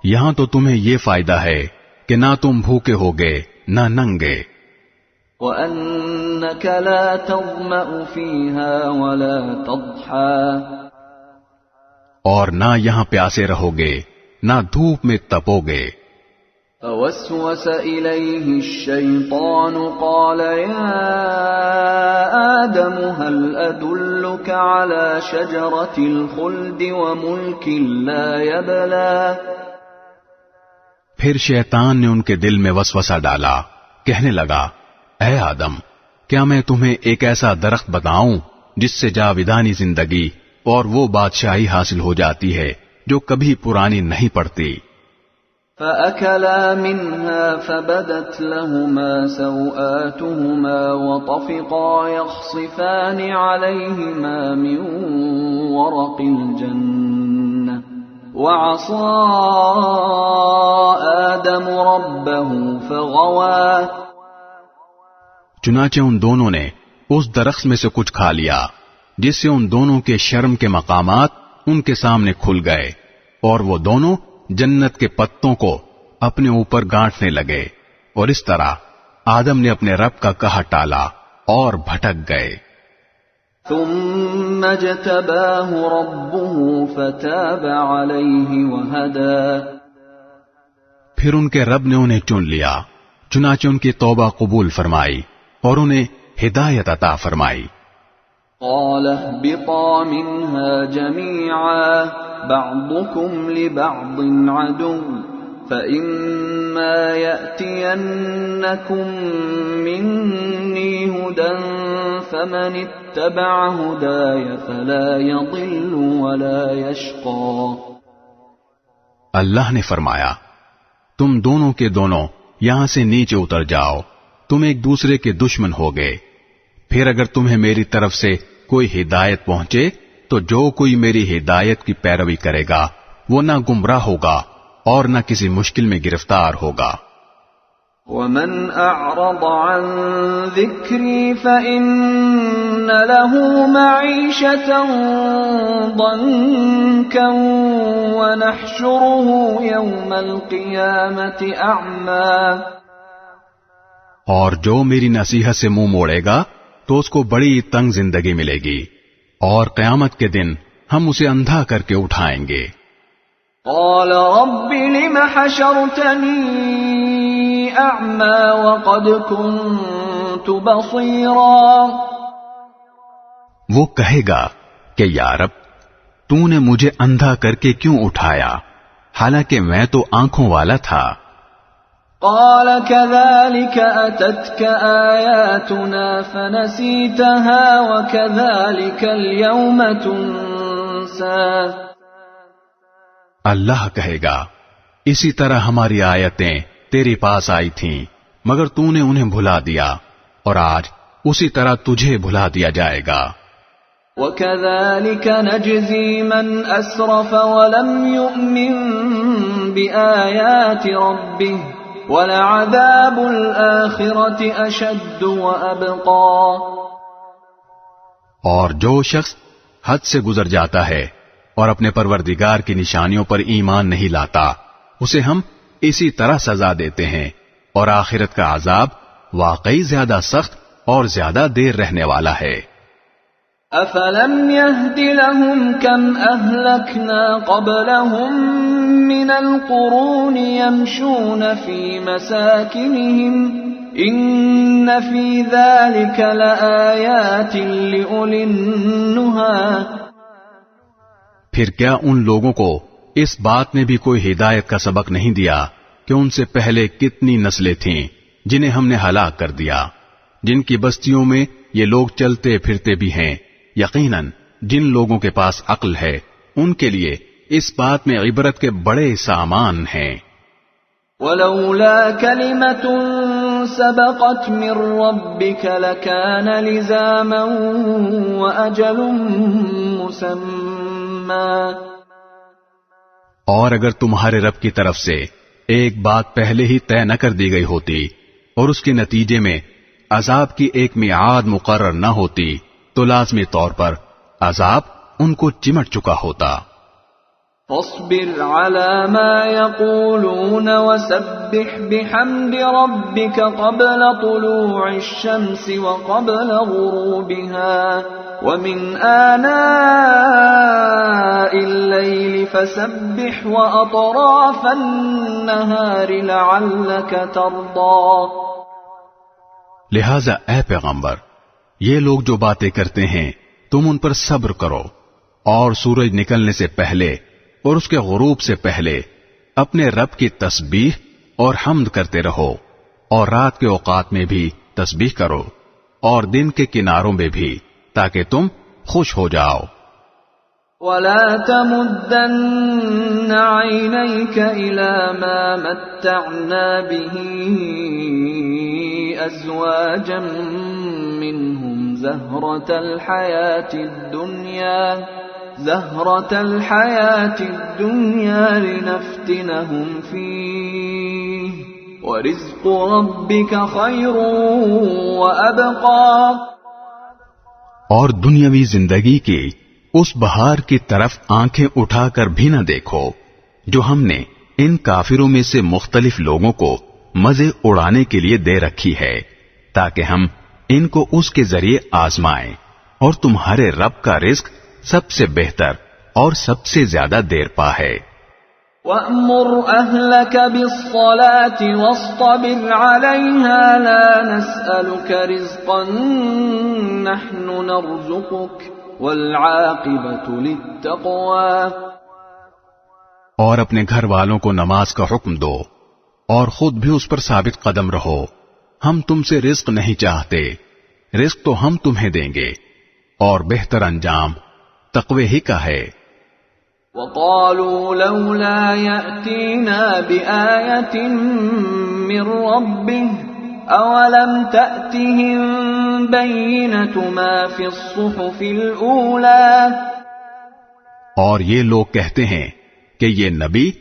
یہاں تو تمہیں یہ فائدہ ہے کہ نہ تم بھوکے ہوگے نہ ننگے، وَأَنَّكَ لَا تَظْمَأُ فِيهَا وَلَا تَضْحَى۔ اور نہ یہاں پیاسے رہو گے نہ دھوپ میں تپو گے۔ فوسوس إليه الشيطان قال يا آدم هل أدلك على شجرة الخلد وملك لا يبلى۔ پھر شیطان نے ان کے دل میں وسوسہ ڈالا، کہنے لگا اے آدم کیا میں تمہیں ایک ایسا درخت بتاؤں جس سے جاودانی زندگی اور وہ بادشاہی حاصل ہو جاتی ہے جو کبھی پرانی نہیں پڑتی۔ فَأَكَلَا مِنْهَا فَبَدَتْ لَهُمَا سَوْآتُهُمَا وَطَفِقَا يَخْصِفَانِ عَلَيْهِمَا مِنْ وَرَقِ الْجَنَّةِ وَعَصَى آدَمُ رَبَّهُ فَغَوَى۔ چنانچہ ان دونوں نے اس درخت میں سے کچھ کھا لیا جس سے ان دونوں کے شرم کے مقامات ان کے سامنے کھل گئے، اور وہ دونوں جنت کے پتوں کو اپنے اوپر گانٹنے لگے، اور اس طرح آدم نے اپنے رب کا کہا ٹالا اور بھٹک گئے۔ ثم اجتباه ربه فتاب عليه وهدى۔ پھر ان کے رب نے انہیں چن لیا، چنانچہ ان کی توبہ قبول فرمائی اور انہیں ہدایت عطا فرمائی۔ قال اهبطا منها جميعا بعضكم لبعض عدو فإما يأتينكم مني هدى فمن اتبع هداي فلا يضل ولا يشقى. اللہ نے فرمایا تم دونوں کے دونوں یہاں سے نیچے اتر جاؤ، تم ایک دوسرے کے دشمن ہو گئے. پھر اگر تمہیں میری طرف سے کوئی ہدایت پہنچے تو جو کوئی میری ہدایت کی پیروی کرے گا وہ نہ گمراہ ہوگا اور نہ کسی مشکل میں گرفتار ہوگا. ومن اعرض عن ذکری فإن له معیشة ضنکا ونحشره یوم القیامة اعمی. اور جو میری نصیحت سے منہ موڑے گا تو اس کو بڑی تنگ زندگی ملے گی اور قیامت کے دن ہم اسے اندھا کر کے اٹھائیں گے. قال رب لم حشرتنی اعمی وقد كنت بصیرا. وہ کہے گا کہ یا رب تو نے مجھے اندھا کر کے کیوں اٹھایا حالانکہ میں تو آنکھوں والا تھا. قال كذلك أتتك آياتنا فنسيتها وكذلك اليوم تنسى. اللہ کہے گا اسی طرح ہماری آیتیں تیرے پاس آئی تھیں مگر تو نے انہیں بھلا دیا اور آج اسی طرح تجھے بھلا دیا جائے گا. وَكَذَلِكَ نَجْزِي مَنْ أَسْرَفَ وَلَمْ يُؤْمِنْ بِآيَاتِ رَبِّهِ وَلَعَذَابُ الْآخِرَةِ أَشَدُّ وَأَبْقَى. اور جو شخص حد سے گزر جاتا ہے اور اپنے پروردگار کی نشانیوں پر ایمان نہیں لاتا اسے ہم اسی طرح سزا دیتے ہیں اور آخرت کا عذاب واقعی زیادہ سخت اور زیادہ دیر رہنے والا ہے. أَفَلَمْ يَهْدِ لَهُمْ كَمْ أَهْلَكْنَا قَبْلَهُمْ مِنَ الْقُرُونِ يَمْشُونَ فِي مَسَاكِنِهِمْ إِنَّ فِي ذَلِكَ لَآيَاتٍ لِأُولِي النُّهَى. پھر کیا ان لوگوں کو اس بات نے بھی کوئی ہدایت کا سبق نہیں دیا کہ ان سے پہلے کتنی نسلیں تھیں جنہیں ہم نے ہلاک کر دیا، جن کی بستیوں میں یہ لوگ چلتے پھرتے بھی ہیں. یقیناً جن لوگوں کے پاس عقل ہے ان کے لیے اس بات میں عبرت کے بڑے سامان ہیں. وَلَوْلَا كَلِمَةٌ سَبَقَتْ مِنْ رَبِّكَ لَكَانَ لِزَامًا وَأَجَلٌ مُّسَمًّى. اور اگر تمہارے رب کی طرف سے ایک بات پہلے ہی طے نہ کر دی گئی ہوتی اور اس کے نتیجے میں عذاب کی ایک میعاد مقرر نہ ہوتی تو لازمی طور پر عذاب ان کو چمٹ چکا ہوتا. فاصبر على ما يقولون وسبح بحمد ربك قبل طلوع الشمس وقبل غروبها ومن آناء الليل فسبح وأطراف النهار لعلك ترضى. لہذا اے پیغمبر یہ لوگ جو باتیں کرتے ہیں تم ان پر صبر کرو اور سورج نکلنے سے پہلے اور اس کے غروب سے پہلے اپنے رب کی تسبیح اور حمد کرتے رہو اور رات کے اوقات میں بھی تسبیح کرو اور دن کے کناروں میں بھی تاکہ تم خوش ہو جاؤ. وَلَا تَمُدَّنَّ عَيْنَيْكَ إِلَى مَا مَتَّعْنَا بِهِ أَزْوَاجًا مِّنْهُمْ زَهْرَةَ الْحَيَاةِ الدُّنْيَا لِنَفْتِنَهُمْ فِيهِ وَرِزْقُ رَبِّكَ خَيْرٌ وَأَبْقَى. اور دنیاوی زندگی کی اس بہار کی طرف آنکھیں اٹھا کر بھی نہ دیکھو جو ہم نے ان کافروں میں سے مختلف لوگوں کو مزے اڑانے کے لیے دے رکھی ہے تاکہ ہم ان کو اس کے ذریعے آزمائیں اور تمہارے رب کا رزق سب سے بہتر اور سب سے زیادہ دیر پا ہے. وَأْمُرْ أَهْلَكَ بِالصَّلَاةِ وَاصْطَبِرْ عَلَيْهَا لَا نَسْأَلُكَ رِزْقًا نَحْنُ نَرْزُقُكَ وَالْعَاقِبَةُ لِلتَّقْوَى. اور اپنے گھر والوں کو نماز کا حکم دو اور خود بھی اس پر ثابت قدم رہو. ہم تم سے رزق نہیں چاہتے رزق تو ہم تمہیں دیں گے اور بہتر انجام تقوی ہی کا ہے۔ وقالوا لولا يأتينا بآية من ربه أولم تأتهم بينة ما في الصحف الأولى۔ اور یہ لوگ کہتے ہیں کہ یہ نبی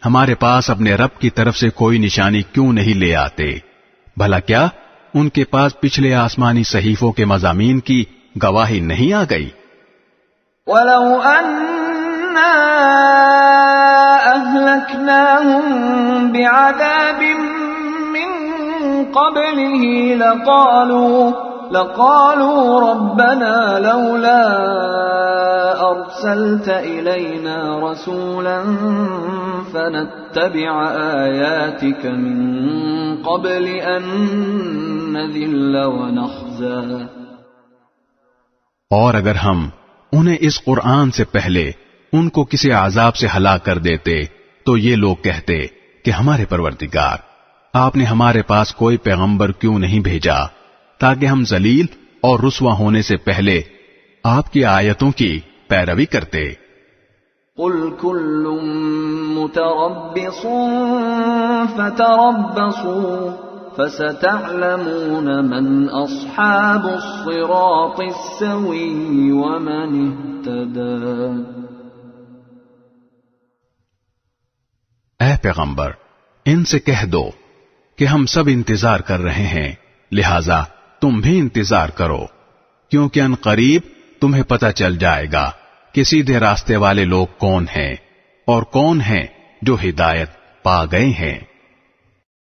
ہمارے پاس اپنے رب کی طرف سے کوئی نشانی کیوں نہیں لے آتے؟ بھلا کیا ان کے پاس پچھلے آسمانی صحیفوں کے مضامین کی گواہی نہیں آ گئی؟ وَلَوْ أَنَّا أَهْلَكْنَاهُمْ بِعَذَابٍ مِّن قَبْلِهِ لَقَالُوا رَبَّنَا لَوْلَا أَرْسَلْتَ إِلَيْنَا رَسُولًا فَنَتَّبِعَ آيَاتِكَ مِن قَبْلِ أَن نَّذِلَّ وَنَخْزَىٰ۔ اور اگر ہم انہیں اس قرآن سے پہلے ان کو کسی عذاب سے ہلاک کر دیتے تو یہ لوگ کہتے کہ ہمارے پروردگار، آپ نے ہمارے پاس کوئی پیغمبر کیوں نہیں بھیجا تاکہ ہم ذلیل اور رسوا ہونے سے پہلے آپ کی آیتوں کی پیروی کرتے۔ قُلْ كُلٌّ مُتَرَبِّصٌ فَتَرَبَّصُوا فَسَتَعْلَمُونَ مَنْ أَصْحَابُ الصِّرَاطِ السَّوِيِّ وَمَنِ اهْتَدَىٰ۔ اے پیغمبر، ان سے کہہ دو کہ ہم سب انتظار کر رہے ہیں، لہذا تم بھی انتظار کرو، کیونکہ ان قریب تمہیں پتہ چل جائے گا کہ سیدھے راستے والے لوگ کون ہیں اور کون ہیں جو ہدایت پا گئے ہیں۔